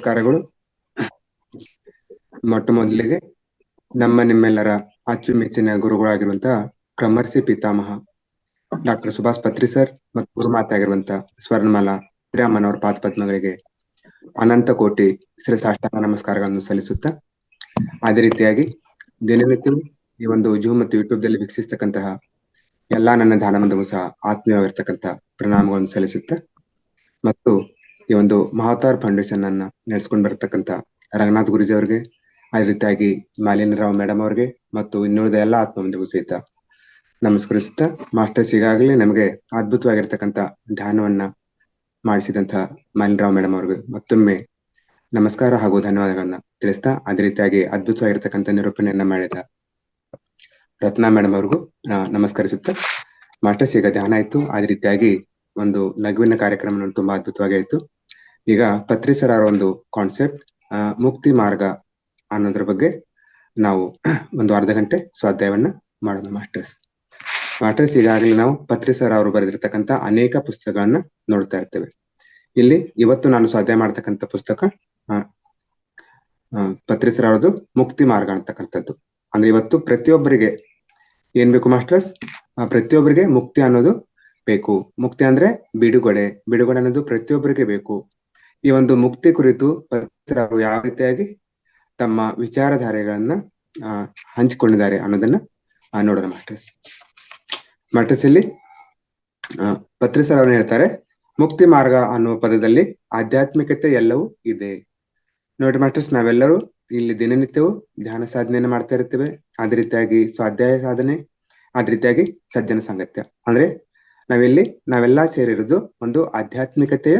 ನಮಸ್ಕಾರಗಳು. ಮೊಟ್ಟ ಮೊದಲಿಗೆ ನಿಮ್ಮೆಲ್ಲರ ಅಚ್ಚುಮೆಚ್ಚಿನ ಗುರುಗಳಾಗಿರುವಂತಹ ಬ್ರಹ್ಮರ್ಷಿ ಪಿತಾಮಹ ಡಾಕ್ಟರ್ ಸುಭಾಷ್ ಪತ್ರಿ ಸರ್ ಮತ್ತು ಗುರುಮಾತೆ ಆಗಿರುವಂತಹ ಸ್ವರ್ಣಮಾಲಾ ಶ್ರೀರಾಮನ್ ಅವರ ಪಾದಪದ್ಮಗಳಿಗೆ ಅನಂತ ಕೋಟಿ ಸಾಷ್ಟಾಂಗ ನಮಸ್ಕಾರಗಳನ್ನು ಸಲ್ಲಿಸುತ್ತಾ, ಅದೇ ರೀತಿಯಾಗಿ ದಿನನಿತ್ಯವೂ ಈ ಒಂದು ಜೂಮ್ ಮತ್ತು ಯೂಟ್ಯೂಬ್ ದಲ್ಲಿ ವೀಕ್ಷಿಸ್ತಕ್ಕಂತಹ ಎಲ್ಲಾ ನನ್ನ ಧ್ಯಾನಬಂಧುಗೂ ಸಹ ಆತ್ಮೀಯವಾಗಿರ್ತಕ್ಕಂಥ ಪ್ರಣಾಮಗಳನ್ನು ಸಲ್ಲಿಸುತ್ತಾ, ಮತ್ತು ಈ ಒಂದು ಮಹಾವತಾರ್ ಫೌಂಡೇಶನ್ ಅನ್ನ ನಡೆಸ್ಕೊಂಡು ಬರತಕ್ಕಂತ ರಂಗನಾಥ್ ಗುರುಜಿ ಅವರಿಗೆ, ಅದೇ ರೀತಿಯಾಗಿ ಮಾಲಿನಿರಾವ್ ಮೇಡಮ್ ಅವರಿಗೆ ಮತ್ತು ಇನ್ನುಳಿದ ಎಲ್ಲ ಆತ್ಮಬಂಧುಗೂ ಸಹಿತ ನಮಸ್ಕರಿಸುತ್ತಾ, ಮಾಸ್ಟರ್ಸ್ ಈಗಾಗಲೇ ನಮಗೆ ಅದ್ಭುತವಾಗಿರ್ತಕ್ಕಂಥ ಧ್ಯಾನವನ್ನ ಮಾಡಿಸಿದಂತ ಮಾಲಿನಿರಾವ್ ಮೇಡಮ್ ಅವ್ರಿಗೆ ಮತ್ತೊಮ್ಮೆ ನಮಸ್ಕಾರ ಹಾಗೂ ಧನ್ಯವಾದಗಳನ್ನ ತಿಳಿಸ್ತಾ, ಅದೇ ರೀತಿಯಾಗಿ ಅದ್ಭುತವಾಗಿರ್ತಕ್ಕಂಥ ನಿರೂಪಣೆಯನ್ನ ಮಾಡಿದ ರತ್ನಾ ಮೇಡಮ್ ಅವ್ರಿಗೂ ನಮಸ್ಕರಿಸುತ್ತಾ, ಮಾಸ್ಟರ್ಸ್ ಈಗ ಧ್ಯಾನ ಆಯ್ತು. ಅದೇ ರೀತಿಯಾಗಿ ಒಂದು ನಗುವಿನ ಕಾರ್ಯಕ್ರಮ ತುಂಬಾ ಅದ್ಭುತವಾಗಿ ಆಯ್ತು. ಈಗ ಪತ್ರಿ ಸರ್ ಅವರ ಒಂದು ಕಾನ್ಸೆಪ್ಟ್ ಮುಕ್ತಿ ಮಾರ್ಗ ಅನ್ನೋದ್ರ ಬಗ್ಗೆ ನಾವು ಒಂದು ಅರ್ಧ ಗಂಟೆ ಸ್ವಾಧ್ಯಾಯವನ್ನ ಮಾಡೋಣ. ಮಾಸ್ಟರ್ಸ್ ಈಗಾಗಲೇ ನಾವು ಪತ್ರಿ ಸರ್ ಅವರು ಬರೆದಿರ್ತಕ್ಕಂಥ ಅನೇಕ ಪುಸ್ತಕಗಳನ್ನ ನೋಡ್ತಾ ಇರ್ತೇವೆ. ಇಲ್ಲಿ ಇವತ್ತು ನಾನು ಸ್ವಾಧ್ಯಾಯ ಮಾಡ್ತಕ್ಕಂಥ ಪುಸ್ತಕ ಪತ್ರಿ ಸರ್ ಅವರದು ಮುಕ್ತಿ ಮಾರ್ಗ ಅಂತಕ್ಕಂಥದ್ದು. ಅಂದ್ರೆ ಇವತ್ತು ಪ್ರತಿಯೊಬ್ಬರಿಗೆ ಏನ್ ಬೇಕು ಮಾಸ್ಟರ್ಸ್? ಪ್ರತಿಯೊಬ್ಬರಿಗೆ ಮುಕ್ತಿ ಅನ್ನೋದು ಬೇಕು. ಮುಕ್ತಿ ಅಂದ್ರೆ ಬಿಡುಗಡೆ ಅನ್ನೋದು ಪ್ರತಿಯೊಬ್ಬರಿಗೆ ಬೇಕು. ಈ ಒಂದು ಮುಕ್ತಿ ಕುರಿತು ಅವರು ಯಾವ ರೀತಿಯಾಗಿ ತಮ್ಮ ವಿಚಾರಧಾರೆಗಳನ್ನ ಹಂಚಿಕೊಂಡಿದ್ದಾರೆ ಅನ್ನೋದನ್ನ ನೋಡೋಣ ಮಾಸ್ಟರ್ಸ್. ಇಲ್ಲಿ ಪತ್ರಿ ಸರ್ ಅವರು ಹೇಳ್ತಾರೆ, ಮುಕ್ತಿ ಮಾರ್ಗ ಅನ್ನುವ ಪದದಲ್ಲಿ ಆಧ್ಯಾತ್ಮಿಕತೆ ಎಲ್ಲವೂ ಇದೆ. ನೋಡಿ ಮಾಸ್ಟರ್ಸ್, ನಾವೆಲ್ಲರೂ ಇಲ್ಲಿ ದಿನನಿತ್ಯವೂ ಧ್ಯಾನ ಸಾಧನೆಯನ್ನ ಮಾಡ್ತಾ ಇರ್ತೇವೆ. ಅದೇ ರೀತಿಯಾಗಿ ಸ್ವಾಧ್ಯಾಯ ಸಾಧನೆ, ಅದೇ ರೀತಿಯಾಗಿ ಸಜ್ಜನ ಸಾಂಗತ್ಯ. ಅಂದ್ರೆ ನಾವೆಲ್ಲಾ ಸೇರಿರುವುದು ಒಂದು ಆಧ್ಯಾತ್ಮಿಕತೆಯ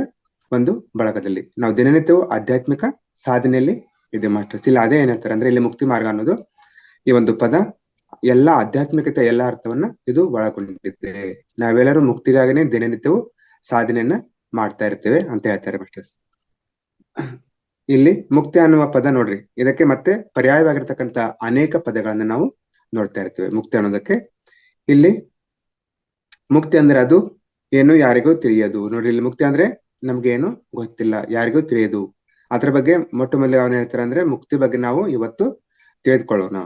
ಒಂದು ಬಳಗದಲ್ಲಿ. ನಾವು ದಿನನಿತ್ಯವೂ ಆಧ್ಯಾತ್ಮಿಕ ಸಾಧನೆಯಲ್ಲಿ ಇದೆ ಮಾಸ್ಟರ್ಸ್. ಇಲ್ಲಿ ಅದೇ ಏನ್ ಹೇಳ್ತಾರೆ ಅಂದ್ರೆ, ಇಲ್ಲಿ ಮುಕ್ತಿ ಮಾರ್ಗ ಅನ್ನೋದು ಈ ಒಂದು ಪದ ಎಲ್ಲಾ ಆಧ್ಯಾತ್ಮಿಕತೆ ಎಲ್ಲಾ ಅರ್ಥವನ್ನ ಇದು ಒಳಗೊಂಡಿದೆ. ನಾವೆಲ್ಲರೂ ಮುಕ್ತಿಗಾಗಿನೇ ದಿನನಿತ್ಯವೂ ಸಾಧನೆಯನ್ನ ಮಾಡ್ತಾ ಇರ್ತೇವೆ ಅಂತ ಹೇಳ್ತಾರೆ ಮಾಸ್ಟರ್ಸ್. ಇಲ್ಲಿ ಮುಕ್ತಿ ಅನ್ನುವ ಪದ ನೋಡ್ರಿ, ಇದಕ್ಕೆ ಮತ್ತೆ ಪರ್ಯಾಯವಾಗಿರ್ತಕ್ಕಂಥ ಅನೇಕ ಪದಗಳನ್ನ ನಾವು ನೋಡ್ತಾ ಇರ್ತೇವೆ. ಮುಕ್ತಿ ಅನ್ನೋದಕ್ಕೆ ಇಲ್ಲಿ ಮುಕ್ತಿ ಅಂದ್ರೆ ಅದು ಏನು ಯಾರಿಗೂ ತಿಳಿಯದು. ನೋಡ್ರಿ, ಇಲ್ಲಿ ಮುಕ್ತಿ ಅಂದ್ರೆ ನಮ್ಗೆ ಏನು ಗೊತ್ತಿಲ್ಲ, ಯಾರಿಗೂ ತಿಳಿಯದು. ಅದ್ರ ಬಗ್ಗೆ ಮೊಟ್ಟ ಮೊದಲು ಅವನು ಹೇಳ್ತಾರೆ ಅಂದ್ರೆ, ಮುಕ್ತಿ ಬಗ್ಗೆ ನಾವು ಇವತ್ತು ತಿಳಿದುಕೊಳ್ಳೋಣ,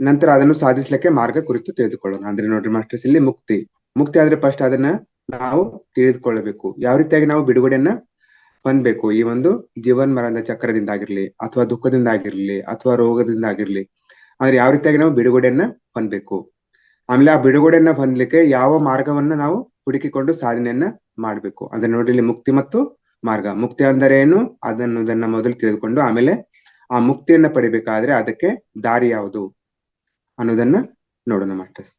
ನಂತರ ಅದನ್ನು ಸಾಧಿಸ್ಲಿಕ್ಕೆ ಮಾರ್ಗ ಕುರಿತು ತಿಳಿದುಕೊಳ್ಳೋಣ. ಅಂದ್ರೆ ನೋಡ್ರಿ ಮಾಸ್ಟರ್ಸ್, ಇಲ್ಲಿ ಮುಕ್ತಿ ಆದ್ರೆ ಫಸ್ಟ್ ಅದನ್ನ ನಾವು ತಿಳಿದುಕೊಳ್ಳಬೇಕು. ಯಾವ ರೀತಿಯಾಗಿ ನಾವು ಬಿಡುಗಡೆಯನ್ನ ಹೊಂದ್ಬೇಕು ಈ ಒಂದು ಜೀವನ್ ಮರಣದ ಚಕ್ರದಿಂದ ಆಗಿರ್ಲಿ, ಅಥವಾ ದುಃಖದಿಂದ ಆಗಿರ್ಲಿ, ಅಥವಾ ರೋಗದಿಂದ ಆಗಿರ್ಲಿ, ಅಂದ್ರೆ ಯಾವ ರೀತಿಯಾಗಿ ನಾವು ಬಿಡುಗಡೆಯನ್ನ ಹೊಂದ್ಬೇಕು. ಆಮೇಲೆ ಆ ಬಿಡುಗಡೆಯನ್ನ ಹೊಂದ್ಲಿಕ್ಕೆ ಯಾವ ಮಾರ್ಗವನ್ನ ನಾವು ಹುಡುಕಿಕೊಂಡು ಸಾಧನೆಯನ್ನ ಮಾಡ್ಬೇಕು. ಅಂದ್ರೆ ನೋಡಿ, ಇಲ್ಲಿ ಮುಕ್ತಿ ಮತ್ತು ಮಾರ್ಗ. ಮುಕ್ತಿ ಅಂದರೆ ಏನು ಅದನ್ನ ಮೊದಲು ತಿಳಿದುಕೊಂಡು, ಆಮೇಲೆ ಆ ಮುಕ್ತಿಯನ್ನ ಪಡಿಬೇಕಾದ್ರೆ ಅದಕ್ಕೆ ದಾರಿ ಯಾವುದು ಅನ್ನೋದನ್ನ ನೋಡೋಣ ಮಾಸ್ಟರ್ಸ್.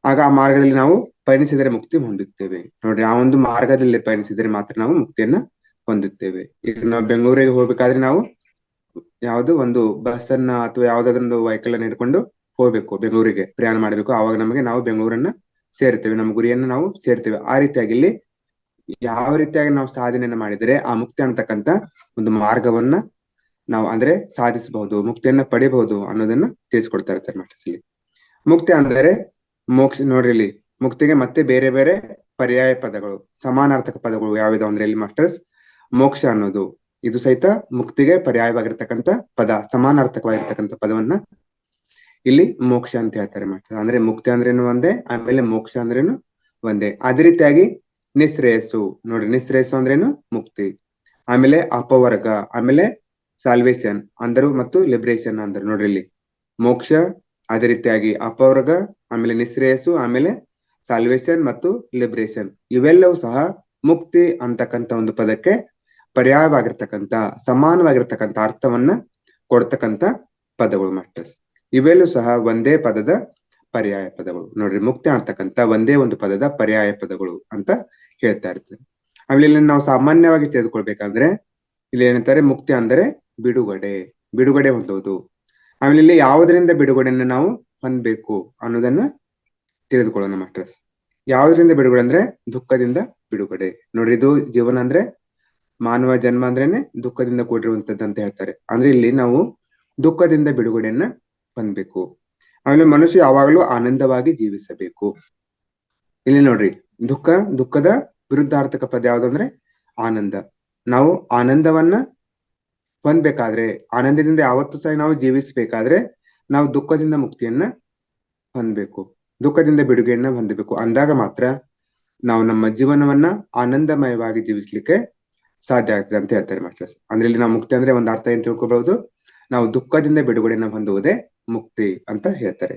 ಆಗ ಆ ಮಾರ್ಗದಲ್ಲಿ ನಾವು ಪಯಣಿಸಿದರೆ ಮುಕ್ತಿ ಹೊಂದುತ್ತೇವೆ. ನೋಡ್ರಿ, ಆ ಒಂದು ಮಾರ್ಗದಲ್ಲಿ ಪಯಣಿಸಿದರೆ ಮಾತ್ರ ನಾವು ಮುಕ್ತಿಯನ್ನ ಹೊಂದುತ್ತೇವೆ. ಈಗ ನಾವು ಬೆಂಗಳೂರಿಗೆ ಹೋಗ್ಬೇಕಾದ್ರೆ ನಾವು ಯಾವ್ದು ಒಂದು ಬಸ್ ಅನ್ನ ಅಥವಾ ಯಾವ್ದಾದ್ರೊಂದು ವೆಹಿಕಲ್ ಅನ್ನ ಹಿಡ್ಕೊಂಡು ಹೋಗ್ಬೇಕು, ಬೆಂಗಳೂರಿಗೆ ಪ್ರಯಾಣ ಮಾಡ್ಬೇಕು. ಆವಾಗ ನಾವು ಬೆಂಗಳೂರನ್ನ ಸೇರ್ತೇವೆ, ನಮ್ಮ ಗುರಿಯನ್ನ ನಾವು ಸೇರ್ತೇವೆ. ಆ ರೀತಿಯಾಗಿ ಇಲ್ಲಿ ಯಾವ ರೀತಿಯಾಗಿ ನಾವು ಸಾಧನೆಯನ್ನ ಮಾಡಿದರೆ ಆ ಮುಕ್ತಿ ಅಂತಕ್ಕಂಥ ಒಂದು ಮಾರ್ಗವನ್ನ ನಾವು ಅಂದ್ರೆ ಸಾಧಿಸಬಹುದು, ಮುಕ್ತಿಯನ್ನ ಪಡಿಬಹುದು ಅನ್ನೋದನ್ನ ತಿಳಿಸ್ಕೊಡ್ತಾ ಇರ್ತಾರೆ ಮಾಸ್ಟರ್ಸ್. ಇಲ್ಲಿ ಮುಕ್ತಿ ಅಂದರೆ ಮೋಕ್ಷ. ನೋಡ್ರಿ, ಇಲ್ಲಿ ಮುಕ್ತಿಗೆ ಮತ್ತೆ ಬೇರೆ ಬೇರೆ ಪರ್ಯಾಯ ಪದಗಳು, ಸಮಾನಾರ್ಥಕ ಪದಗಳು ಯಾವ್ಯಾವ ಅಂದ್ರೆ ಇಲ್ಲಿ ಮಾಸ್ಟರ್ಸ್, ಮೋಕ್ಷ ಅನ್ನೋದು ಇದು ಸಹಿತ ಮುಕ್ತಿಗೆ ಪರ್ಯಾಯವಾಗಿರ್ತಕ್ಕಂಥ ಪದ, ಸಮಾನಾರ್ಥಕವಾಗಿರ್ತಕ್ಕಂಥ ಪದವನ್ನ ಇಲ್ಲಿ ಮೋಕ್ಷ ಅಂತ ಹೇಳ್ತಾರೆ ಮಾಸ್ಟರ್. ಅಂದ್ರೆ ಮುಕ್ತಿ ಅಂದ್ರೇನು ಒಂದೇ, ಆಮೇಲೆ ಮೋಕ್ಷ ಅಂದ್ರೇನು ಒಂದೇ. ಅದೇ ರೀತಿಯಾಗಿ ನಿಶ್ರೇಯಸ್ಸು. ನೋಡ್ರಿ, ನಿಶ್ರೇಯಸ್ಸು ಅಂದ್ರೇನು ಮುಕ್ತಿ, ಆಮೇಲೆ ಅಪವರ್ಗ, ಆಮೇಲೆ ಸಾಲ್ವೇಷನ್ ಅಂದರು ಮತ್ತು ಲಿಬ್ರೇಷನ್ ಅಂದರು. ನೋಡ್ರಿ, ಇಲ್ಲಿ ಮೋಕ್ಷ, ಅದೇ ರೀತಿಯಾಗಿ ಅಪವರ್ಗ, ಆಮೇಲೆ ನಿಶ್ರೇಯಸ್ಸು, ಆಮೇಲೆ ಸಾಲ್ವೇಷನ್ ಮತ್ತು ಲಿಬ್ರೇಷನ್, ಇವೆಲ್ಲವೂ ಸಹ ಮುಕ್ತಿ ಅಂತಕ್ಕಂಥ ಒಂದು ಪದಕ್ಕೆ ಪರ್ಯಾಯವಾಗಿರ್ತಕ್ಕಂಥ ಸಮಾನವಾಗಿರ್ತಕ್ಕಂಥ ಅರ್ಥವನ್ನ ಕೊಡ್ತಕ್ಕಂಥ ಪದಗಳು ಮಾಸ್ಟರ್ಸ್. ಇವೆಲ್ಲೂ ಸಹ ಒಂದೇ ಪದದ ಪರ್ಯಾಯ ಪದಗಳು. ನೋಡ್ರಿ, ಮುಕ್ತಿ ಅಂತಕ್ಕಂಥ ಒಂದೇ ಒಂದು ಪದದ ಪರ್ಯಾಯ ಪದಗಳು ಅಂತ ಹೇಳ್ತಾ ಇರ್ತಾರೆ. ಆಮೇಲೆ ಇಲ್ಲಿ ನಾವು ಸಾಮಾನ್ಯವಾಗಿ ತಿಳಿದುಕೊಳ್ಬೇಕಂದ್ರೆ ಇಲ್ಲಿ ಏನಂತಾರೆ, ಮುಕ್ತಿ ಅಂದರೆ ಬಿಡುಗಡೆ ಹೊಂದುವುದು. ಆಮೇಲೆ ಇಲ್ಲಿ ಯಾವುದರಿಂದ ಬಿಡುಗಡೆಯನ್ನ ನಾವು ಹೊಂದ್ಬೇಕು ಅನ್ನೋದನ್ನ ತಿಳಿದುಕೊಳ್ಳೋಣ ಮಾಸ್ಟರ್ಸ್. ಯಾವುದರಿಂದ ಬಿಡುಗಡೆ ಅಂದ್ರೆ ದುಃಖದಿಂದ ಬಿಡುಗಡೆ. ನೋಡ್ರಿ, ಇದು ಜೀವನ ಅಂದ್ರೆ ಮಾನವ ಜನ್ಮ ಅಂದ್ರೇನೆ ದುಃಖದಿಂದ ಕೂಡಿರುವಂತದ್ದು ಅಂತ ಹೇಳ್ತಾರೆ. ಅಂದ್ರೆ ಇಲ್ಲಿ ನಾವು ದುಃಖದಿಂದ ಬಿಡುಗಡೆಯನ್ನ ಹೊಂದ್ಬೇಕು. ಆಮೇಲೆ ಮನುಷ್ಯ ಯಾವಾಗಲೂ ಆನಂದವಾಗಿ ಜೀವಿಸಬೇಕು. ಇಲ್ಲಿ ನೋಡ್ರಿ, ದುಃಖದ ವಿರುದ್ಧಾರ್ಥಕ ಪದ ಯಾವ್ದಂದ್ರೆ ಆನಂದ. ನಾವು ಆನಂದವನ್ನ ಹೊಂದ್ಬೇಕಾದ್ರೆ, ಆನಂದದಿಂದ ಯಾವತ್ತೂ ಸಹ ನಾವು ಜೀವಿಸ್ಬೇಕಾದ್ರೆ ನಾವು ದುಃಖದಿಂದ ಮುಕ್ತಿಯನ್ನ ಹೊಂದ್ಬೇಕು, ದುಃಖದಿಂದ ಬಿಡುಗಡೆಯನ್ನ ಹೊಂದಬೇಕು. ಅಂದಾಗ ಮಾತ್ರ ನಾವು ನಮ್ಮ ಜೀವನವನ್ನ ಆನಂದಮಯವಾಗಿ ಜೀವಿಸ್ಲಿಕ್ಕೆ ಸಾಧ್ಯ ಆಗ್ತದೆ ಅಂತ ಹೇಳ್ತಾರೆ ಮಾಸ್ಟರ್ಸ್. ಅಂದ್ರೆ ಇಲ್ಲಿ ನಾವು ಮುಕ್ತಿ ಅಂದ್ರೆ ಒಂದು ಅರ್ಥ ಏನ್ ತಿಳ್ಕೊಬಹುದು, ನಾವು ದುಃಖದಿಂದ ಬಿಡುಗಡೆಯನ್ನ ಹೊಂದುವುದೇ ಮುಕ್ತಿ ಅಂತ ಹೇಳ್ತಾರೆ.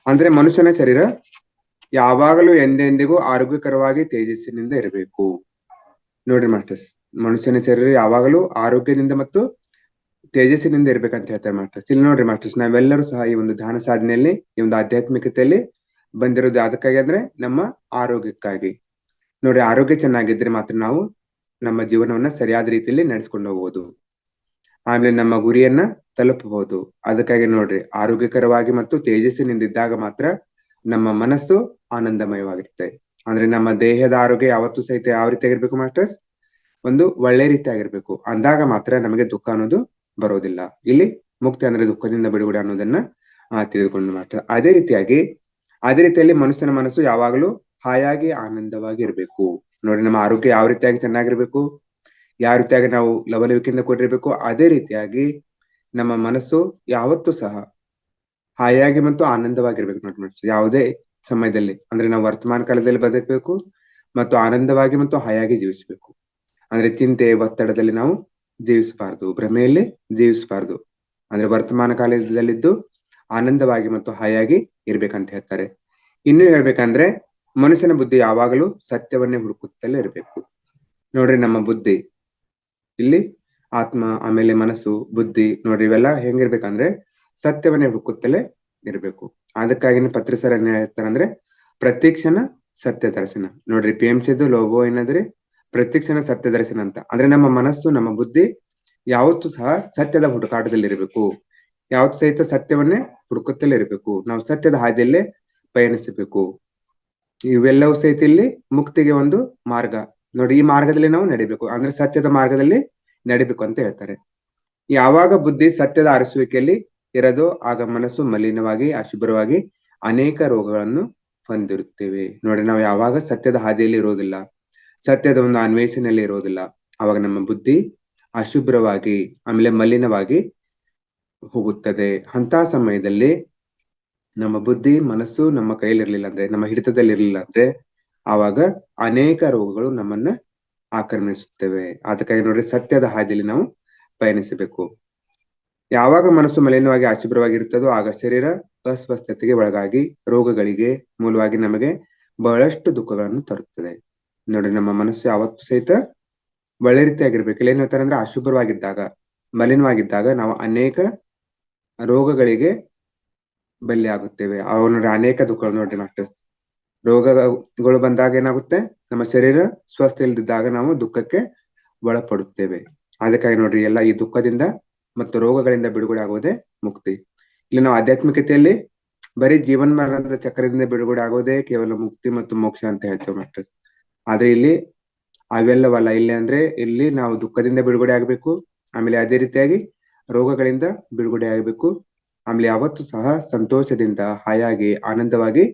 ಅಂದ್ರೆ ಮನುಷ್ಯನ ಶರೀರ ಯಾವಾಗಲೂ ಎಂದೆಂದಿಗೂ ಆರೋಗ್ಯಕರವಾಗಿ ತೇಜಸ್ಸಿನಿಂದ ಇರಬೇಕು. ನೋಡ್ರಿ ಮಾಸ್ಟರ್ಸ್, ಮನುಷ್ಯನ ಶರೀರ ಯಾವಾಗಲೂ ಆರೋಗ್ಯದಿಂದ ಮತ್ತು ತೇಜಸ್ಸಿನಿಂದ ಇರ್ಬೇಕಂತ ಹೇಳ್ತಾರೆ ಮಾಸ್ಟರ್ಸ್. ಇಲ್ಲಿ ನೋಡ್ರಿ ಮಾಸ್ಟರ್ಸ್, ನಾವೆಲ್ಲರೂ ಸಹ ಈ ಒಂದು ಧ್ಯಾನ ಸಾಧನೆಯಲ್ಲಿ, ಈ ಒಂದು ಆಧ್ಯಾತ್ಮಿಕತೆಯಲ್ಲಿ ಬಂದಿರೋದು ಅದಕ್ಕಾಗಿ ಅಂದ್ರೆ ನಮ್ಮ ಆರೋಗ್ಯಕ್ಕಾಗಿ. ನೋಡ್ರಿ, ಆರೋಗ್ಯ ಚೆನ್ನಾಗಿದ್ರೆ ಮಾತ್ರ ನಾವು ನಮ್ಮ ಜೀವನವನ್ನ ಸರಿಯಾದ ರೀತಿಯಲ್ಲಿ ನಡೆಸ್ಕೊಂಡು ಹೋಗ್ಬೋದು, ಆಮೇಲೆ ನಮ್ಮ ಗುರಿಯನ್ನ ತಲುಪಬಹುದು. ಅದಕ್ಕಾಗಿ ನೋಡ್ರಿ, ಆರೋಗ್ಯಕರವಾಗಿ ಮತ್ತು ತೇಜಸ್ಸಿನಿಂದ ಇದ್ದಾಗ ಮಾತ್ರ ನಮ್ಮ ಮನಸ್ಸು ಆನಂದಮಯವಾಗಿರುತ್ತೆ. ಅಂದ್ರೆ ನಮ್ಮ ದೇಹದ ಆರೋಗ್ಯ ಯಾವತ್ತೂ ಸಹಿತ ಯಾವ ರೀತಿ ಆಗಿರ್ಬೇಕು ಮಾಸ್ಟರ್ಸ್, ಒಂದು ಒಳ್ಳೆ ರೀತಿ ಆಗಿರ್ಬೇಕು. ಅಂದಾಗ ಮಾತ್ರ ನಮಗೆ ದುಃಖ ಅನ್ನೋದು ಬರೋದಿಲ್ಲ. ಇಲ್ಲಿ ಮುಕ್ತಿ ಅಂದ್ರೆ ದುಃಖದಿಂದ ಬಿಡುಗಡೆ ಅನ್ನೋದನ್ನ ತಿಳಿದುಕೊಂಡು ಮಾಸ್ಟರ್. ಅದೇ ರೀತಿಯಲ್ಲಿ ಮನುಷ್ಯನ ಮನಸ್ಸು ಯಾವಾಗಲೂ ಹಾಯಾಗಿ ಆನಂದವಾಗಿ ಇರ್ಬೇಕು. ನೋಡಿ, ನಮ್ಮ ಆರೋಗ್ಯ ಯಾವ ರೀತಿಯಾಗಿ ಚೆನ್ನಾಗಿರ್ಬೇಕು, ಯಾವ ರೀತಿಯಾಗಿ ನಾವು ಲವಲವಿಕೆಯಿಂದ ಕೂಡಿರ್ಬೇಕು, ಅದೇ ರೀತಿಯಾಗಿ ನಮ್ಮ ಮನಸ್ಸು ಯಾವತ್ತೂ ಸಹ ಹಾಯಾಗಿ ಮತ್ತು ಆನಂದವಾಗಿರ್ಬೇಕು. ನೋಡಿ, ಯಾವುದೇ ಸಮಯದಲ್ಲಿ ಅಂದ್ರೆ ನಾವು ವರ್ತಮಾನ ಕಾಲದಲ್ಲಿ ಬದುಕಬೇಕು ಮತ್ತು ಆನಂದವಾಗಿ ಮತ್ತು ಹಾಯಾಗಿ ಜೀವಿಸಬೇಕು. ಅಂದ್ರೆ ಚಿಂತೆ ಒತ್ತಡದಲ್ಲಿ ನಾವು ಜೀವಿಸಬಾರ್ದು, ಭ್ರಮೆಯಲ್ಲಿ ಜೀವಿಸಬಾರ್ದು. ಅಂದ್ರೆ ವರ್ತಮಾನ ಕಾಲದಲ್ಲಿದ್ದು ಆನಂದವಾಗಿ ಮತ್ತು ಹಾಯಾಗಿ ಇರ್ಬೇಕಂತ ಹೇಳ್ತಾರೆ. ಇನ್ನು ಹೇಳ್ಬೇಕಂದ್ರೆ ಮನುಷ್ಯನ ಬುದ್ಧಿ ಯಾವಾಗಲೂ ಸತ್ಯವನ್ನೇ ಹುಡುಕುತ್ತಲೇ ಇರಬೇಕು. ನೋಡ್ರಿ, ನಮ್ಮ ಬುದ್ಧಿ ಇಲ್ಲಿ ಆತ್ಮ, ಆಮೇಲೆ ಮನಸ್ಸು, ಬುದ್ಧಿ, ನೋಡ್ರಿ ಇವೆಲ್ಲ ಹೆಂಗಿರ್ಬೇಕಂದ್ರೆ ಸತ್ಯವನ್ನೇ ಹುಡುಕುತ್ತಲೇ ಇರ್ಬೇಕು. ಅದಕ್ಕಾಗಿನೇ ಪತ್ರಿಸರ್ ಏನ್ ಹೇಳ್ತಾರಂದ್ರೆ ಪ್ರತಿಕ್ಷಣ ಸತ್ಯ ದರ್ಶನ. ನೋಡ್ರಿ, PMCದು ಲೋಗೋ ಏನಂದ್ರೆ ಪ್ರತಿಕ್ಷಣ ಸತ್ಯ ದರ್ಶನ ಅಂತ. ಅಂದ್ರೆ ನಮ್ಮ ಮನಸ್ಸು, ನಮ್ಮ ಬುದ್ಧಿ ಯಾವತ್ತೂ ಸಹ ಸತ್ಯದ ಹುಡುಕಾಟದಲ್ಲಿ ಇರಬೇಕು, ಯಾವತ್ತು ಸಹಿತ ಸತ್ಯವನ್ನೇ ಹುಡುಕುತ್ತಲೇ ಇರಬೇಕು. ನಾವು ಸತ್ಯದ ಹಾದಿಯಲ್ಲೇ ಪಯಣಿಸಬೇಕು. ಇವೆಲ್ಲವೂ ಸಹಿತ ಇಲ್ಲಿ ಮುಕ್ತಿಗೆ ಒಂದು ಮಾರ್ಗ. ನೋಡಿ, ಈ ಮಾರ್ಗದಲ್ಲಿ ನಾವು ನಡಿಬೇಕು, ಅಂದ್ರೆ ಸತ್ಯದ ಮಾರ್ಗದಲ್ಲಿ ನಡಿಬೇಕು ಅಂತ ಹೇಳ್ತಾರೆ. ಯಾವಾಗ ಬುದ್ಧಿ ಸತ್ಯದ ಅರಸುವಿಕೆಯಲ್ಲಿ ಇರೋದು, ಆಗ ಮನಸ್ಸು ಮಲಿನವಾಗಿ ಅಶುಭ್ರವಾಗಿ ಅನೇಕ ರೋಗಗಳನ್ನು ಹೊಂದಿರುತ್ತೇವೆ. ನೋಡಿ, ನಾವು ಯಾವಾಗ ಸತ್ಯದ ಹಾದಿಯಲ್ಲಿ ಇರೋದಿಲ್ಲ, ಸತ್ಯದ ಒಂದು ಅನ್ವೇಷಣೆಯಲ್ಲಿ ಇರೋದಿಲ್ಲ, ಅವಾಗ ನಮ್ಮ ಬುದ್ಧಿ ಅಶುಭ್ರವಾಗಿ ಆಮೇಲೆ ಮಲಿನವಾಗಿ ಹೋಗುತ್ತದೆ. ಅಂತ ಸಮಯದಲ್ಲಿ ನಮ್ಮ ಬುದ್ಧಿ ಮನಸ್ಸು ನಮ್ಮ ಕೈಲಿರ್ಲಿಲ್ಲ ಅಂದ್ರೆ, ನಮ್ಮ ಹಿಡಿತದಲ್ಲಿ ಇರ್ಲಿಲ್ಲ ಅಂದ್ರೆ, ಆವಾಗ ಅನೇಕ ರೋಗಗಳು ನಮ್ಮನ್ನ ಆಕ್ರಮಿಸುತ್ತವೆ. ಅದಕ್ಕಾಗಿ ನೋಡ್ರಿ, ಸತ್ಯದ ಹಾದಿಯಲ್ಲಿ ನಾವು ಪಯಣಿಸಬೇಕು. ಯಾವಾಗ ಮನಸ್ಸು ಮಲಿನವಾಗಿ ಅಶುಭ್ರವಾಗಿರುತ್ತದೋ ಆಗ ಶರೀರ ಅಸ್ವಸ್ಥತೆಗೆ ಒಳಗಾಗಿ ರೋಗಗಳಿಗೆ ಮೂಲವಾಗಿ ನಮಗೆ ಬಹಳಷ್ಟು ದುಃಖಗಳನ್ನು ತರುತ್ತದೆ. ನೋಡ್ರಿ, ನಮ್ಮ ಮನಸ್ಸು ಯಾವತ್ತೂ ಸಹಿತ ಒಳ್ಳೆ ರೀತಿಯಾಗಿರ್ಬೇಕು. ಇಲ್ಲಿ ಏನ್ ಹೇಳ್ತಾರೆ ಅಂದ್ರೆ ಅಶುಭ್ರವಾಗಿದ್ದಾಗ, ಮಲಿನವಾಗಿದ್ದಾಗ ನಾವು ಅನೇಕ ರೋಗಗಳಿಗೆ ಬಲಿ ಆಗುತ್ತೇವೆ. ಅವು ನೋಡ್ರಿ ಅನೇಕ ದುಃಖಗಳು. ನೋಡ್ರಿ ಮಾಸ್ಟರ್ಸ್, ರೋಗಗಳು ಬಂದಾಗ ಏನಾಗುತ್ತೆ, ನಮ್ಮ ಶರೀರ ಸ್ವಸ್ಥ ಇಲ್ದಿದ್ದಾಗ ನಾವು ದುಃಖಕ್ಕೆ ಒಳಪಡುತ್ತೇವೆ. ಅದಕ್ಕಾಗಿ ನೋಡ್ರಿ, ಎಲ್ಲ ಈ ದುಃಖದಿಂದ ಮತ್ತು ರೋಗಗಳಿಂದ ಬಿಡುಗಡೆ ಆಗೋದೇ ಮುಕ್ತಿ. ಇಲ್ಲಿ ನಾವು ಆಧ್ಯಾತ್ಮಿಕತೆಯಲ್ಲಿ ಬರೀ ಜೀವನ್ ಮರಣದ ಚಕ್ರದಿಂದ ಬಿಡುಗಡೆ ಆಗೋದೇ ಕೇವಲ ಮುಕ್ತಿ ಮತ್ತು ಮೋಕ್ಷ ಅಂತ ಹೇಳ್ತೇವೆ ಮಾಸ್ಟರ್ಸ್. ಆದ್ರೆ ಇಲ್ಲಿ ಅವೆಲ್ಲವಲ್ಲ. ಇಲ್ಲಿ ಅಂದ್ರೆ ಇಲ್ಲಿ ನಾವು ದುಃಖದಿಂದ ಬಿಡುಗಡೆ ಆಗ್ಬೇಕು, ಆಮೇಲೆ ಅದೇ ರೀತಿಯಾಗಿ ರೋಗಗಳಿಂದ ಬಿಡುಗಡೆ ಆಗ್ಬೇಕು, ಆಮೇಲೆ ಯಾವತ್ತೂ ಸಹ ಸಂತೋಷದಿಂದ ಹಾಯಾಗಿ ಆನಂದವಾಗಿ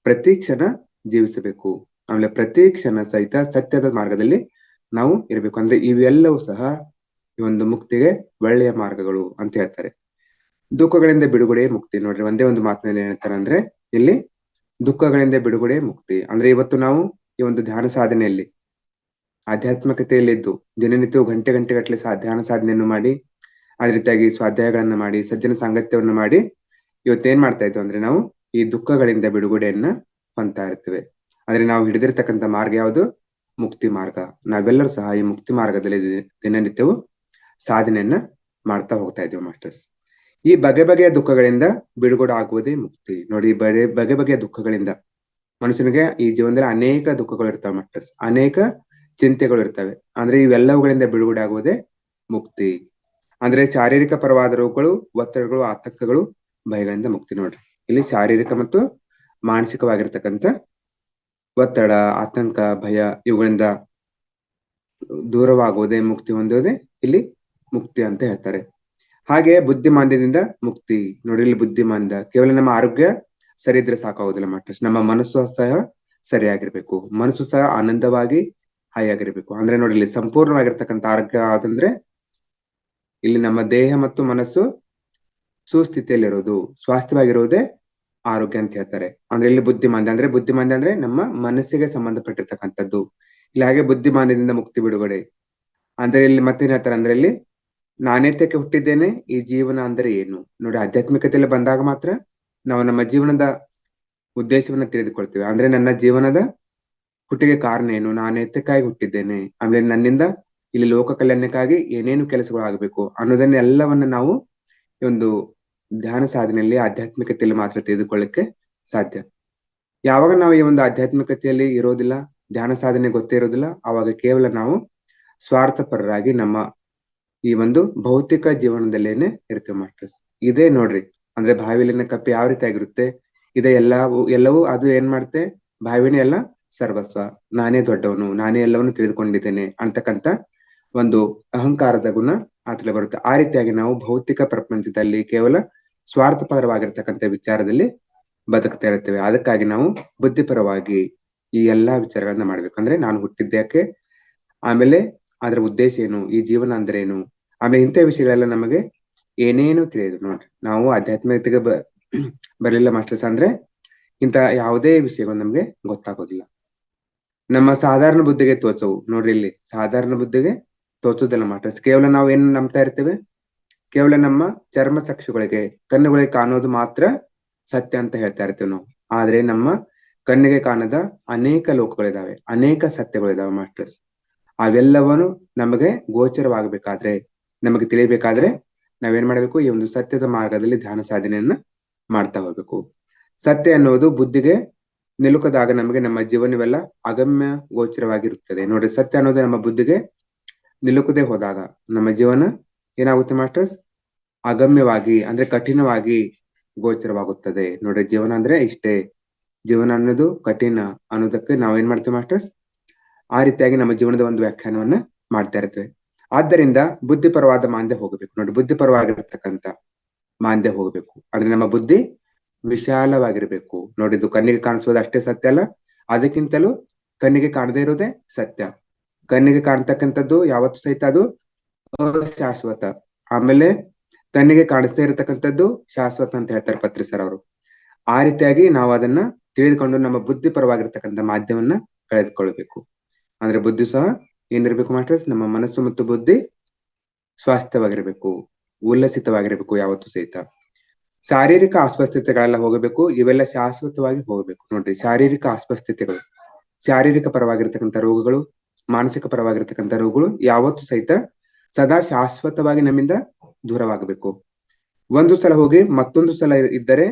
ಪ್ರತಿ ಕ್ಷಣ ಜೀವಿಸಬೇಕು. ಆಮೇಲೆ ಪ್ರತಿ ಕ್ಷಣ ಸಹಿತ ಸತ್ಯದ ಮಾರ್ಗದಲ್ಲಿ ನಾವು ಇರ್ಬೇಕು. ಅಂದ್ರೆ ಇವೆಲ್ಲವೂ ಸಹ ಈ ಒಂದು ಮುಕ್ತಿಗೆ ಒಳ್ಳೆಯ ಮಾರ್ಗಗಳು ಅಂತ ಹೇಳ್ತಾರೆ. ದುಃಖಗಳಿಂದ ಬಿಡುಗಡೆ ಮುಕ್ತಿ. ನೋಡ್ರಿ, ಒಂದೇ ಒಂದು ಮಾತಿನಲ್ಲಿ ಹೇಳ್ತಾರೆ ಅಂದ್ರೆ ಇಲ್ಲಿ ದುಃಖಗಳಿಂದ ಬಿಡುಗಡೆ ಮುಕ್ತಿ. ಅಂದ್ರೆ ಇವತ್ತು ನಾವು ಈ ಒಂದು ಧ್ಯಾನ ಸಾಧನೆಯಲ್ಲಿ ಆಧ್ಯಾತ್ಮಿಕತೆಯಲ್ಲಿದ್ದು ದಿನನಿತ್ಯವೂ ಗಂಟೆ ಗಟ್ಟಲೆ ಧ್ಯಾನ ಸಾಧನೆಯನ್ನು ಮಾಡಿ, ಅದೇ ರೀತಿಯಾಗಿ ಸ್ವಾಧ್ಯಾಯಗಳನ್ನ ಮಾಡಿ, ಸಜ್ಜನ ಸಾಂಗತ್ಯವನ್ನ ಮಾಡಿ ಇವತ್ತೇನ್ ಮಾಡ್ತಾ ಇದ್ವಿ ಅಂದ್ರೆ ನಾವು ಈ ದುಃಖಗಳಿಂದ ಬಿಡುಗಡೆಯನ್ನ ಹೊಂದ್ತಾ ಇರ್ತೇವೆ. ಆದ್ರೆ ನಾವು ಹಿಡಿದಿರ್ತಕ್ಕಂಥ ಮಾರ್ಗ ಯಾವುದು? ಮುಕ್ತಿ ಮಾರ್ಗ. ನಾವೆಲ್ಲರೂ ಸಹ ಈ ಮುಕ್ತಿ ಮಾರ್ಗದಲ್ಲಿ ದಿನನಿತ್ಯವೂ ಸಾಧನೆಯನ್ನ ಮಾಡ್ತಾ ಹೋಗ್ತಾ ಇದ್ದೀವಿ ಮಾಸ್ಟರ್ಸ್. ಈ ಬಗೆಯ ದುಃಖಗಳಿಂದ ಬಿಡುಗಡೆ ಆಗುವುದೇ ಮುಕ್ತಿ. ನೋಡಿ, ಬಗೆಯ ದುಃಖಗಳಿಂದ ಮನುಷ್ಯನಿಗೆ ಈ ಜೀವನದಲ್ಲಿ ಅನೇಕ ದುಃಖಗಳು ಇರ್ತವೆ ಮಾಸ್ಟರ್ಸ್, ಅನೇಕ ಚಿಂತೆಗಳು ಇರ್ತವೆ. ಅಂದ್ರೆ ಇವೆಲ್ಲವುಗಳಿಂದ ಬಿಡುಗಡೆ ಆಗುವುದೇ ಮುಕ್ತಿ. ಅಂದ್ರೆ ಶಾರೀರಿಕ ಪರವಾದ ರೋಗಗಳು, ಒತ್ತಡಗಳು, ಆತಂಕಗಳು, ಭಯಗಳಿಂದ ಮುಕ್ತಿ. ನೋಡ್ರಿ, ಇಲ್ಲಿ ಶಾರೀರಿಕ ಮತ್ತು ಮಾನಸಿಕವಾಗಿರ್ತಕ್ಕಂಥ ಒತ್ತಡ, ಆತಂಕ, ಭಯ ಇವುಗಳಿಂದ ದೂರವಾಗುವುದೇ ಮುಕ್ತಿ ಹೊಂದುವುದೇ ಇಲ್ಲಿ ಮುಕ್ತಿ ಅಂತ ಹೇಳ್ತಾರೆ. ಹಾಗೆ ಬುದ್ಧಿಮಾಂದ್ಯದಿಂದ ಮುಕ್ತಿ. ನೋಡಿ, ಇಲ್ಲಿ ಬುದ್ಧಿಮಾಂದ್ಯ ಕೇವಲ ನಮ್ಮ ಆರೋಗ್ಯ ಸರಿ ಇದ್ರೆ ಸಾಕಾಗೋದಿಲ್ಲ ಮಾಸ್ಟರ್ಸ್, ನಮ್ಮ ಮನಸ್ಸು ಸಹ ಸರಿಯಾಗಿರ್ಬೇಕು. ಮನಸ್ಸು ಸಹ ಆನಂದವಾಗಿ ಹಾಯಾಗಿರ್ಬೇಕು. ಅಂದ್ರೆ ನೋಡಿ, ಇಲ್ಲಿ ಸಂಪೂರ್ಣವಾಗಿರ್ತಕ್ಕಂಥ ಆರೋಗ್ಯ ಆದಂದ್ರೆ ಇಲ್ಲಿ ನಮ್ಮ ದೇಹ ಮತ್ತು ಮನಸ್ಸು ಸುಸ್ಥಿತಿಯಲ್ಲಿರೋದು, ಸ್ವಾಸ್ಥ್ಯವಾಗಿರುವುದೇ ಆರೋಗ್ಯ ಅಂತ ಹೇಳ್ತಾರೆ. ಅಂದ್ರೆ ಇಲ್ಲಿ ಬುದ್ಧಿಮಾಂದ್ಯ ಅಂದ್ರೆ ನಮ್ಮ ಮನಸ್ಸಿಗೆ ಸಂಬಂಧಪಟ್ಟಿರ್ತಕ್ಕಂಥದ್ದು. ಇಲ್ಲಿ ಹಾಗೆ ಬುದ್ಧಿಮಾಂದ್ಯದಿಂದ ಮುಕ್ತಿ ಬಿಡುಗಡೆ ಅಂದ್ರೆ ಇಲ್ಲಿ ಮತ್ತೇನ್ ಹೇಳ್ತಾರೆ ಅಂದ್ರೆ ಇಲ್ಲಿ ನಾನೇತಕ್ಕೆ ಹುಟ್ಟಿದ್ದೇನೆ, ಈ ಜೀವನ ಅಂದ್ರೆ ಏನು. ನೋಡಿ, ಆಧ್ಯಾತ್ಮಿಕತೆಯಲ್ಲಿ ಬಂದಾಗ ಮಾತ್ರ ನಾವು ನಮ್ಮ ಜೀವನದ ಉದ್ದೇಶವನ್ನ ತಿಳಿದುಕೊಳ್ತೇವೆ. ಅಂದ್ರೆ ನನ್ನ ಜೀವನದ ಹುಟ್ಟಿಗೆ ಕಾರಣ ಏನು, ನಾನೇತಕ್ಕಾಗಿ ಹುಟ್ಟಿದ್ದೇನೆ, ಆಮೇಲೆ ನನ್ನಿಂದ ಇಲ್ಲಿ ಲೋಕ ಕಲ್ಯಾಣಕ್ಕಾಗಿ ಏನೇನು ಕೆಲಸಗಳು ಆಗ್ಬೇಕು ಅನ್ನೋದನ್ನ ಎಲ್ಲವನ್ನ ನಾವು ಈ ಒಂದು ಧ್ಯಾನ ಸಾಧನೆಯಲ್ಲಿ ಆಧ್ಯಾತ್ಮಿಕತೆಯಲ್ಲಿ ಮಾತ್ರ ತಿಳಿದುಕೊಳ್ಳಿಕ್ಕೆ ಸಾಧ್ಯ. ಯಾವಾಗ ನಾವು ಈ ಒಂದು ಆಧ್ಯಾತ್ಮಿಕತೆಯಲ್ಲಿ ಇರೋದಿಲ್ಲ, ಧ್ಯಾನ ಸಾಧನೆ ಗೊತ್ತೇ ಇರೋದಿಲ್ಲ, ಆವಾಗ ಕೇವಲ ನಾವು ಸ್ವಾರ್ಥಪರರಾಗಿ ನಮ್ಮ ಈ ಒಂದು ಭೌತಿಕ ಜೀವನದಲ್ಲೇನೆ ಇರ್ತೇವೆ ಮಾಸ್ಟರ್ಸ್. ಇದೇ ನೋಡ್ರಿ, ಅಂದ್ರೆ ಬಾವಿಲಿನ ಕಪ್ಪೆ ಯಾವ ರೀತಿ ಆಗಿರುತ್ತೆ, ಇದೇ ಎಲ್ಲವೂ ಅದು ಏನ್ ಮಾಡುತ್ತೆ, ಬಾವಿನೇ ಎಲ್ಲ ಸರ್ವಸ್ವ, ನಾನೇ ದೊಡ್ಡವನು, ನಾನೇ ಎಲ್ಲವನ್ನು ತಿಳಿದುಕೊಂಡಿದ್ದೇನೆ ಅಂತಕ್ಕಂತ ಒಂದು ಅಹಂಕಾರದ ಗುಣ ಆತಲೆ ಬರುತ್ತೆ. ಆ ರೀತಿಯಾಗಿ ನಾವು ಭೌತಿಕ ಪ್ರಪಂಚದಲ್ಲಿ ಕೇವಲ ಸ್ವಾರ್ಥಪರವಾಗಿರ್ತಕ್ಕಂಥ ವಿಚಾರದಲ್ಲಿ ಬದುಕ್ತಾ ಇರ್ತೇವೆ. ಅದಕ್ಕಾಗಿ ನಾವು ಬುದ್ಧಿಪರವಾಗಿ ಈ ಎಲ್ಲಾ ವಿಚಾರಗಳನ್ನ ಮಾಡ್ಬೇಕು. ಅಂದ್ರೆ ನಾನು ಹುಟ್ಟಿದ್ಯಾಕೆ, ಆಮೇಲೆ ಅದರ ಉದ್ದೇಶ ಏನು, ಈ ಜೀವನ ಅಂದ್ರೆ ಏನು, ಆಮೇಲೆ ಇಂಥ ವಿಷಯಗಳೆಲ್ಲ ನಮಗೆ ಏನೇನು ತಿಳಿಯೋದು. ನೋಡ್ರಿ, ನಾವು ಆಧ್ಯಾತ್ಮಿಕತೆಗೆ ಬರ್ಲಿಲ್ಲ ಮಾಸ್ಟರ್ಸ್ ಅಂದ್ರೆ ಇಂತ ಯಾವುದೇ ವಿಷಯಗಳು ನಮ್ಗೆ ಗೊತ್ತಾಗೋದಿಲ್ಲ. ನಮ್ಮ ಸಾಧಾರಣ ಬುದ್ಧಿಗೆ ತೋಚವು. ನೋಡ್ರಿ, ಇಲ್ಲಿ ಸಾಧಾರಣ ಬುದ್ಧಿಗೆ ತೋಚುದಿಲ್ಲ ಮಾಸ್ಟರ್ಸ್. ಕೇವಲ ನಾವು ಏನ್ ನಂಬ್ತಾ ಇರ್ತೇವೆ, ಕೇವಲ ನಮ್ಮ ಚರ್ಮ ಚಕ್ಷುಗಳಿಗೆ, ಕಣ್ಣುಗಳಿಗೆ ಕಾಣೋದು ಮಾತ್ರ ಸತ್ಯ ಅಂತ ಹೇಳ್ತಾ ಇರ್ತೇವೆ ನಾವು. ಆದ್ರೆ ನಮ್ಮ ಕಣ್ಣಿಗೆ ಕಾಣದ ಅನೇಕ ಲೋಕಗಳಿದಾವೆ, ಅನೇಕ ಸತ್ಯಗಳಿದಾವೆ ಮಾಸ್ಟರ್ಸ್. ಅವೆಲ್ಲವನ್ನು ನಮಗೆ ಗೋಚರವಾಗಬೇಕಾದ್ರೆ, ನಮಗೆ ತಿಳಿಬೇಕಾದ್ರೆ ನಾವೇನ್ ಮಾಡ್ಬೇಕು, ಈ ಒಂದು ಸತ್ಯದ ಮಾರ್ಗದಲ್ಲಿ ಧ್ಯಾನ ಸಾಧನೆಯನ್ನ ಮಾಡ್ತಾ ಹೋಗ್ಬೇಕು. ಸತ್ಯ ಅನ್ನುವುದು ಬುದ್ಧಿಗೆ ನಿಲುಕದಾಗ ನಮಗೆ ನಮ್ಮ ಜೀವನವೆಲ್ಲ ಅಗಮ್ಯ ಗೋಚರವಾಗಿರುತ್ತದೆ. ನೋಡ್ರಿ, ಸತ್ಯ ಅನ್ನೋದು ನಮ್ಮ ಬುದ್ಧಿಗೆ ನಿಲುಕದೆ ಹೋದಾಗ ನಮ್ಮ ಜೀವನ ಏನಾಗುತ್ತೆ ಮಾಸ್ಟರ್ಸ್, ಅಗಮ್ಯವಾಗಿ ಅಂದ್ರೆ ಕಠಿಣವಾಗಿ ಗೋಚರವಾಗುತ್ತದೆ. ನೋಡ್ರಿ, ಜೀವನ ಅಂದ್ರೆ ಇಷ್ಟೇ, ಜೀವನ ಅನ್ನೋದು ಕಠಿಣ ಅನ್ನೋದಕ್ಕೆ ನಾವೇನ್ ಮಾಡ್ತೇವೆ ಮಾಸ್ಟರ್ಸ್, ಆ ರೀತಿಯಾಗಿ ನಮ್ಮ ಜೀವನದ ಒಂದು ವ್ಯಾಖ್ಯಾನವನ್ನ ಮಾಡ್ತಾ ಇರ್ತೇವೆ. ಆದ್ದರಿಂದ ಬುದ್ಧಿಪರವಾದ ಮಾಂದ್ಯ ಹೋಗಬೇಕು. ನೋಡಿ, ಬುದ್ಧಿಪರವಾಗಿರ್ತಕ್ಕಂಥ ಮಾಂದ್ಯ ಹೋಗಬೇಕು ಅಂದ್ರೆ ನಮ್ಮ ಬುದ್ಧಿ ವಿಶಾಲವಾಗಿರ್ಬೇಕು. ನೋಡಿ, ಇದು ಕಣ್ಣಿಗೆ ಕಾಣಿಸೋದು ಅಷ್ಟೇ ಸತ್ಯ ಅಲ್ಲ, ಅದಕ್ಕಿಂತಲೂ ಕಣ್ಣಿಗೆ ಕಾಣದೇ ಇರೋದೇ ಸತ್ಯ. ಕಣ್ಣಿಗೆ ಕಾಣ್ತಕ್ಕಂಥದ್ದು ಯಾವತ್ತು ಸಹಿತ ಅದು ಅಶಾಶ್ವತ, ಆಮೇಲೆ ಕಣ್ಣಿಗೆ ಕಾಣಿಸ್ತಾ ಇರತಕ್ಕಂಥದ್ದು ಶಾಶ್ವತ ಅಂತ ಹೇಳ್ತಾರೆ ಪತ್ರಿ ಸರ್ ಅವರು. ಆ ರೀತಿಯಾಗಿ ನಾವು ಅದನ್ನ ತಿಳಿದುಕೊಂಡು ನಮ್ಮ ಬುದ್ಧಿ ಪರವಾಗಿರ್ತಕ್ಕಂಥ ಮಾಧ್ಯಮನ್ನ ಕಳೆದುಕೊಳ್ಬೇಕು. ಅಂದ್ರೆ ಬುದ್ಧಿ ಸಹ ಏನಿರ್ಬೇಕು ಮಾಸ್ಟರ್ಸ್, ನಮ್ಮ ಮನಸ್ಸು ಮತ್ತು ಬುದ್ಧಿ ಸ್ವಾಸ್ಥ್ಯವಾಗಿರ್ಬೇಕು, ಉಲ್ಲಸಿತವಾಗಿರ್ಬೇಕು ಯಾವತ್ತೂ ಸಹಿತ. ಶಾರೀರಿಕ ಅಸ್ವಸ್ಥತೆಗಳೆಲ್ಲ ಹೋಗಬೇಕು, ಇವೆಲ್ಲ ಶಾಶ್ವತವಾಗಿ ಹೋಗಬೇಕು. ನೋಡ್ರಿ, ಶಾರೀರಿಕ ಅಸ್ವಸ್ಥತೆಗಳು, ಶಾರೀರಿಕ ಪರವಾಗಿರ್ತಕ್ಕಂಥ ರೋಗಗಳು, ಮಾನಸಿಕ ಪರವಾಗಿರ್ತಕ್ಕಂಥ ರೋಗಗಳು ಯಾವತ್ತೂ ಸಹಿತ ಸದಾ ಶಾಶ್ವತವಾಗಿ ನಮ್ಮಿಂದ ದೂರವಾಗಬೇಕು. ಒಂದು ಸಲ ಹೋಗಿ ಮತ್ತೊಂದು ಸಲ ಇದ್ದರೆ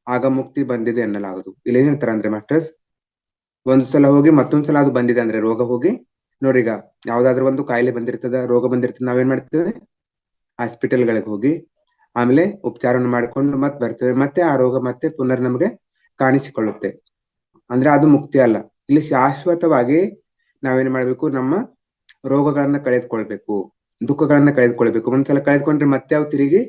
ಆಗ ಮುಕ್ತಿ ಬಂದಿದೆ ಎನ್ನಲಾಗದು. ಇಲ್ಲಿ ಏನ್ ಹೇಳ್ತಾರೆ ಅಂದ್ರೆ ಮಾಸ್ಟರ್ಸ್, ಒಂದು ಸಲ ಹೋಗಿ ಮತ್ತೊಂದ್ಸಲ ಅದು ಬಂದಿದೆ ಅಂದ್ರೆ ರೋಗ ಹೋಗಿ, ನೋಡ್ರಿ, ಈಗ ಯಾವ್ದಾದ್ರು ಒಂದು ಕಾಯಿಲೆ ಬಂದಿರ್ತದ, ರೋಗ ಬಂದಿರ್ತದ, ನಾವೇನ್ ಮಾಡ್ತೇವೆ, ಹಾಸ್ಪಿಟಲ್ಗಳಿಗೆ ಹೋಗಿ ಆಮೇಲೆ ಉಪಚಾರವನ್ನು ಮಾಡಿಕೊಂಡು ಮತ್ತೆ ಬರ್ತೇವೆ, ಮತ್ತೆ ಆ ರೋಗ ಮತ್ತೆ ಪುನರ್ ನಮಗೆ ಕಾಣಿಸಿಕೊಳ್ಳುತ್ತೆ. ಅಂದ್ರೆ ಅದು ಮುಕ್ತಿ ಅಲ್ಲ. ಇಲ್ಲಿ ಶಾಶ್ವತವಾಗಿ ನಾವೇನ್ ಮಾಡ್ಬೇಕು, ನಮ್ಮ ರೋಗಗಳನ್ನ ಕಳೆದುಕೊಳ್ಬೇಕು, ದುಃಖಗಳನ್ನ ಕಳೆದುಕೊಳ್ಬೇಕು. ಒಂದ್ಸಲ ಕಳೆದುಕೊಂಡ್ರೆ ಮತ್ತೆ ಅವು ತಿರುಗಿ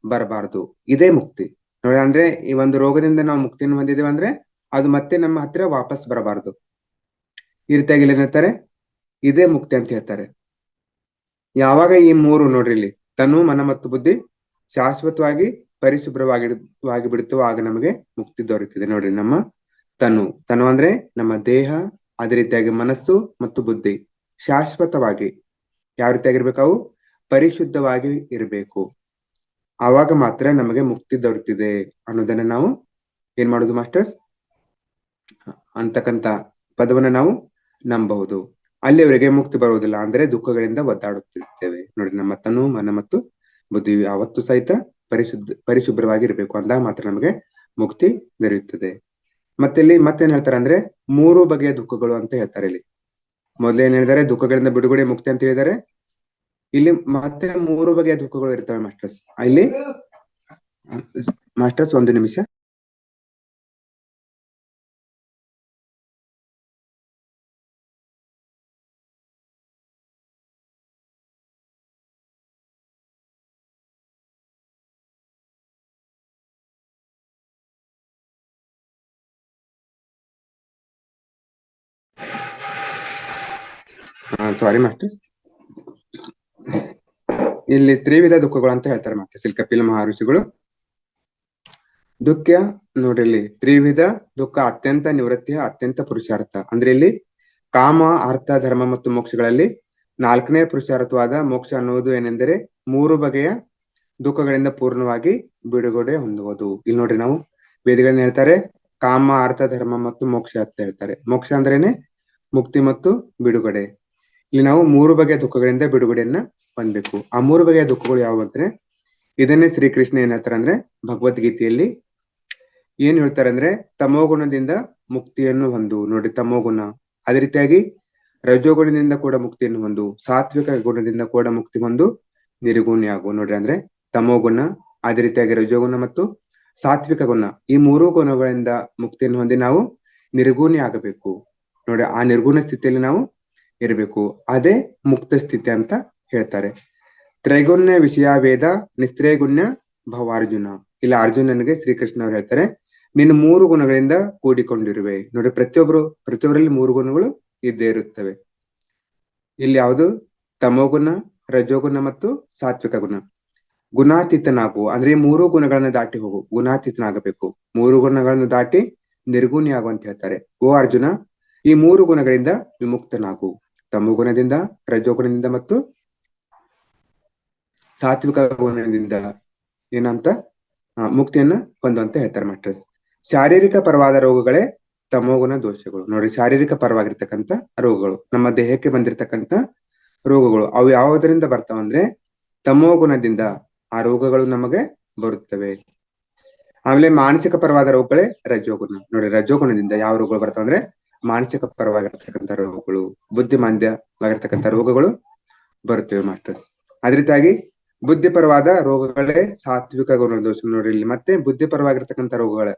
ಬರಬಾರದು. ಇದೇ ಮುಕ್ತಿ ನೋಡಿ. ಅಂದ್ರೆ ಈ ಒಂದು ರೋಗದಿಂದ ನಾವು ಮುಕ್ತಿಯನ್ನು ಹೊಂದಿದ್ದೇವೆ ಅಂದ್ರೆ ಅದು ಮತ್ತೆ ನಮ್ಮ ಹತ್ರ ವಾಪಸ್ ಬರಬಾರದು. ಈ ರೀತಿಯಾಗಿ ಏನ್ ಹೇಳ್ತಾರೆ, ಇದೇ ಮುಕ್ತಿ ಅಂತ ಹೇಳ್ತಾರೆ. ಯಾವಾಗ ಈ ಮೂರು ನೋಡ್ರಿ, ಇಲ್ಲಿ ತನು, ಮನ ಮತ್ತು ಬುದ್ಧಿ ಶಾಶ್ವತವಾಗಿ ಪರಿಶುಭ್ರವಾಗಿ ಬಿಡುತ್ತೋ ಆಗ ನಮಗೆ ಮುಕ್ತಿ ದೊರೆತಿದೆ. ನೋಡ್ರಿ, ನಮ್ಮ ತನು ಅಂದ್ರೆ ನಮ್ಮ ದೇಹ, ಅದೇ ರೀತಿಯಾಗಿ ಮನಸ್ಸು ಮತ್ತು ಬುದ್ಧಿ ಶಾಶ್ವತವಾಗಿ ಯಾವ ರೀತಿಯಾಗಿರ್ಬೇಕು, ಅವು ಪರಿಶುದ್ಧವಾಗಿ ಇರಬೇಕು. ಆವಾಗ ಮಾತ್ರ ನಮಗೆ ಮುಕ್ತಿ ದೊರೆತಿದೆ ಅನ್ನೋದನ್ನ ನಾವು ಏನ್ ಮಾಡುದು ಮಾಸ್ಟರ್ಸ್, ಅಂತಕ್ಕಂತ ಪದವನ್ನ ನಾವು ನಂಬಬಹುದು. ಅಲ್ಲಿವರೆಗೆ ಮುಕ್ತಿ ಬರುವುದಿಲ್ಲ, ಅಂದ್ರೆ ದುಃಖಗಳಿಂದ ಒದ್ದಾಡುತ್ತಿರ್ತೇವೆ. ನೋಡಿ, ನಮ್ಮ ತನು, ಮನ ಮತ್ತು ಬುದ್ಧಿ ಯಾವತ್ತೂ ಸಹಿತ ಪರಿಶುಭ್ರವಾಗಿ ಇರಬೇಕು, ಅಂದಾಗ ಮಾತ್ರ ನಮಗೆ ಮುಕ್ತಿ ದೊರೆಯುತ್ತದೆ. ಮತ್ತೆ ಇಲ್ಲಿ ಮತ್ತೇನ್ ಹೇಳ್ತಾರೆ ಅಂದ್ರೆ 3 ಬಗೆಯ ದುಃಖಗಳು ಅಂತ ಹೇಳ್ತಾರೆ. ಇಲ್ಲಿ ಮೊದ್ಲೇನ್ ಹೇಳಿದಾರೆ, ದುಃಖಗಳಿಂದ ಬಿಡುಗಡೆ ಮುಕ್ತಿ ಅಂತ ಹೇಳಿದಾರೆ. ಇಲ್ಲಿ ಮತ್ತೆ 3 ಬಗೆಯ ದುಃಖಗಳು ಇರ್ತವೆ ಮಾಸ್ಟರ್ಸ್. ಇಲ್ಲಿ ಮಾಸ್ಟರ್ಸ್ ಒಂದು ನಿಮಿಷ. ಸಾರಿ ಮಾಸ್ಟರ್ಸ್, ಇಲ್ಲಿ ತ್ರಿವಿಧ ದುಃಖಗಳು ಅಂತ ಹೇಳ್ತಾರೆ ಮಾಸ್ಟರ್ಸ್ ಇಲ್ಲಿ ಕಪಿಲ ಮಹರ್ಷಿಗಳು. ದುಃಖ ನೋಡ್ರಿ, ಇಲ್ಲಿ ತ್ರಿವಿಧ ದುಃಖ ಅತ್ಯಂತ ನಿವೃತ್ತಿಯ ಅತ್ಯಂತ ಪುರುಷಾರ್ಥ. ಅಂದ್ರೆ ಇಲ್ಲಿ ಕಾಮ, ಅರ್ಥ, ಧರ್ಮ ಮತ್ತು ಮೋಕ್ಷಗಳಲ್ಲಿ 4ನೇ ಪುರುಷಾರ್ಥವಾದ ಮೋಕ್ಷ ಅನ್ನುವುದು ಏನೆಂದರೆ 3 ಬಗೆಯ ದುಃಖಗಳಿಂದ ಪೂರ್ಣವಾಗಿ ಬಿಡುಗಡೆ ಹೊಂದುವುದು. ಇಲ್ಲಿ ನೋಡ್ರಿ, ನಾವು ವೇದಗಳನ್ನ ಹೇಳ್ತಾರೆ ಕಾಮ, ಅರ್ಥ, ಧರ್ಮ ಮತ್ತು ಮೋಕ್ಷ ಅಂತ ಹೇಳ್ತಾರೆ. ಮೋಕ್ಷ ಅಂದ್ರೇನೆ ಮುಕ್ತಿ ಮತ್ತು ಬಿಡುಗಡೆ. ಇಲ್ಲಿ ನಾವು 3 ಬಗೆಯ ದುಃಖಗಳಿಂದ ಬಿಡುಗಡೆಯನ್ನ ಹೊಂದಬೇಕು. ಆ 3 ಬಗೆಯ ದುಃಖಗಳು ಯಾವುವು ಅಂದ್ರೆ, ಇದನ್ನೇ ಶ್ರೀಕೃಷ್ಣ ಏನ್ ಹೇಳ್ತಾರೆ ಅಂದ್ರೆ ಭಗವದ್ಗೀತೆಯಲ್ಲಿ ಏನ್ ಹೇಳ್ತಾರೆ ಅಂದ್ರೆ ತಮೋಗುಣದಿಂದ ಮುಕ್ತಿಯನ್ನು ಹೊಂದು. ನೋಡಿ, ತಮೋಗುಣ. ಅದೇ ರೀತಿಯಾಗಿ ರಜೋಗುಣದಿಂದ ಕೂಡ ಮುಕ್ತಿಯನ್ನು ಹೊಂದು, ಸಾತ್ವಿಕ ಗುಣದಿಂದ ಕೂಡ ಮುಕ್ತಿ ಹೊಂದು ನಿರ್ಗುಣಿ ಆಗು. ನೋಡ್ರಿ, ಅಂದ್ರೆ ತಮೋಗುಣ, ಅದೇ ರೀತಿಯಾಗಿ ರಜೋಗುಣ ಮತ್ತು ಸಾತ್ವಿಕ ಗುಣ, ಈ 3 ಗುಣಗಳಿಂದ ಮುಕ್ತಿಯನ್ನು ಹೊಂದಿ ನಾವು ನಿರ್ಗುಣಿ ಆಗಬೇಕು. ನೋಡಿ, ಆ ನಿರ್ಗುಣ ಸ್ಥಿತಿಯಲ್ಲಿ ನಾವು ಇರಬೇಕು. ಅದೇ ಮುಕ್ತ ಸ್ಥಿತಿ ಅಂತ ಹೇಳ್ತಾರೆ. ತ್ರೈಗುಣ್ಯ ವಿಷಯ ವೇದ ನಿಸ್ತ್ರೈಗುಣ್ಯ ಭವಾರ್ಜುನ. ಇಲ್ಲ ಅರ್ಜುನನಿಗೆ ಶ್ರೀಕೃಷ್ಣ ಅವ್ರು ಹೇಳ್ತಾರೆ, ನಿನ್ನ 3 ಗುಣಗಳಿಂದ ಕೂಡಿಕೊಂಡಿರುವೆ. ನೋಡಿ, ಪ್ರತಿಯೊಬ್ಬರಲ್ಲಿ 3 ಗುಣಗಳು ಇದ್ದೇ ಇರುತ್ತವೆ. ಇಲ್ಲಿ ಯಾವುದು ತಮೋಗುಣ, ರಜೋಗುಣ ಮತ್ತು ಸಾತ್ವಿಕ ಗುಣ. ಗುಣಾತೀತನಾಗು ಅಂದ್ರೆ ಈ 3 ಗುಣಗಳನ್ನ ದಾಟಿ ಹೋಗು, ಗುಣಾತೀತನಾಗಬೇಕು. 3 ಗುಣಗಳನ್ನು ದಾಟಿ ನಿರ್ಗುಣಿ ಆಗು ಅಂತ ಹೇಳ್ತಾರೆ. ಓ ಅರ್ಜುನ, ಈ 3 ಗುಣಗಳಿಂದ ವಿಮುಕ್ತನಾಗು. ತಮೋಗುಣದಿಂದ, ರಜೋಗುಣದಿಂದ ಮತ್ತು ಸಾತ್ವಿಕ ಗುಣದಿಂದ ಏನಂತ ಮುಕ್ತಿಯನ್ನ ಹೊಂದುವಂತ ಹೇಳ್ತಾರೆ ಮಾಸ್ಟರ್ಸ್. ಶಾರೀರಿಕ ಪರವಾದ ರೋಗಗಳೇ ತಮೋಗುಣ ದೋಷಗಳು. ನೋಡಿ, ಶಾರೀರಿಕ ಪರವಾಗಿರ್ತಕ್ಕಂಥ ರೋಗಗಳು, ನಮ್ಮ ದೇಹಕ್ಕೆ ಬಂದಿರತಕ್ಕಂಥ ರೋಗಗಳು, ಅವು ಯಾವುದರಿಂದ ಬರ್ತಾವಂದ್ರೆ ತಮೋಗುಣದಿಂದ ಆ ರೋಗಗಳು ನಮಗೆ ಬರುತ್ತವೆ. ಆಮೇಲೆ ಮಾನಸಿಕ ಪರವಾದ ರೋಗಗಳೇ ರಜೋಗುಣ. ನೋಡಿ, ರಜೋಗುಣದಿಂದ ಯಾವ ರೋಗಗಳು ಬರ್ತಾವ ಅಂದ್ರೆ ಮಾನಸಿಕ ಪರವಾಗಿರ್ತಕ್ಕಂಥ ರೋಗಗಳು, ಬುದ್ಧಿಮಾಂದ್ಯವಾಗಿರ್ತಕ್ಕಂಥ ರೋಗಗಳು ಬರುತ್ತವೆ ಮಾಸ್ಟರ್ಸ್. ಅದೇ ರೀತಿಯಾಗಿ ಬುದ್ಧಿಪರವಾದ ರೋಗಗಳೇ ಸಾತ್ವಿಕ ಗುಣದೋಷ. ನೋಡಿ, ಇಲ್ಲಿ ಮತ್ತೆ ಬುದ್ಧಿಪರವಾಗಿರ್ತಕ್ಕಂಥ ರೋಗಗಳೇ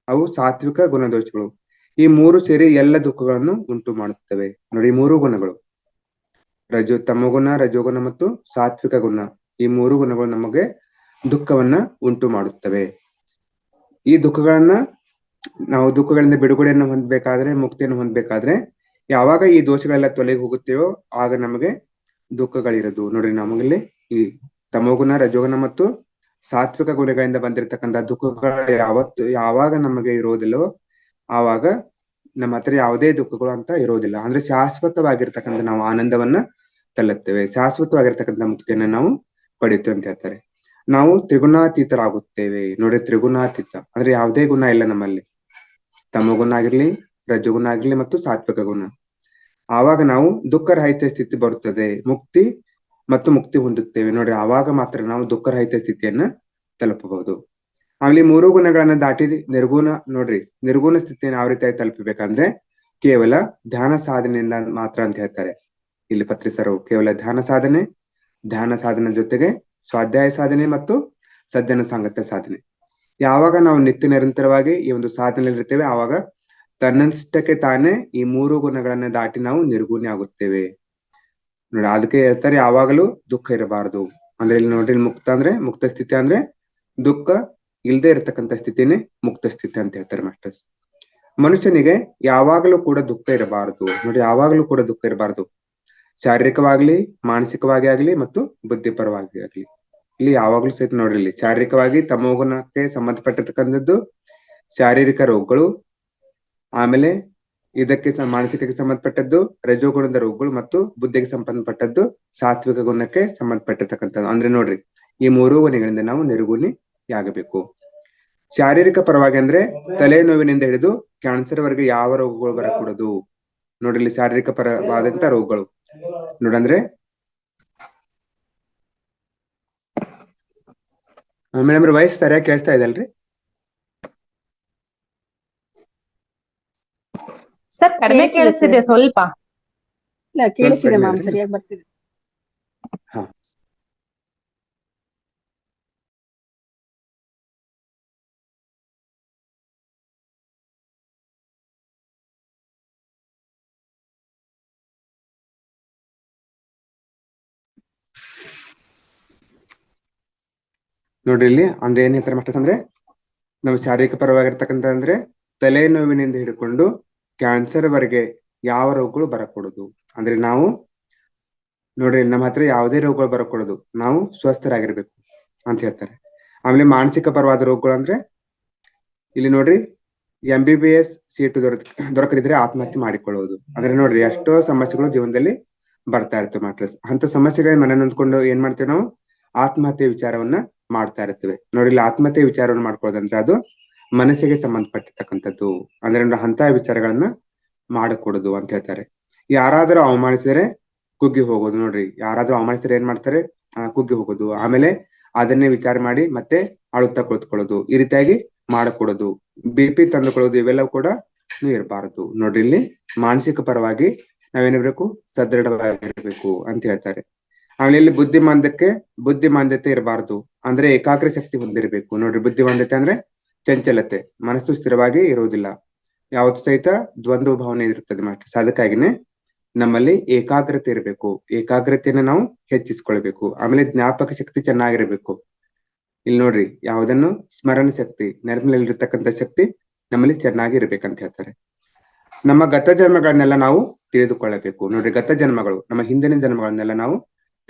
ಅವು ಸಾತ್ವಿಕ ಗುಣದೋಷಗಳು. ಈ 3 ಸೇರಿ ಎಲ್ಲ ದುಃಖಗಳನ್ನು ಉಂಟು ಮಾಡುತ್ತವೆ. ನೋಡಿ, ಈ 3 ಗುಣಗಳು ತಮೋಗುಣ, ರಜೋಗುಣ ಮತ್ತು ಸಾತ್ವಿಕ ಗುಣ, ಈ 3 ಗುಣಗಳು ನಮಗೆ ದುಃಖವನ್ನ ಉಂಟು ಮಾಡುತ್ತವೆ. ಈ ದುಃಖಗಳಿಂದ ಬಿಡುಗಡೆಯನ್ನು ಹೊಂದಬೇಕಾದ್ರೆ, ಮುಕ್ತಿಯನ್ನು ಹೊಂದಬೇಕಾದ್ರೆ ಯಾವಾಗ ಈ ದೋಷಗಳೆಲ್ಲ ತೊಲಗಿ ಹೋಗುತ್ತೇವೋ ಆಗ ನಮಗೆ ದುಃಖಗಳಿರೋದು. ನೋಡ್ರಿ, ನಮಗಲ್ಲಿ ಈ ತಮೋಗುಣ, ರಜೋಗುಣ ಮತ್ತು ಸಾತ್ವಿಕ ಗುಣಗಳಿಂದ ಬಂದಿರತಕ್ಕಂಥ ದುಃಖಗಳು ಯಾವಾಗ ನಮಗೆ ಇರೋದಿಲ್ಲವೋ ಆವಾಗ ನಮ್ಮ ಹತ್ರ ಯಾವುದೇ ದುಃಖಗಳು ಅಂತ ಇರೋದಿಲ್ಲ. ಅಂದ್ರೆ ಶಾಶ್ವತವಾಗಿರ್ತಕ್ಕಂಥ ನಾವು ಆನಂದವನ್ನ ತಲುತ್ತೇವೆ, ಶಾಶ್ವತವಾಗಿರ್ತಕ್ಕಂಥ ಮುಕ್ತಿಯನ್ನ ನಾವು ಪಡೆಯುತ್ತೇವೆ ಅಂತ ಹೇಳ್ತಾರೆ. ನಾವು ತ್ರಿಗುಣಾತೀತರಾಗುತ್ತೇವೆ. ನೋಡಿ, ತ್ರಿಗುಣಾತೀತ ಅಂದ್ರೆ ಯಾವುದೇ ಗುಣ ಇಲ್ಲ ನಮ್ಮಲ್ಲಿ, ತಮೋಗುಣ ಆಗಿರ್ಲಿ, ರಜೋಗುಣ ಆಗಿರ್ಲಿ ಮತ್ತು ಸಾತ್ವಿಕ ಗುಣ. ಆವಾಗ ನಾವು ದುಃಖರಹಿತ ಸ್ಥಿತಿ ಬರುತ್ತದೆ, ಮುಕ್ತಿ ಹೊಂದುತ್ತೇವೆ. ನೋಡಿ, ಆವಾಗ ಮಾತ್ರ ನಾವು ದುಃಖರಹಿತ ಸ್ಥಿತಿಯನ್ನ ತಲುಪಬಹುದು. ಆಮೇಲೆ 3 ಗುಣಗಳನ್ನ ದಾಟಿ ನಿರ್ಗುಣ. ನೋಡ್ರಿ, ನಿರ್ಗುಣ ಸ್ಥಿತಿಯನ್ನು ಯಾವ ರೀತಿಯಾಗಿ ತಲುಪಬೇಕಂದ್ರೆ ಕೇವಲ ಧ್ಯಾನ ಸಾಧನೆಯಿಂದ ಮಾತ್ರ ಅಂತ ಹೇಳ್ತಾರೆ ಇಲ್ಲಿ ಪತ್ರಿಸರು. ಕೇವಲ ಧ್ಯಾನ ಸಾಧನೆ ಜೊತೆಗೆ ಸ್ವಾಧ್ಯಾಯ ಸಾಧನೆ ಮತ್ತು ಸಜ್ಜನ ಸಾಂಗತ್ಯ ಸಾಧನೆ. ಯಾವಾಗ ನಾವು ನಿತ್ಯ ನಿರಂತರವಾಗಿ ಈ ಒಂದು ಸಾಧನೆಯಲ್ಲಿ ಇರ್ತೇವೆ ಆವಾಗ ತನ್ನಷ್ಟಕ್ಕೆ ತಾನೇ ಈ 3 ಗುಣಗಳನ್ನ ದಾಟಿ ನಾವು ನಿರ್ಗುಣಿ ಆಗುತ್ತೇವೆ. ನೋಡಿ, ಅದಕ್ಕೆ ಹೇಳ್ತಾರೆ ಯಾವಾಗಲೂ ದುಃಖ ಇರಬಾರದು. ಅಂದ್ರೆ ಇಲ್ಲಿ ನೋಡ್ರಿ, ಮುಕ್ತ ಸ್ಥಿತಿ ಅಂದ್ರೆ ದುಃಖ ಇಲ್ಲದೆ ಇರತಕ್ಕಂಥ ಸ್ಥಿತಿನೇ ಮುಕ್ತ ಸ್ಥಿತಿ ಅಂತ ಹೇಳ್ತಾರೆ ಮಾಸ್ಟರ್ಸ್. ಮನುಷ್ಯನಿಗೆ ಯಾವಾಗಲೂ ಕೂಡ ದುಃಖ ಇರಬಾರದು. ನೋಡಿ, ಯಾವಾಗಲೂ ಕೂಡ ದುಃಖ ಇರಬಾರದು, ಶಾರೀರಿಕವಾಗ್ಲಿ, ಮಾನಸಿಕವಾಗಿ ಆಗ್ಲಿ ಮತ್ತು ಬುದ್ಧಿಪರವಾಗಿ ಆಗ್ಲಿ. ಇಲ್ಲಿ ಯಾವಾಗ್ಲೂ ಸಹಿತ ನೋಡ್ರಿ, ಇಲ್ಲಿ ಶಾರೀರಿಕವಾಗಿ ತಮೋಗುಣಕ್ಕೆ ಸಂಬಂಧಪಟ್ಟಿರ್ತಕ್ಕಂಥದ್ದು ಶಾರೀರಿಕ ರೋಗಗಳು, ಆಮೇಲೆ ಇದಕ್ಕೆ ಮಾನಸಿಕಕ್ಕೆ ಸಂಬಂಧಪಟ್ಟದ್ದು ರಜೋಗುಣದ ರೋಗಗಳು ಮತ್ತು ಬುದ್ಧಿಗೆ ಸಂಬಂಧಪಟ್ಟದ್ದು ಸಾತ್ವಿಕ ಗುಣಕ್ಕೆ ಸಂಬಂಧಪಟ್ಟಿರ್ತಕ್ಕಂಥದ್ದು. ಅಂದ್ರೆ ನೋಡ್ರಿ, ಈ 3 ಗುಣಗಳಿಂದ ನಾವು ನಿರ್ಗುಣಿ ಆಗಬೇಕು. ಶಾರೀರಿಕ ಪರವಾಗಿ ಅಂದ್ರೆ ತಲೆನೋವಿನಿಂದ ಹಿಡಿದು ಕ್ಯಾನ್ಸರ್ ವರೆಗೆ ಯಾವ ರೋಗಗಳು ಬರಕೂಡದು. ನೋಡ್ರಿ, ಇಲ್ಲಿ ಶಾರೀರಿಕ ಪರವಾದಂತ ರೋಗಗಳು ನೋಡಂದ್ರೆ ಮೇಡಮ್ ವಾಯ್ಸ್ ಸರಿಯಾಗಿ ಕೇಳಿಸ್ತಾ ಇದೆಯಲ್ರಿ? ಸರ್ ಕಡಿಮೆ ಕೇಳಿಸ್ತಿದೆ ಸ್ವಲ್ಪ. ಇಲ್ಲ, ಕೇಳಿಸಿದೆ ಮ್ಯಾಮ್, ಸರಿಯಾಗಿ ಬರ್ತಿದೆ. ಹಾ, ನೋಡ್ರಿ, ಇಲ್ಲಿ ಅಂದ್ರೆ ಏನ್ ಹೇಳ್ತಾರೆ ಮಾಸ್ಟರ್ಸ್ ಅಂದ್ರೆ ನಾವು ಶಾರೀರಿಕ ಪರವಾಗಿರ್ತಕ್ಕಂಥ ಅಂದ್ರೆ ತಲೆನೋವಿನಿಂದ ಹಿಡ್ಕೊಂಡು ಕ್ಯಾನ್ಸರ್ ವರೆಗೆ ಯಾವ ರೋಗಗಳು ಬರಕೂಡದು. ಅಂದ್ರೆ ನಾವು ನೋಡ್ರಿ ನಮ್ಮ ಹತ್ರ ಯಾವುದೇ ರೋಗಗಳು ಬರಕೂಡದು, ನಾವು ಸ್ವಸ್ಥರಾಗಿರ್ಬೇಕು ಅಂತ ಹೇಳ್ತಾರೆ. ಆಮೇಲೆ ಮಾನಸಿಕ ಪರವಾದ ರೋಗಗಳು ಅಂದ್ರೆ ಇಲ್ಲಿ ನೋಡ್ರಿ MBBS ಸೀಟು ದೊರಕದಿದ್ರೆ ಆತ್ಮಹತ್ಯೆ ಮಾಡಿಕೊಳ್ಳುವುದು. ಅಂದ್ರೆ ನೋಡ್ರಿ ಎಷ್ಟೋ ಸಮಸ್ಯೆಗಳು ಜೀವನದಲ್ಲಿ ಬರ್ತಾ ಇರ್ತವೆ ಮಾಸ್ಟರ್ಸ್. ಅಂತ ಸಮಸ್ಯೆಗಳಿಗೆ ಮನೆ ನೊಂದ್ಕೊಂಡು ಏನ್ ಮಾಡ್ತೇವೆ ನಾವು ಆತ್ಮಹತ್ಯೆ ವಿಚಾರವನ್ನ ಮಾಡ್ತಾ ಇರ್ತೇವೆ. ನೋಡಿ ಇಲ್ಲಿ ಆತ್ಮಹತ್ಯೆ ವಿಚಾರವನ್ನ ಮಾಡ್ಕೊಳ್ಳೋದಂದ್ರೆ ಅದು ಮನಸ್ಸಿಗೆ ಸಂಬಂಧಪಟ್ಟಿರ್ತಕ್ಕಂಥದ್ದು. ಅಂದ್ರೆ ಅಂತ ವಿಚಾರಗಳನ್ನ ಮಾಡಕೂಡದು ಅಂತ ಹೇಳ್ತಾರೆ. ಯಾರಾದ್ರೂ ಅವಮಾನಿಸಿದರೆ ಕುಗ್ಗಿ ಹೋಗೋದು. ನೋಡ್ರಿ ಯಾರಾದ್ರೂ ಅವಮಾನಿಸಿದ್ರೆ ಏನ್ ಮಾಡ್ತಾರೆ, ಕುಗ್ಗಿ ಹೋಗೋದು. ಆಮೇಲೆ ಅದನ್ನೇ ವಿಚಾರ ಮಾಡಿ ಮತ್ತೆ ಅಳುತ್ತಾ ಕುಳಿತುಕೊಳ್ಳೋದು, ಈ ರೀತಿಯಾಗಿ ಮಾಡಕೂಡದು. BP ತಂದುಕೊಳ್ಳೋದು, ಇವೆಲ್ಲವೂ ಕೂಡ ಇರಬಾರದು. ನೋಡ್ರಿ ಇಲ್ಲಿ ಮಾನಸಿಕ ಪರವಾಗಿ ನಾವೇನಿರ್ಬೇಕು, ಸದೃಢವಾಗಿರ್ಬೇಕು ಅಂತ ಹೇಳ್ತಾರೆ. ಆಮೇಲೆ ಇಲ್ಲಿ ಬುದ್ಧಿಮಾಂದ್ಯತೆ ಇರಬಾರದು, ಅಂದ್ರೆ ಏಕಾಗ್ರ ಶಕ್ತಿ ಹೊಂದಿರಬೇಕು. ನೋಡ್ರಿ ಬುದ್ಧಿಮಾಂದ್ಯತೆ ಅಂದ್ರೆ ಚಂಚಲತೆ, ಮನಸ್ಸು ಸ್ಥಿರವಾಗಿ ಇರುವುದಿಲ್ಲ, ಯಾವತ್ತು ಸಹಿತ ದ್ವಂದ್ವ ಭಾವನೆ ಇರುತ್ತದೆ ಮಾಸ್ಟರ್ಸ್. ಅದಕ್ಕಾಗಿನೇ ನಮ್ಮಲ್ಲಿ ಏಕಾಗ್ರತೆ ಇರಬೇಕು, ಏಕಾಗ್ರತೆಯನ್ನ ನಾವು ಹೆಚ್ಚಿಸ್ಕೊಳ್ಬೇಕು. ಆಮೇಲೆ ಜ್ಞಾಪಕ ಶಕ್ತಿ ಚೆನ್ನಾಗಿರ್ಬೇಕು. ಇಲ್ಲಿ ನೋಡ್ರಿ ಯಾವುದನ್ನು ಸ್ಮರಣ ಶಕ್ತಿ, ನೆನಪಿನಲ್ಲಿರ್ತಕ್ಕಂಥ ಶಕ್ತಿ ನಮ್ಮಲ್ಲಿ ಚೆನ್ನಾಗಿ ಇರ್ಬೇಕಂತ ಹೇಳ್ತಾರೆ. ನಮ್ಮ ಗತ ಜನ್ಮಗಳನ್ನೆಲ್ಲ ನಾವು ತಿಳಿದುಕೊಳ್ಳಬೇಕು. ನೋಡ್ರಿ ಗತ ಜನ್ಮಗಳು, ನಮ್ಮ ಹಿಂದಿನ ಜನ್ಮಗಳನ್ನೆಲ್ಲ ನಾವು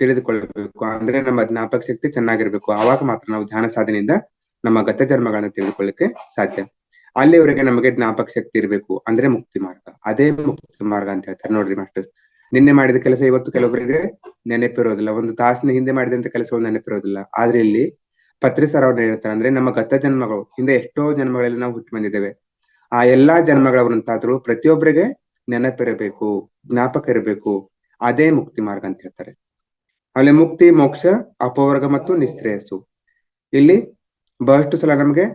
ತಿಳಿದುಕೊಳ್ಳಬೇಕು. ಅಂದ್ರೆ ನಮ್ಮ ಜ್ಞಾಪಕ ಶಕ್ತಿ ಚೆನ್ನಾಗಿರ್ಬೇಕು. ಆವಾಗ ಮಾತ್ರ ನಾವು ಧ್ಯಾನ ಸಾಧನೆಯಿಂದ ನಮ್ಮ ಗತ ಜನ್ಮಗಳನ್ನ ತಿಳಿದುಕೊಳ್ಳಿಕ್ಕೆ ಸಾಧ್ಯ. ಅಲ್ಲಿವರೆಗೆ ನಮಗೆ ಜ್ಞಾಪಕ ಶಕ್ತಿ ಇರಬೇಕು, ಅಂದ್ರೆ ಮುಕ್ತಿ ಮಾರ್ಗ. ಅದೇ ಮುಕ್ತಿ ಮಾರ್ಗ ಅಂತ ಹೇಳ್ತಾರೆ. ನೋಡ್ರಿ ಮಾಸ್ಟರ್ಸ್, ನಿನ್ನೆ ಮಾಡಿದ ಕೆಲಸ ಇವತ್ತು ಕೆಲವೊಬ್ಬರಿಗೆ ನೆನಪಿರೋದಿಲ್ಲ, ಒಂದು ತಾಸಿನ ಹಿಂದೆ ಮಾಡಿದಂತ ಕೆಲಸಗಳು ನೆನಪಿರೋದಿಲ್ಲ. ಆದ್ರೆ ಇಲ್ಲಿ ಪತ್ರಿ ಸರ್ ಅವ್ರನ್ನ ಹೇಳ್ತಾರೆ, ಅಂದ್ರೆ ನಮ್ಮ ಗತ ಜನ್ಮಗಳು, ಹಿಂದೆ ಎಷ್ಟೋ ಜನ್ಮಗಳಲ್ಲಿ ನಾವು ಹುಟ್ಟಿ ಬಂದಿದ್ದೇವೆ. ಆ ಎಲ್ಲಾ ಜನ್ಮಗಳವರಂತಾದ್ರು ಪ್ರತಿಯೊಬ್ಬರಿಗೆ ನೆನಪಿರಬೇಕು, ಜ್ಞಾಪಕ ಇರಬೇಕು. ಅದೇ ಮುಕ್ತಿ ಮಾರ್ಗ ಅಂತ ಹೇಳ್ತಾರೆ. ಆಮೇಲೆ ಮುಕ್ತಿ, ಮೋಕ್ಷ, ಅಪವರ್ಗ ಮತ್ತು ನಿಶ್ರೇಯಸ್ಸು. ಇಲ್ಲಿ ಬಹಳಷ್ಟು ಸಲ ನಮ್ಗೆ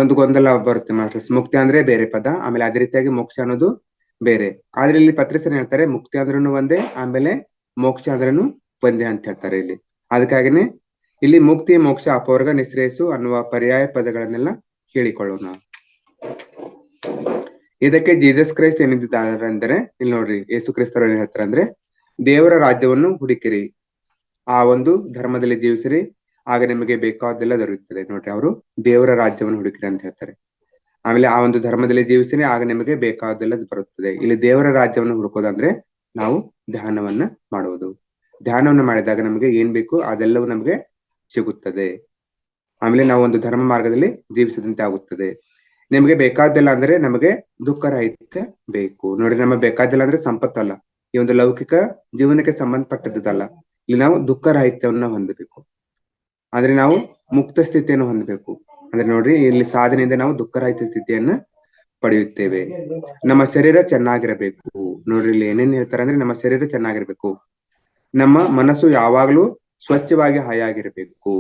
ಒಂದು ಗೊಂದಲ ಬರುತ್ತೆ ಮಾಸ್ಟರ್ಸ್. ಮುಕ್ತಿ ಅಂದ್ರೆ ಬೇರೆ ಪದ, ಆಮೇಲೆ ಅದೇ ರೀತಿಯಾಗಿ ಮೋಕ್ಷ ಅನ್ನೋದು ಬೇರೆ. ಆದ್ರೆ ಇಲ್ಲಿ ಪತ್ರಿ ಸರ್ ಹೇಳ್ತಾರೆ ಮುಕ್ತಿ ಅಂದ್ರೂ ಒಂದೇ, ಆಮೇಲೆ ಮೋಕ್ಷ ಅಂದ್ರೂ ಒಂದೇ ಅಂತ ಹೇಳ್ತಾರೆ ಇಲ್ಲಿ. ಅದಕ್ಕಾಗಿನೇ ಇಲ್ಲಿ ಮುಕ್ತಿ, ಮೋಕ್ಷ, ಅಪವರ್ಗ, ನಿಶ್ರೇಯಸ್ಸು ಅನ್ನುವ ಪರ್ಯಾಯ ಪದಗಳನ್ನೆಲ್ಲ ಹೇಳಿಕೊಳ್ಳೋಣ. ಇದಕ್ಕೆ ಜೀಸಸ್ ಕ್ರೈಸ್ಟ್ ಏನಿದ್ದಾರೆ ಅಂದ್ರೆ, ಇಲ್ಲಿ ನೋಡ್ರಿ ಯೇಸು ಕ್ರಿಸ್ತರು ಏನ್ ಹೇಳ್ತಾರೆ ಅಂದ್ರೆ, ದೇವರ ರಾಜ್ಯವನ್ನು ಹುಡುಕಿರಿ, ಆ ಒಂದು ಧರ್ಮದಲ್ಲಿ ಜೀವಿಸಿರಿ, ಆಗ ನಿಮಗೆ ಬೇಕಾದೆಲ್ಲ ದೊರೆಯುತ್ತದೆ. ನೋಡ್ರಿ ಅವರು ದೇವರ ರಾಜ್ಯವನ್ನು ಹುಡುಕಿರಿ ಅಂತ ಹೇಳ್ತಾರೆ. ಆಮೇಲೆ ಆ ಒಂದು ಧರ್ಮದಲ್ಲಿ ಜೀವಿಸಿರಿ, ಆಗ ನಿಮಗೆ ಬೇಕಾದೆಲ್ಲ ಬರುತ್ತದೆ. ಇಲ್ಲಿ ದೇವರ ರಾಜ್ಯವನ್ನು ಹುಡುಕೋದಂದ್ರೆ ನಾವು ಧ್ಯಾನವನ್ನ ಮಾಡುವುದು. ಧ್ಯಾನವನ್ನ ಮಾಡಿದಾಗ ನಮಗೆ ಏನ್ ಬೇಕು ಅದೆಲ್ಲವೂ ನಮಗೆ ಸಿಗುತ್ತದೆ. ಆಮೇಲೆ ನಾವು ಒಂದು ಧರ್ಮ ಮಾರ್ಗದಲ್ಲಿ ಜೀವಿಸಿದಂತೆ ಆಗುತ್ತದೆ. ನಿಮಗೆ ಬೇಕಾದ್ದೆಲ್ಲ ಅಂದ್ರೆ ನಮಗೆ ದುಃಖ ರಾಹಿತ್ಯ ಬೇಕು. ನೋಡಿ, ನಮಗೆ ಬೇಕಾದ್ದೆಲ್ಲ ಅಂದ್ರೆ ಸಂಪತ್ತಲ್ಲ, ಈ ಒಂದು ಲೌಕಿಕ ಜೀವನಕ್ಕೆ ಸಂಬಂಧಪಟ್ಟದ್ದಲ್ಲ. ಇಲ್ಲಿ ನಾವು ದುಃಖ ರಾಹಿತ್ಯವನ್ನ ಹೊಂದಬೇಕು, ಅಂದ್ರೆ ನಾವು ಮುಕ್ತ ಸ್ಥಿತಿಯನ್ನು ಹೊಂದಬೇಕು. ಅಂದ್ರೆ ನೋಡ್ರಿ, ಇಲ್ಲಿ ಸಾಧನೆಯಿಂದ ನಾವು ದುಃಖ ರಾಹಿತ್ಯ ಸ್ಥಿತಿಯನ್ನ ಪಡೆಯುತ್ತೇವೆ. ನಮ್ಮ ಶರೀರ ಚೆನ್ನಾಗಿರಬೇಕು. ನೋಡ್ರಿ ಇಲ್ಲಿ ಏನೇನ್ ಹೇಳ್ತಾರೆ ಅಂದ್ರೆ, ನಮ್ಮ ಶರೀರ ಚೆನ್ನಾಗಿರ್ಬೇಕು, ನಮ್ಮ ಮನಸ್ಸು ಯಾವಾಗ್ಲೂ ಸ್ವಚ್ಛವಾಗಿ ಹಾಯಾಗಿರ್ಬೇಕು.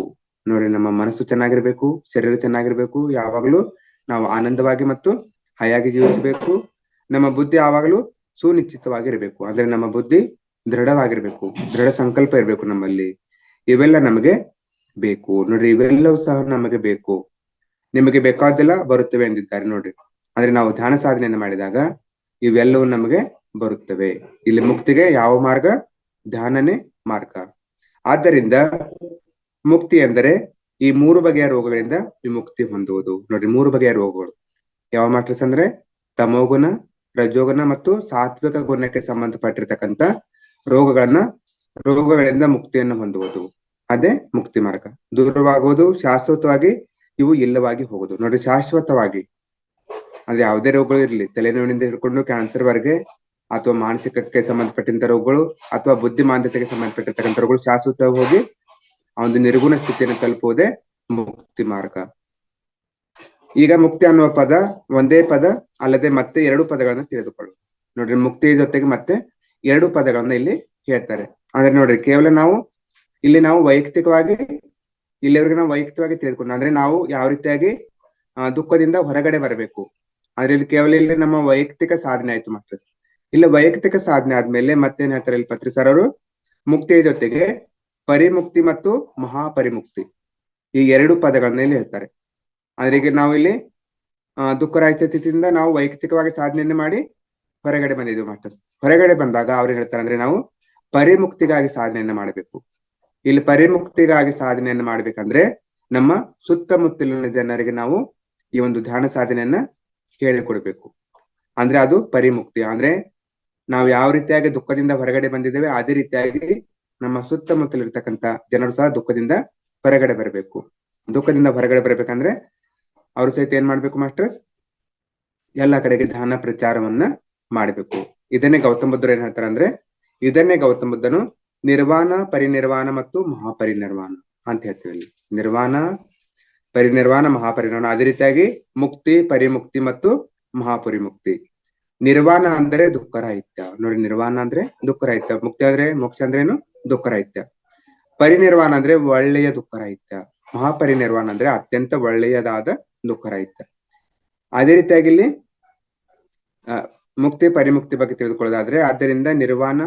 ನೋಡ್ರಿ, ನಮ್ಮ ಮನಸ್ಸು ಚೆನ್ನಾಗಿರ್ಬೇಕು, ಶರೀರ ಚೆನ್ನಾಗಿರ್ಬೇಕು, ಯಾವಾಗ್ಲೂ ನಾವು ಆನಂದವಾಗಿ ಮತ್ತು ಹಾಯಾಗಿ ಜೀವಿಸಬೇಕು. ನಮ್ಮ ಬುದ್ಧಿ ಯಾವಾಗಲೂ ಸುನಿಶ್ಚಿತವಾಗಿರ್ಬೇಕು, ಅಂದ್ರೆ ನಮ್ಮ ಬುದ್ಧಿ ದೃಢವಾಗಿರ್ಬೇಕು, ದೃಢ ಸಂಕಲ್ಪ ಇರ್ಬೇಕು ನಮ್ಮಲ್ಲಿ. ಇವೆಲ್ಲ ನಮಗೆ ಬೇಕು. ನೋಡ್ರಿ, ಇವೆಲ್ಲವೂ ಸಹ ನಮಗೆ ಬೇಕು. ನಿಮಗೆ ಬೇಕಾದ್ದೆಲ್ಲ ಬರುತ್ತವೆ ಎಂದಿದ್ದಾರೆ. ನೋಡ್ರಿ, ಅಂದ್ರೆ ನಾವು ಧ್ಯಾನ ಸಾಧನೆಯನ್ನು ಮಾಡಿದಾಗ ಇವೆಲ್ಲವೂ ನಮಗೆ ಬರುತ್ತವೆ. ಇಲ್ಲಿ ಮುಕ್ತಿಗೆ ಯಾವ ಮಾರ್ಗ? ಧ್ಯಾನನೇ ಮಾರ್ಗ. ಆದ್ದರಿಂದ ಮುಕ್ತಿ ಎಂದರೆ ಈ 3 ಬಗೆಯ ರೋಗಗಳಿಂದ ವಿಮುಕ್ತಿ ಹೊಂದುವುದು. ನೋಡ್ರಿ, 3 ಬಗೆಯ ರೋಗಗಳು ಯಾವ ಮಾಸ್ಟರ್ಸ್ ಅಂದ್ರೆ, ತಮೋಗುಣ, ರಜೋಗುಣ ಮತ್ತು ಸಾತ್ವಿಕ ಗುಣಕ್ಕೆ ಸಂಬಂಧಪಟ್ಟಿರ್ತಕ್ಕಂಥ ರೋಗಗಳಿಂದ ಮುಕ್ತಿಯನ್ನು ಹೊಂದುವುದು. ಅದೇ ಮುಕ್ತಿ ಮಾರ್ಗ. ದೂರವಾಗುವುದು, ಶಾಶ್ವತವಾಗಿ ಇವು ಇಲ್ಲವಾಗಿ ಹೋಗುದು. ನೋಡಿ, ಶಾಶ್ವತವಾಗಿ ಅಂದ್ರೆ ಯಾವುದೇ ರೋಗಗಳು ಇರ್ಲಿ, ತಲೆನೋವಿನಿಂದ ಹಿಡ್ಕೊಂಡು ಕ್ಯಾನ್ಸರ್ ವರೆಗೆ, ಅಥವಾ ಮಾನಸಿಕಕ್ಕೆ ಸಂಬಂಧಪಟ್ಟಂತ ರೋಗಗಳು, ಅಥವಾ ಬುದ್ಧಿಮಾಂದ್ಯತೆಗೆ ಸಂಬಂಧಪಟ್ಟಿರ್ತಕ್ಕಂಥ ರೋಗಗಳು ಶಾಶ್ವತವಾಗಿ ಹೋಗಿ ಆ ಒಂದು ನಿರ್ಗುಣ ಸ್ಥಿತಿಯನ್ನು ತಲುಪುವುದೇ ಮುಕ್ತಿ ಮಾರ್ಗ. ಈಗ ಮುಕ್ತಿ ಅನ್ನುವ ಪದ ಒಂದೇ ಪದ ಅಲ್ಲದೆ ಮತ್ತೆ 2 ಪದಗಳನ್ನ ತಿಳಿದುಕೊಳ್ಳು. ನೋಡ್ರಿ, ಮುಕ್ತಿ ಜೊತೆಗೆ ಮತ್ತೆ 2 ಪದಗಳನ್ನ ಇಲ್ಲಿ ಹೇಳ್ತಾರೆ. ಅಂದ್ರೆ ನೋಡ್ರಿ, ಕೇವಲ ನಾವು ವೈಯಕ್ತಿಕವಾಗಿ ತಿಳಿದುಕೊಂಡು, ಅಂದ್ರೆ ನಾವು ಯಾವ ರೀತಿಯಾಗಿ ದುಃಖದಿಂದ ಹೊರಗಡೆ ಬರಬೇಕು. ಆದ್ರೆ ಇಲ್ಲಿ ಕೇವಲ ಇಲ್ಲಿ ನಮ್ಮ ವೈಯಕ್ತಿಕ ಸಾಧನೆ ಆಯ್ತು ಮಾಸ್ಟರ್. ಇಲ್ಲಿ ವೈಯಕ್ತಿಕ ಸಾಧನೆ ಆದ್ಮೇಲೆ ಮತ್ತೇನ್ ಹೇಳ್ತಾರೆ ಇಲ್ಲಿ ಪತ್ರಿ ಸರ್ ಅವರು, ಮುಕ್ತಿಯ ಜೊತೆಗೆ ಪರಿಮುಕ್ತಿ ಮತ್ತು ಮಹಾಪರಿಮುಕ್ತಿ, ಈ 2 ಪದಗಳನ್ನ ಇಲ್ಲಿ ಹೇಳ್ತಾರೆ. ಅಂದ್ರೆ ಈಗ ನಾವು ಇಲ್ಲಿ ದುಃಖರಾಹಿತ್ಯ ಸ್ಥಿತಿಯಿಂದ ನಾವು ವೈಯಕ್ತಿಕವಾಗಿ ಸಾಧನೆಯನ್ನು ಮಾಡಿ ಹೊರಗಡೆ ಬಂದಿದ್ದೀವಿ ಮಾಸ್ಟರ್ಸ್. ಹೊರಗಡೆ ಬಂದಾಗ ಅವ್ರು ಹೇಳ್ತಾರೆ ಅಂದ್ರೆ ನಾವು ಪರಿಮುಕ್ತಿಗಾಗಿ ಸಾಧನೆಯನ್ನ ಮಾಡಬೇಕು. ಇಲ್ಲಿ ಪರಿಮುಕ್ತಿಗಾಗಿ ಸಾಧನೆಯನ್ನ ಮಾಡ್ಬೇಕಂದ್ರೆ ನಮ್ಮ ಸುತ್ತಮುತ್ತಲಿನ ಜನರಿಗೆ ನಾವು ಈ ಒಂದು ಧ್ಯಾನ ಸಾಧನೆಯನ್ನ ಹೇಳಿಕೊಡ್ಬೇಕು. ಅಂದ್ರೆ ಅದು ಪರಿಮುಕ್ತಿ. ಅಂದ್ರೆ ನಾವು ಯಾವ ರೀತಿಯಾಗಿ ದುಃಖದಿಂದ ಹೊರಗಡೆ ಬಂದಿದ್ದೇವೆ ಅದೇ ರೀತಿಯಾಗಿ ನಮ್ಮ ಸುತ್ತಮುತ್ತಲಿರ್ತಕ್ಕಂಥ ಜನರು ಸಹ ದುಃಖದಿಂದ ಹೊರಗಡೆ ಬರಬೇಕು. ದುಃಖದಿಂದ ಹೊರಗಡೆ ಬರ್ಬೇಕಂದ್ರೆ ಅವ್ರು ಸಹಿತ ಏನ್ ಮಾಡ್ಬೇಕು ಮಾಸ್ಟರ್ಸ್? ಎಲ್ಲ ಕಡೆಗೆ ಧ್ಯಾನ ಪ್ರಚಾರವನ್ನ ಮಾಡಬೇಕು. ಇದನ್ನೇ ಗೌತಮ ಬುದ್ಧರು ಏನ್ ಹೇಳ್ತಾರೆ ಅಂದ್ರೆ, ಇದನ್ನೇ ಗೌತಮ ಬುದ್ಧನು ನಿರ್ವಾಣ, ಪರಿನಿರ್ವಾಣ ಮತ್ತು ಮಹಾಪರಿನಿರ್ವಾಣ ಅಂತ ಹೇಳ್ತೀವಿ. ಇಲ್ಲಿ ನಿರ್ವಾಣ, ಪರಿನಿರ್ವಾಣ, ಮಹಾಪರಿನಿರ್ವಾಣ. ಅದೇ ರೀತಿಯಾಗಿ ಮುಕ್ತಿ, ಪರಿಮುಕ್ತಿ ಮತ್ತು ಮಹಾಪರಿಮುಕ್ತಿ. ನಿರ್ವಾಣ ಅಂದ್ರೆ ದುಃಖರಾಹಿತ್ಯ. ನೋಡಿ, ನಿರ್ವಾಣ ಅಂದ್ರೆ ದುಃಖರಾಹಿತ್ಯ. ಮುಕ್ತಿ ಅಂದ್ರೆ ಮೋಕ್ಷ ಅಂದ್ರೇನು? ದುಃಖರಾಹಿತ್ಯ. ಪರಿನಿರ್ವಾಣ ಅಂದ್ರೆ ಒಳ್ಳೆಯ ದುಃಖರಾಹಿತ್ಯ. ಮಹಾಪರಿನಿರ್ವಾಣ ಅಂದ್ರೆ ಅತ್ಯಂತ ಒಳ್ಳೆಯದಾದ ದುಃಖರಾಹಿತ್ಯ. ಅದೇ ರೀತಿಯಾಗಿ ಇಲ್ಲಿ ಮುಕ್ತಿ ಪರಿಮುಕ್ತಿ ಬಗ್ಗೆ ತಿಳಿದುಕೊಳ್ಳೋದಾದ್ರೆ, ಆದ್ದರಿಂದ ನಿರ್ವಾಣ,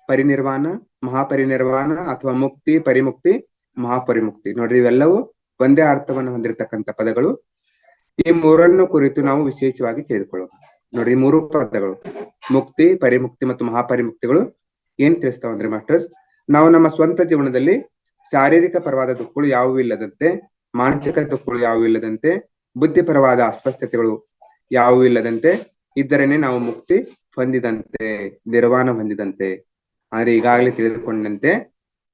ಪರಿನಿರ್ವಾಣ, ಮಹಾಪರಿನಿರ್ವಾಣ ಅಥವಾ ಮುಕ್ತಿ, ಪರಿಮುಕ್ತಿ, ಮಹಾಪರಿಮುಕ್ತಿ. ನೋಡ್ರಿ, ಇವೆಲ್ಲವೂ ಒಂದೇ ಅರ್ಥವನ್ನು ಹೊಂದಿರತಕ್ಕಂಥ ಪದಗಳು. ಈ ಮೂರನ್ನು ಕುರಿತು ನಾವು ವಿಶೇಷವಾಗಿ ತಿಳಿದುಕೊಳ್ಳೋಣ. ನೋಡ್ರಿ, ಈ ಮೂರು ಪದಗಳು ಮುಕ್ತಿ, ಪರಿಮುಕ್ತಿ ಮತ್ತು ಮಹಾಪರಿಮುಕ್ತಿಗಳು ಏನ್ ತಿಳಿಸ್ತಾವ ಅಂದ್ರೆ ಮಾಸ್ಟರ್ಸ್, ನಾವು ನಮ್ಮ ಸ್ವಂತ ಜೀವನದಲ್ಲಿ ಶಾರೀರಿಕ ಪರವಾದ ದುಃಖಗಳು ಯಾವುವು ಇಲ್ಲದಂತೆ, ಮಾನಸಿಕ ದುಃಖಗಳು ಯಾವುವು ಇಲ್ಲದಂತೆ, ಬುದ್ಧಿಪರವಾದ ಅಸ್ವಸ್ಥತೆಗಳು ಯಾವುವು ಇಲ್ಲದಂತೆ ಇದ್ದರೇನೆ ನಾವು ಮುಕ್ತಿ ಹೊಂದಿದಂತೆ, ನಿರ್ವಾಣ ಹೊಂದಿದಂತೆ. ಆದ್ರೆ ಈಗಾಗಲೇ ತಿಳಿದುಕೊಂಡಂತೆ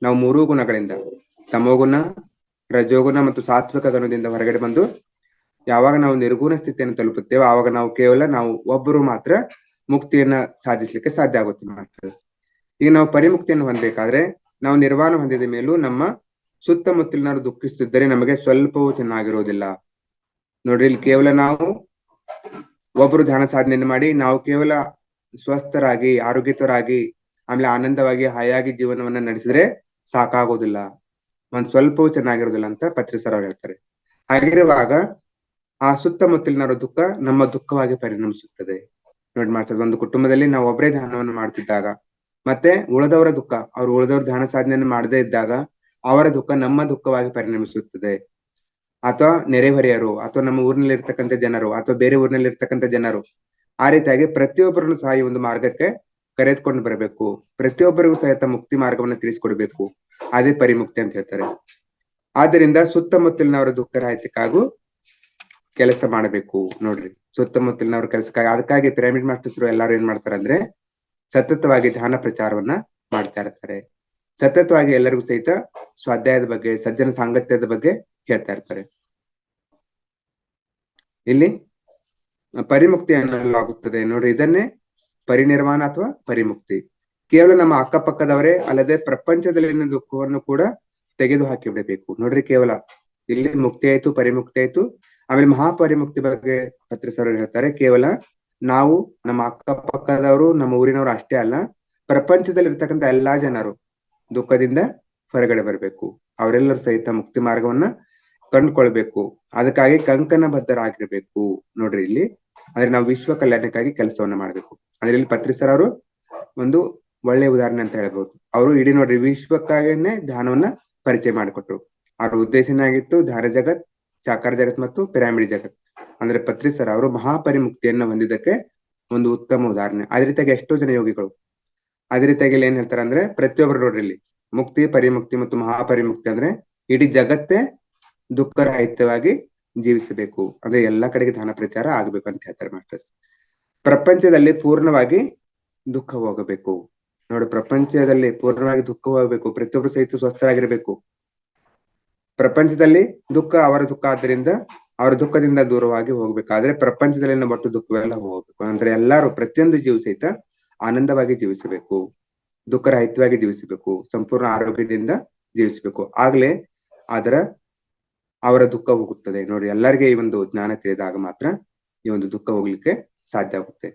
ನಾವು ಮೂರೂ ಗುಣಗಳಿಂದ, ತಮೋಗುಣ, ರಜೋಗುಣ ಮತ್ತು ಸಾತ್ವಿಕ ಗುಣದಿಂದ ಹೊರಗಡೆ ಬಂದು ಯಾವಾಗ ನಾವು ನಿರ್ಗುಣ ಸ್ಥಿತಿಯನ್ನು ತಲುಪುತ್ತೇವೆ ಆವಾಗ ನಾವು ಒಬ್ಬರು ಮಾತ್ರ ಮುಕ್ತಿಯನ್ನ ಸಾಧಿಸ್ಲಿಕ್ಕೆ ಸಾಧ್ಯ ಆಗುತ್ತೆ ಮಾಸ್ಟರ್ಸ್. ಈಗ ನಾವು ಪರಿಮುಕ್ತಿಯನ್ನು ಹೊಂದಬೇಕಾದ್ರೆ ನಾವು ನಿರ್ವಾಣ ಹೊಂದಿದ ಮೇಲೂ ನಮ್ಮ ಸುತ್ತಮುತ್ತಲಿನವರು ದುಃಖಿಸುತ್ತಿದ್ದರೆ ನಮಗೆ ಸ್ವಲ್ಪವೂ ಚೆನ್ನಾಗಿರೋದಿಲ್ಲ. ನೋಡ್ರಿ, ಇಲ್ಲಿ ಕೇವಲ ನಾವು ಒಬ್ರು ಧ್ಯಾನ ಸಾಧನೆಯನ್ನು ಮಾಡಿ ನಾವು ಕೇವಲ ಸ್ವಸ್ಥರಾಗಿ, ಆರೋಗ್ಯತರಾಗಿ, ಆಮೇಲೆ ಆನಂದವಾಗಿ, ಹಾಯಾಗಿ ಜೀವನವನ್ನ ನಡೆಸಿದ್ರೆ ಸಾಕಾಗೋದಿಲ್ಲ, ಒಂದ್ ಸ್ವಲ್ಪವೂ ಚೆನ್ನಾಗಿರೋದಿಲ್ಲ ಅಂತ ಪತ್ರಿ ಸರ್ ಅವ್ರು ಹೇಳ್ತಾರೆ. ಹಾಗಿರುವಾಗ ಆ ಸುತ್ತಮುತ್ತಲಿನವರ ದುಃಖ ನಮ್ಮ ದುಃಖವಾಗಿ ಪರಿಣಮಿಸುತ್ತದೆ. ನೋಡಿ ಮಾಡ್ತದೆ, ಒಂದು ಕುಟುಂಬದಲ್ಲಿ ನಾವು ಒಬ್ಬರೇ ಧ್ಯಾನವನ್ನು ಮಾಡ್ತಿದ್ದಾಗ ಮತ್ತೆ ಉಳಿದವರ ದುಃಖ, ಅವ್ರು ಉಳಿದವ್ರ ಧ್ಯಾನ ಸಾಧನೆಯನ್ನು ಮಾಡದೇ ಇದ್ದಾಗ ಅವರ ದುಃಖ ನಮ್ಮ ದುಃಖವಾಗಿ ಪರಿಣಮಿಸುತ್ತದೆ. ಅಥವಾ ನೆರೆಹೊರೆಯರು, ಅಥವಾ ನಮ್ಮ ಊರಿನಲ್ಲಿ ಇರ್ತಕ್ಕಂಥ ಜನರು, ಅಥವಾ ಬೇರೆ ಊರಿನಲ್ಲಿ ಇರ್ತಕ್ಕಂಥ ಜನರು, ಆ ರೀತಿಯಾಗಿ ಪ್ರತಿಯೊಬ್ಬರನ್ನು ಸಹ ಈ ಒಂದು ಮಾರ್ಗಕ್ಕೆ ಕರೆದುಕೊಂಡು ಬರಬೇಕು. ಪ್ರತಿಯೊಬ್ಬರಿಗೂ ಸಹಿತ ಮುಕ್ತಿ ಮಾರ್ಗವನ್ನು ತಿಳಿಸ್ಕೊಡ್ಬೇಕು. ಅದೇ ಪರಿಮುಕ್ತಿ ಅಂತ ಹೇಳ್ತಾರೆ. ಆದ್ದರಿಂದ ಸುತ್ತಮುತ್ತಲಿನವರ ದುಃಖ ರಾಹಿತ್ಯಕ್ಕಾಗೂ ಕೆಲಸ ಮಾಡಬೇಕು. ನೋಡ್ರಿ, ಸುತ್ತಮುತ್ತಲಿನವ್ರ ಕೆಲಸಕ್ಕಾಗಿ, ಅದಕ್ಕಾಗಿ ಪಿರಮಿಡ್ ಮಾಸ್ಟರ್ಸ್ ಎಲ್ಲಾರು ಏನ್ ಮಾಡ್ತಾರೆ ಅಂದ್ರೆ ಸತತವಾಗಿ ಧ್ಯಾನ ಪ್ರಚಾರವನ್ನ ಮಾಡ್ತಾ ಇರ್ತಾರೆ. ಸತತವಾಗಿ ಎಲ್ಲರಿಗೂ ಸಹಿತ ಸ್ವಾಧ್ಯಾಯದ ಬಗ್ಗೆ, ಸಜ್ಜನ ಸಾಂಗತ್ಯದ ಬಗ್ಗೆ ಹೇಳ್ತಾ ಇರ್ತಾರೆ. ಇಲ್ಲಿ ಪರಿಮುಕ್ತಿ ಅನ್ನಲಾಗುತ್ತದೆ. ನೋಡ್ರಿ, ಇದನ್ನೇ ಪರಿನಿರ್ವಾಣ ಅಥವಾ ಪರಿಮುಕ್ತಿ. ಕೇವಲ ನಮ್ಮ ಅಕ್ಕಪಕ್ಕದವರೇ ಅಲ್ಲದೆ ಪ್ರಪಂಚದಲ್ಲಿನ ದುಃಖವನ್ನು ಕೂಡ ತೆಗೆದು ಹಾಕಿ ಬಿಡಬೇಕು. ನೋಡ್ರಿ, ಕೇವಲ ಇಲ್ಲಿ ಮುಕ್ತಿ ಆಯ್ತು, ಪರಿಮುಕ್ತಿ ಆಯ್ತು. ಆಮೇಲೆ ಮಹಾಪರಿಮುಕ್ತಿ ಬಗ್ಗೆ ಪತ್ರಿ ಸರ್ ಹೇಳ್ತಾರೆ, ಕೇವಲ ನಾವು, ನಮ್ಮ ಅಕ್ಕಪಕ್ಕದವರು, ನಮ್ಮ ಊರಿನವರು ಅಷ್ಟೇ ಅಲ್ಲ, ಪ್ರಪಂಚದಲ್ಲಿ ಇರ್ತಕ್ಕಂಥ ಎಲ್ಲಾ ಜನರು ದುಃಖದಿಂದ ಹೊರಗಡೆ ಬರಬೇಕು. ಅವರೆಲ್ಲರೂ ಸಹಿತ ಮುಕ್ತಿ ಮಾರ್ಗವನ್ನ ಕಂಡುಕೊಳ್ಬೇಕು. ಅದಕ್ಕಾಗಿ ಕಂಕಣ ಬದ್ಧರಾಗಿರ್ಬೇಕು. ನೋಡ್ರಿ, ಇಲ್ಲಿ ಅಂದ್ರೆ ನಾವು ವಿಶ್ವ ಕಲ್ಯಾಣಕ್ಕಾಗಿ ಕೆಲಸವನ್ನ ಮಾಡ್ಬೇಕು. ಅಂದ್ರೆ ಇಲ್ಲಿ ಪತ್ರಿ ಸರ್ ಅವರು ಒಂದು ಒಳ್ಳೆ ಉದಾಹರಣೆ ಅಂತ ಹೇಳ್ಬೋದು. ಅವರು ಇಡೀ ನೋಡ್ರಿ ವಿಶ್ವಕ್ಕಾಗಿನೇ ಧ್ಯಾನವನ್ನ ಪರಿಚಯ ಮಾಡಿಕೊಟ್ರು. ಅವ್ರ ಉದ್ದೇಶ ಏನಾಗಿತ್ತು? ಧ್ಯಾನ ಜಗತ್, ಸಾಕಾರ ಜಗತ್ ಮತ್ತು ಪಿರಾಮಿಡ್ ಜಗತ್. ಅಂದ್ರೆ ಪತ್ರಿ ಸರ್ ಅವರು ಮಹಾಪರಿಮುಕ್ತಿಯನ್ನ ಹೊಂದಿದ್ದಕ್ಕೆ ಒಂದು ಉತ್ತಮ ಉದಾಹರಣೆ. ಅದೇ ರೀತಿಯಾಗಿ ಎಷ್ಟೋ ಜನ ಯೋಗಿಗಳು ಅದೇ ರೀತಿಯಾಗಿ ಇಲ್ಲಿ ಏನ್ ಹೇಳ್ತಾರೆ ಅಂದ್ರೆ, ಪ್ರತಿಯೊಬ್ಬರು ನೋಡ್ರಿ ಇಲ್ಲಿ ಮುಕ್ತಿ, ಪರಿಮುಕ್ತಿ ಮತ್ತು ಮಹಾಪರಿಮುಕ್ತಿ ಅಂದ್ರೆ ಇಡೀ ಜಗತ್ತೇ ದುಃಖರಹಿತವಾಗಿ ಜೀವಿಸಬೇಕು. ಅಂದ್ರೆ ಎಲ್ಲಾ ಕಡೆಗೆ ಧ್ಯಾನ ಪ್ರಚಾರ ಆಗ್ಬೇಕು ಅಂತ ಹೇಳ್ತಾರೆ ಮಾಸ್ಟರ್ಸ್. ಪ್ರಪಂಚದಲ್ಲಿ ಪೂರ್ಣವಾಗಿ ದುಃಖ ಹೋಗಬೇಕು. ನೋಡಿ, ಪ್ರಪಂಚದಲ್ಲಿ ಪೂರ್ಣವಾಗಿ ದುಃಖ ಹೋಗಬೇಕು. ಪ್ರತಿಯೊಬ್ರು ಸಹಿತ ಸ್ವಸ್ಥರಾಗಿರ್ಬೇಕು. ಪ್ರಪಂಚದಲ್ಲಿ ದುಃಖ ಅವರ ದುಃಖ, ಆದ್ದರಿಂದ ಅವರ ದುಃಖದಿಂದ ದೂರವಾಗಿ ಹೋಗ್ಬೇಕಾದ್ರೆ ಪ್ರಪಂಚದಲ್ಲಿನ ಒಟ್ಟು ದುಃಖವೆಲ್ಲ ಹೋಗ್ಬೇಕು. ಅಂದ್ರೆ ಎಲ್ಲಾರು, ಪ್ರತಿಯೊಂದು ಜೀವ ಸಹಿತ ಆನಂದವಾಗಿ ಜೀವಿಸಬೇಕು, ದುಃಖರಹಿತವಾಗಿ ಜೀವಿಸಬೇಕು, ಸಂಪೂರ್ಣ ಆರೋಗ್ಯದಿಂದ ಜೀವಿಸಬೇಕು. ಆಗ್ಲೇ ಅವರ ದುಃಖ ಹೋಗುತ್ತದೆ. ನೋಡಿ, ಎಲ್ಲರಿಗೆ ಈ ಒಂದು ಜ್ಞಾನ ತಿಳಿದಾಗ ಮಾತ್ರ ಈ ಒಂದು ದುಃಖ ಹೋಗ್ಲಿಕ್ಕೆ ಸಾಧ್ಯ ಆಗುತ್ತೆ.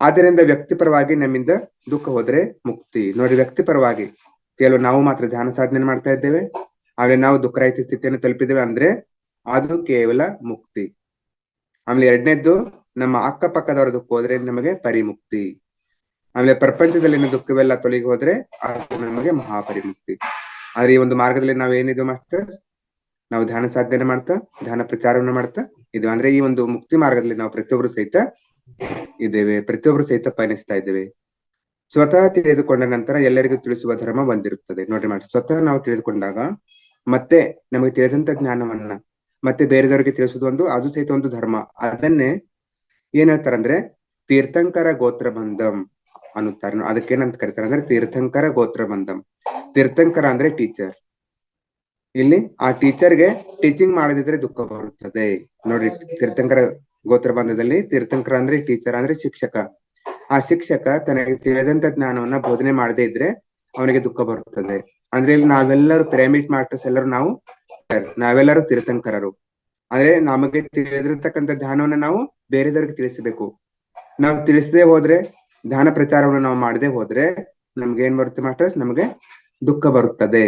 ಆದ್ದರಿಂದ ವ್ಯಕ್ತಿಪರವಾಗಿ ನಮ್ಮಿಂದ ದುಃಖ ಹೋದ್ರೆ ಮುಕ್ತಿ. ನೋಡಿ, ವ್ಯಕ್ತಿಪರವಾಗಿ ಕೇವಲ ನಾವು ಮಾತ್ರ ಧ್ಯಾನ ಸಾಧನೆ ಮಾಡ್ತಾ ಇದ್ದೇವೆ, ಆಮೇಲೆ ನಾವು ದುಃಖರಹಿತ ಸ್ಥಿತಿಯನ್ನು ತಲುಪಿದ್ದೇವೆ ಅಂದ್ರೆ ಅದು ಕೇವಲ ಮುಕ್ತಿ. ಆಮೇಲೆ ಎರಡನೇದ್ದು, ನಮ್ಮ ಅಕ್ಕಪಕ್ಕದವರ ದುಃಖ ಹೋದ್ರೆ ನಮಗೆ ಪರಿಮುಕ್ತಿ. ಆಮೇಲೆ ಪ್ರಪಂಚದಲ್ಲಿನ ದುಃಖವೆಲ್ಲ ತೊಲಗಿ ಹೋದ್ರೆ ಅದು ನಮಗೆ ಮಹಾಪರಿಮುಕ್ತಿ. ಆದ್ರೆ ಈ ಒಂದು ಮಾರ್ಗದಲ್ಲಿ ನಾವ್ ಏನಿದೆ ಮಾಸ್ಟರ್ಸ್, ನಾವು ಧ್ಯಾನ ಸಾಧನೆ ಮಾಡ್ತಾ, ಧ್ಯಾನ ಪ್ರಚಾರವನ್ನ ಮಾಡ್ತಾ ಇದು. ಅಂದ್ರೆ ಈ ಒಂದು ಮುಕ್ತಿ ಮಾರ್ಗದಲ್ಲಿ ನಾವು ಪ್ರತಿಯೊಬ್ರು ಸಹಿತ ಇದ್ದೇವೆ, ಪ್ರತಿಯೊಬ್ರು ಸಹಿತ ಪಯಣಿಸ್ತಾ ಇದ್ದೇವೆ. ಸ್ವತಃ ತಿಳಿದುಕೊಂಡ ನಂತರ ಎಲ್ಲರಿಗೂ ತಿಳಿಸುವ ಧರ್ಮ ಬಂದಿರುತ್ತದೆ. ನೋಡಿ ಮಾಡಿ, ಸ್ವತಃ ನಾವು ತಿಳಿದುಕೊಂಡಾಗ ಮತ್ತೆ ನಮಗೆ ತಿಳಿದಂತ ಜ್ಞಾನವನ್ನ ಮತ್ತೆ ಬೇರೆದವರಿಗೆ ತಿಳಿಸುವುದು ಅದು ಸಹಿತ ಒಂದು ಧರ್ಮ. ಅದನ್ನೇ ಏನ್ ಹೇಳ್ತಾರಂದ್ರೆ ತೀರ್ಥಂಕರ ಗೋತ್ರ ಬಂಧಂ ಅನ್ನುತ್ತಾರೆ. ಅದಕ್ಕೇನಂತ ಕರೀತಾರೆ ಅಂದ್ರೆ ತೀರ್ಥಂಕರ ಗೋತ್ರ ಬಂಧಂ. ತೀರ್ಥಂಕರ ಅಂದ್ರೆ ಟೀಚರ್. ಇಲ್ಲಿ ಆ ಟೀಚರ್ಗೆ ಟೀಚಿಂಗ್ ಮಾಡದಿದ್ರೆ ದುಃಖ ಬರುತ್ತದೆ. ನೋಡ್ರಿ, ತೀರ್ಥಂಕರ ಗೋತ್ರ ಬಂಧದಲ್ಲಿ ತೀರ್ಥಂಕರ ಅಂದ್ರೆ ಟೀಚರ್ ಅಂದ್ರೆ ಶಿಕ್ಷಕ. ಆ ಶಿಕ್ಷಕ ತನಗೆ ತಿಳಿದಂತ ಜ್ಞಾನವನ್ನ ಬೋಧನೆ ಮಾಡದೇ ಇದ್ರೆ ಅವನಿಗೆ ದುಃಖ ಬರುತ್ತದೆ. ಅಂದ್ರೆ ಇಲ್ಲಿ ನಾವೆಲ್ಲರೂ ಪಿರಮಿಡ್ ಮಾಸ್ಟರ್ಸ್ ಎಲ್ಲರೂ ನಾವೆಲ್ಲರೂ ತೀರ್ಥಂಕರರು. ಅಂದ್ರೆ ನಮಗೆ ತಿಳಿದಿರ್ತಕ್ಕಂಥ ಧ್ಯಾನವನ್ನ ನಾವು ಬೇರೆದವರಿಗೆ ತಿಳಿಸಬೇಕು. ನಾವು ತಿಳಿಸದೆ ಹೋದ್ರೆ, ಧ್ಯಾನ ಪ್ರಚಾರವನ್ನು ನಾವು ಮಾಡದೆ ಹೋದ್ರೆ ನಮ್ಗೆ ಏನ್ ಬರುತ್ತೆ ಮಾಸ್ಟರ್ಸ್? ನಮಗೆ ದುಃಖ ಬರುತ್ತದೆ.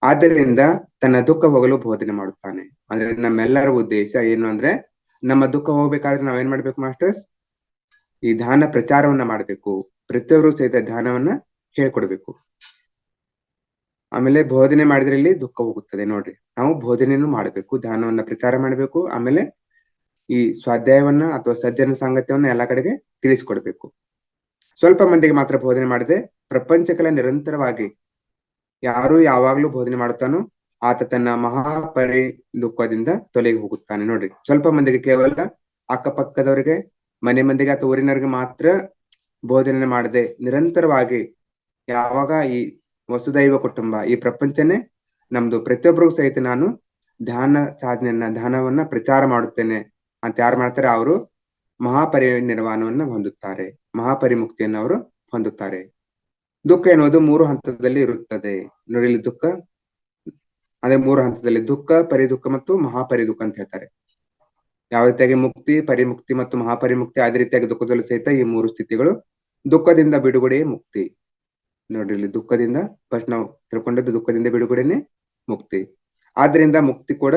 ಆದ್ದರಿಂದ ತನ್ನ ದುಃಖ ಹೋಗಲು ಬೋಧನೆ ಮಾಡುತ್ತಾನೆ. ಅಂದ್ರೆ ನಮ್ಮೆಲ್ಲರ ಉದ್ದೇಶ ಏನು ಅಂದ್ರೆ, ನಮ್ಮ ದುಃಖ ಹೋಗ್ಬೇಕಾದ್ರೆ ನಾವೇನ್ ಮಾಡ್ಬೇಕು ಮಾಸ್ಟರ್ಸ್? ಈ ಧ್ಯಾನ ಪ್ರಚಾರವನ್ನ ಮಾಡ್ಬೇಕು. ಪ್ರತಿಯೊಬ್ಬರು ಸಹಿತ ಧ್ಯಾನವನ್ನ ಹೇಳ್ಕೊಡ್ಬೇಕು. ಆಮೇಲೆ ಬೋಧನೆ ಮಾಡಿದ್ರೆ ಇಲ್ಲಿ ದುಃಖ ಹೋಗುತ್ತದೆ. ನೋಡ್ರಿ, ನಾವು ಬೋಧನೆಯನ್ನು ಮಾಡ್ಬೇಕು, ಧ್ಯಾನವನ್ನ ಪ್ರಚಾರ ಮಾಡ್ಬೇಕು. ಆಮೇಲೆ ಈ ಸ್ವಾಧ್ಯಾಯವನ್ನ ಅಥವಾ ಸಜ್ಜನ ಸಾಂಗತ್ಯವನ್ನ ಎಲ್ಲಾ ಕಡೆಗೆ ತಿಳಿಸ್ಕೊಡ್ಬೇಕು. ಸ್ವಲ್ಪ ಮಂದಿಗೆ ಮಾತ್ರ ಬೋಧನೆ ಮಾಡದೆ ಪ್ರಪಂಚಕ್ಕೆಲ್ಲ ನಿರಂತರವಾಗಿ ಯಾರು ಯಾವಾಗ್ಲೂ ಬೋಧನೆ ಮಾಡುತ್ತಾನೋ ಆತ ತನ್ನ ಮಹಾಪರಿ ದುಃಖದಿಂದ ತೊಲಗಿ ಹೋಗುತ್ತಾನೆ. ನೋಡ್ರಿ, ಸ್ವಲ್ಪ ಮಂದಿಗೆ ಕೇವಲ ಅಕ್ಕಪಕ್ಕದವರಿಗೆ, ಮನೆ ಮಂದಿಗೆ ಅಥವಾ ಊರಿನವರಿಗೆ ಮಾತ್ರ ಬೋಧನೆ ಮಾಡದೆ ನಿರಂತರವಾಗಿ ಯಾವಾಗ ಈ ವಸುದೈವ ಕುಟುಂಬ, ಈ ಪ್ರಪಂಚನೇ ನಮ್ದು, ಪ್ರತಿಯೊಬ್ಬರಿಗೂ ಸಹಿತ ನಾನು ಧ್ಯಾನವನ್ನ ಪ್ರಚಾರ ಮಾಡುತ್ತೇನೆ ಅಂತ ಯಾರು ಮಾಡ್ತಾರೆ ಅವರು ಮಹಾಪರಿನಿರ್ವಾಣವನ್ನ ಹೊಂದುತ್ತಾರೆ, ಮಹಾಪರಿಮುಕ್ತಿಯನ್ನು ಅವರು ಹೊಂದುತ್ತಾರೆ. ದುಃಖ ಎನ್ನುವುದು 3 ಹಂತದಲ್ಲಿ ಇರುತ್ತದೆ. ನೋಡಿ, ಇಲ್ಲಿ ದುಃಖ ಅಂದ್ರೆ 3 ಹಂತದಲ್ಲಿ ದುಃಖ, ಪರಿದುಃಖ ಮತ್ತು ಮಹಾಪರಿದುಃಖ ಅಂತ ಹೇಳ್ತಾರೆ. ಯಾವ ರೀತಿಯಾಗಿ ಮುಕ್ತಿ, ಪರಿಮುಕ್ತಿ ಮತ್ತು ಮಹಾಪರಿಮುಕ್ತಿ, ಅದೇ ರೀತಿಯಾಗಿ ದುಃಖದಲ್ಲೂ ಸಹಿತ ಈ 3 ಸ್ಥಿತಿಗಳು. ದುಃಖದಿಂದ ಬಿಡುಗಡೆಯೇ ಮುಕ್ತಿ. ನೋಡ್ರಿ, ಇಲ್ಲಿ ದುಃಖದಿಂದ ಫಸ್ಟ್ ನಾವು ತಿಳ್ಕೊಂಡದ್ದು ದುಃಖದಿಂದ ಬಿಡುಗಡೆನೆ ಮುಕ್ತಿ. ಆದ್ರಿಂದ ಮುಕ್ತಿ ಕೂಡ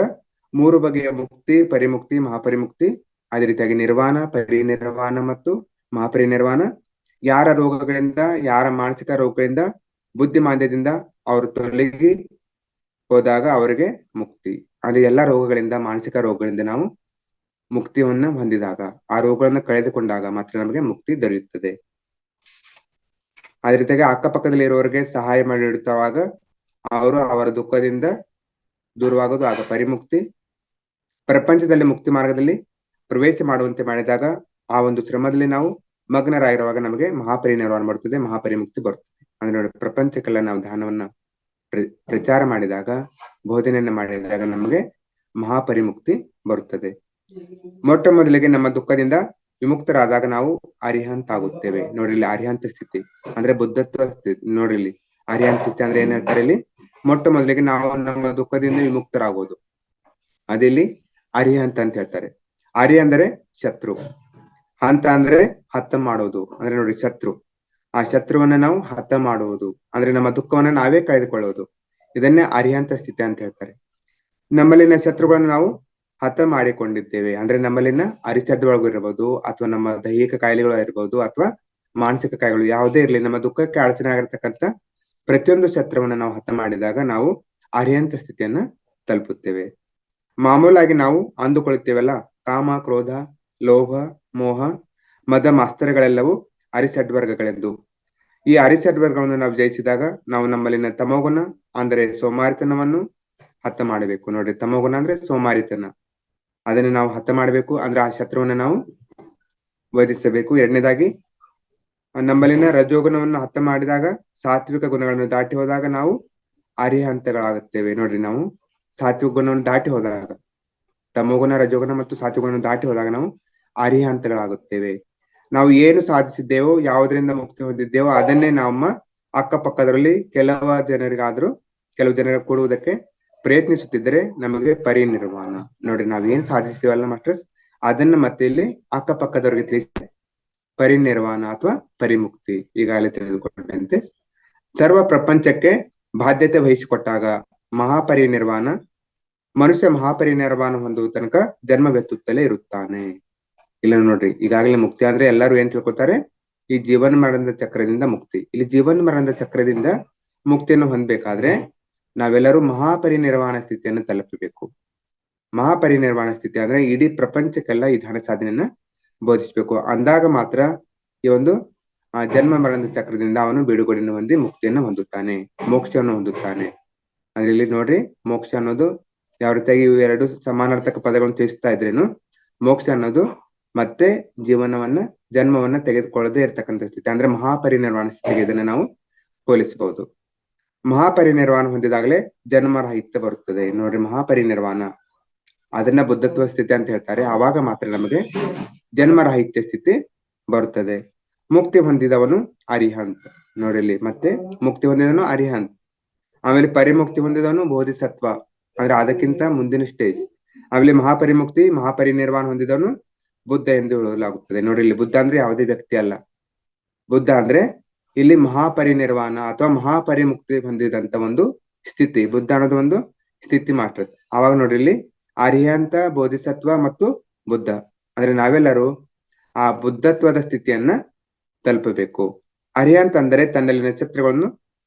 3 ಬಗೆಯ ಮುಕ್ತಿ: ಪರಿಮುಕ್ತಿ, ಮಹಾಪರಿಮುಕ್ತಿ, ಅದೇ ರೀತಿಯಾಗಿ ನಿರ್ವಾಣ, ಪರಿನಿರ್ವಾಣ ಮತ್ತು ಮಹಾಪರಿನಿರ್ವಾಣ. ಯಾರ ರೋಗಗಳಿಂದ, ಯಾರ ಮಾನಸಿಕ ರೋಗಗಳಿಂದ, ಬುದ್ಧಿಮಾಂದ್ಯದಿಂದ ಅವರು ತೊಲಗಿ ಹೋದಾಗ ಅವರಿಗೆ ಮುಕ್ತಿ. ಅಂದ್ರೆ ಎಲ್ಲಾ ರೋಗಗಳಿಂದ, ಮಾನಸಿಕ ರೋಗಗಳಿಂದ ನಾವು ಮುಕ್ತಿಯನ್ನ ಹೊಂದಿದಾಗ, ಆ ರೋಗಗಳನ್ನ ಕಳೆದುಕೊಂಡಾಗ ಮಾತ್ರ ನಮಗೆ ಮುಕ್ತಿ ದೊರೆಯುತ್ತದೆ. ಅದೇ ರೀತಿಯಾಗಿ ಅಕ್ಕಪಕ್ಕದಲ್ಲಿ ಇರುವವರಿಗೆ ಸಹಾಯ ಮಾಡಿಡುತ್ತವಾಗ ಅವರು ಅವರ ದುಃಖದಿಂದ ದೂರವಾಗೋದು ಆಗ ಪರಿಮುಕ್ತಿ. ಪ್ರಪಂಚದಲ್ಲಿ ಮುಕ್ತಿ ಮಾರ್ಗದಲ್ಲಿ ಪ್ರವೇಶ ಮಾಡುವಂತೆ ಮಾಡಿದಾಗ ಆ ಒಂದು ಶ್ರಮದಲ್ಲಿ ನಾವು ಮಗ್ನರಾಗಿರುವಾಗ ನಮಗೆ ಮಹಾಪರಿನಿರ್ವಾಣ ಬರುತ್ತದೆ, ಮಹಾಪರಿಮುಕ್ತಿ ಬರುತ್ತದೆ. ಅಂದ್ರೆ ನೋಡಿ, ಪ್ರಪಂಚಕ್ಕೆಲ್ಲ ನಾವು ಧ್ಯಾನವನ್ನ ಪ್ರಚಾರ ಮಾಡಿದಾಗ, ಬೋಧನೆಯನ್ನ ಮಾಡಿದಾಗ ನಮಗೆ ಮಹಾಪರಿಮುಕ್ತಿ ಬರುತ್ತದೆ. ಮೊಟ್ಟ ಮೊದಲಿಗೆ ನಮ್ಮ ದುಃಖದಿಂದ ವಿಮುಕ್ತರಾದಾಗ ನಾವು ಅರಿಹಂತ ಆಗುತ್ತೇವೆ. ನೋಡ್ರಿ, ಇಲ್ಲಿ ಅರಿಹಂತ ಸ್ಥಿತಿ ಅಂದ್ರೆ ಬುದ್ಧತ್ವ ಸ್ಥಿತಿ. ನೋಡ್ರಿ, ಇಲ್ಲಿ ಅರಿಹಂತ ಸ್ಥಿತಿ ಅಂದ್ರೆ ಏನ್ ಹೇಳ್ತಾರೆ? ಇಲ್ಲಿ ಮೊಟ್ಟ ಮೊದಲಿಗೆ ನಾವು ನಮ್ಮ ದುಃಖದಿಂದ ವಿಮುಕ್ತರಾಗೋದು, ಅದಿಲ್ಲಿ ಅರಿಹಂತ ಅಂತ ಹೇಳ್ತಾರೆ. ಅರಿ ಅಂದರೆ ಶತ್ರು, ಹಂತ ಅಂದ್ರೆ ಹತ ಮಾಡೋದು. ಅಂದ್ರೆ ನೋಡಿ, ಶತ್ರು, ಆ ಶತ್ರುವನ್ನ ನಾವು ಹತ ಮಾಡುವುದು ಅಂದ್ರೆ ನಮ್ಮ ದುಃಖವನ್ನ ನಾವೇ ಕಳೆದುಕೊಳ್ಳುವುದು. ಇದನ್ನೇ ಅರಿಹಂತ ಸ್ಥಿತಿ ಅಂತ ಹೇಳ್ತಾರೆ. ನಮ್ಮಲ್ಲಿನ ಶತ್ರುಗಳನ್ನ ನಾವು ಹತ ಮಾಡಿಕೊಂಡಿದ್ದೇವೆ ಅಂದ್ರೆ ನಮ್ಮಲ್ಲಿನ ಅರಿಚಡ್ಡೊಳಗು ಇರಬಹುದು, ಅಥವಾ ನಮ್ಮ ದೈಹಿಕ ಕಾಯಿಲೆಗಳು ಇರಬಹುದು, ಅಥವಾ ಮಾನಸಿಕ ಕಾಯಿಲೆಗಳು ಯಾವುದೇ ಇರಲಿ, ನಮ್ಮ ದುಃಖಕ್ಕೆ ಅಡಚಣೆ ಆಗಿರ್ತಕ್ಕಂಥ ಪ್ರತಿಯೊಂದು ಶತ್ರುವನ್ನ ನಾವು ಹತ ಮಾಡಿದಾಗ ನಾವು ಅರಿಹಂತ ಸ್ಥಿತಿಯನ್ನ ತಲುಪುತ್ತೇವೆ. ಮಾಮೂಲಾಗಿ ನಾವು ಅಂದುಕೊಳ್ಳುತ್ತೇವಲ್ಲ, ಕಾಮ, ಕ್ರೋಧ, ಲೋಭ, ಮೋಹ, ಮದ, ಮಾಸ್ತರಗಳೆಲ್ಲವೂ ಅರಿಷಡ್ವರ್ಗಗಳೆಂದು. ಈ ಅರಿಷಡ್ವರ್ಗಗಳನ್ನು ನಾವು ಜಯಿಸಿದಾಗ ನಾವು ನಮ್ಮಲ್ಲಿನ ತಮೋಗುಣ ಅಂದ್ರೆ ಸೋಮಾರಿತನವನ್ನು ಹತ ಮಾಡಬೇಕು. ನೋಡ್ರಿ, ತಮೋಗುಣ ಅಂದ್ರೆ ಸೋಮಾರಿತನ, ಅದನ್ನ ನಾವು ಹತ ಮಾಡಬೇಕು. ಅಂದ್ರೆ ಆ ಶತ್ರುವನ್ನ ನಾವು ವಧಿಸಬೇಕು. ಎರಡನೇದಾಗಿ ನಮ್ಮಲ್ಲಿನ ರಜೋಗುಣವನ್ನು ಹತ ಮಾಡಿದಾಗ, ಸಾತ್ವಿಕ ಗುಣಗಳನ್ನು ದಾಟಿ ಹೋದಾಗ ನಾವು ಅರಿಹಂತಗಳಾಗುತ್ತೇವೆ. ನೋಡ್ರಿ, ನಾವು ಸಾತ್ವಿಕ ಗುಣವನ್ನು ದಾಟಿ ಹೋದಾಗ, ತಮೋಗುಣ, ರಜೋಗುಣ ಮತ್ತು ಸಾತ್ವಿಕ ಗುಣವನ್ನು ದಾಟಿ ಹೋದಾಗ ನಾವು ಅರಿಹಂತಗಳಾಗುತ್ತೇವೆ. ನಾವು ಏನು ಸಾಧಿಸಿದ್ದೇವೋ, ಯಾವುದರಿಂದ ಮುಕ್ತಿ ಹೊಂದಿದ್ದೇವೋ ಅದನ್ನೇ ನಮ್ಮ ಅಕ್ಕಪಕ್ಕದಲ್ಲಿ ಕೆಲವು ಜನರಿಗೆ ಕೊಡುವುದಕ್ಕೆ ಪ್ರಯತ್ನಿಸುತ್ತಿದ್ದರೆ ನಮಗೆ ಪರಿನಿರ್ವಾಣ. ನೋಡ್ರಿ, ನಾವ್ ಏನ್ ಸಾಧಿಸ್ತೀವಲ್ಲ ಮಾಸ್ಟರ್ಸ್, ಅದನ್ನ ಮತ್ತೆ ಇಲ್ಲಿ ಅಕ್ಕಪಕ್ಕದವ್ರಿಗೆ ತಿಳಿಸಿ ಪರಿನಿರ್ವಾಣ ಅಥವಾ ಪರಿಮುಕ್ತಿ. ಈಗಾಗಲೇ ತಿಳಿದುಕೊಂಡಂತೆ ಸರ್ವ ಪ್ರಪಂಚಕ್ಕೆ ಬಾಧ್ಯತೆ ವಹಿಸಿಕೊಟ್ಟಾಗ ಮಹಾಪರಿನಿರ್ವಾಣ. ಮನುಷ್ಯ ಮಹಾಪರಿನಿರ್ವಾಣ ಹೊಂದುವ ತನಕ ಜನ್ಮವೆತ್ತುತ್ತಲೇ ಇರುತ್ತಾನೆ. ಇಲ್ಲ ನೋಡ್ರಿ, ಈಗಾಗಲೇ ಮುಕ್ತಿ ಅಂದ್ರೆ ಎಲ್ಲರೂ ಏನ್ ತಿಳ್ಕೊತಾರೆ? ಈ ಜೀವನ ಮರಣದ ಚಕ್ರದಿಂದ ಮುಕ್ತಿ. ಇಲ್ಲಿ ಜೀವನ ಮರಣದ ಚಕ್ರದಿಂದ ಮುಕ್ತಿಯನ್ನು ಹೊಂದಬೇಕಾದ್ರೆ ನಾವೆಲ್ಲರೂ ಮಹಾಪರಿನಿರ್ವಾಣ ಸ್ಥಿತಿಯನ್ನು ತಲುಪಬೇಕು. ಮಹಾಪರಿನಿರ್ವಾಣ ಸ್ಥಿತಿ ಅಂದ್ರೆ ಇಡೀ ಪ್ರಪಂಚಕ್ಕೆಲ್ಲ ಈ ಧ್ಯಾನ ಸಾಧನೆಯನ್ನ ಬೋಧಿಸ್ಬೇಕು. ಅಂದಾಗ ಮಾತ್ರ ಈ ಒಂದು ಜನ್ಮ ಮರಣದ ಚಕ್ರದಿಂದ ಅವನು ಬಿಡುಗಡೆಯನ್ನು ಹೊಂದಿ ಮುಕ್ತಿಯನ್ನು ಹೊಂದುತ್ತಾನೆ, ಮೋಕ್ಷವನ್ನು ಹೊಂದುತ್ತಾನೆ. ಅಂದ್ರೆ ಇಲ್ಲಿ ನೋಡ್ರಿ, ಮೋಕ್ಷ ಅನ್ನೋದು ಯಾವ ರೀತಿಯಾಗಿ ಇವು ಎರಡು ಸಮಾನಾರ್ಥಕ ಪದಗಳನ್ನು ತಿಳಿಸ್ತಾ ಇದ್ರೇನು, ಮೋಕ್ಷ ಅನ್ನೋದು ಮತ್ತೆ ಜನ್ಮವನ್ನ ತೆಗೆದುಕೊಳ್ಳದೆ ಇರ್ತಕ್ಕಂಥ ಸ್ಥಿತಿ ಅಂದ್ರೆ ಮಹಾಪರಿನಿರ್ವಾಣ ಸ್ಥಿತಿಗೆ ಇದನ್ನ ನಾವು ಹೋಲಿಸಬಹುದು. ಮಹಾಪರಿನಿರ್ವಾಣ ಹೊಂದಿದಾಗಲೇ ಜನ್ಮರಾಹಿತ್ಯ ಬರುತ್ತದೆ. ನೋಡ್ರಿ, ಮಹಾಪರಿನಿರ್ವಾಣ ಅದನ್ನ ಬುದ್ಧತ್ವ ಸ್ಥಿತಿ ಅಂತ ಹೇಳ್ತಾರೆ. ಆವಾಗ ಮಾತ್ರ ನಮಗೆ ಜನ್ಮರಾಹಿತ್ಯ ಸ್ಥಿತಿ ಬರುತ್ತದೆ. ಮುಕ್ತಿ ಹೊಂದಿದವನು ಅರಿಹಂತ್. ನೋಡಿಲ್ಲಿ, ಮತ್ತೆ ಮುಕ್ತಿ ಹೊಂದಿದವನು ಅರಿಹಂತ್. ಆಮೇಲೆ ಪರಿಮುಕ್ತಿ ಹೊಂದಿದವನು ಬೋಧಿಸತ್ವ, ಅಂದ್ರೆ ಅದಕ್ಕಿಂತ ಮುಂದಿನ ಸ್ಟೇಜ್. ಆಮೇಲೆ ಮಹಾಪರಿನಿರ್ವಾಣ ಹೊಂದಿದವನು ಬುದ್ಧ ಎಂದು ಹೇಳಲಾಗುತ್ತದೆ. ನೋಡ್ರಿ, ಇಲ್ಲಿ ಬುದ್ಧ ಅಂದ್ರೆ ಯಾವುದೇ ವ್ಯಕ್ತಿ ಅಲ್ಲ. ಬುದ್ಧ ಅಂದ್ರೆ ಇಲ್ಲಿ ಮಹಾಪರಿನಿರ್ವಾಣ ಅಥವಾ ಮಹಾಪರಿಮುಕ್ತಿ ಹೊಂದಿದಂತ ಒಂದು ಸ್ಥಿತಿ. ಬುದ್ಧ ಅನ್ನೋದು ಒಂದು ಸ್ಥಿತಿ ಮಾತ್ರ. ಅವಾಗ ನೋಡ್ರಿ, ಇಲ್ಲಿ ಅರಿಹಂತ, ಬೋಧಿಸತ್ವ ಮತ್ತು ಬುದ್ಧ ಅಂದ್ರೆ ನಾವೆಲ್ಲರೂ ಆ ಬುದ್ಧತ್ವದ ಸ್ಥಿತಿಯನ್ನ ತಲುಪಬೇಕು. ಅರಿಹಂತ ಅಂದರೆ ತನ್ನಲ್ಲಿನ ಶತ್ರುಗಳನ್ನು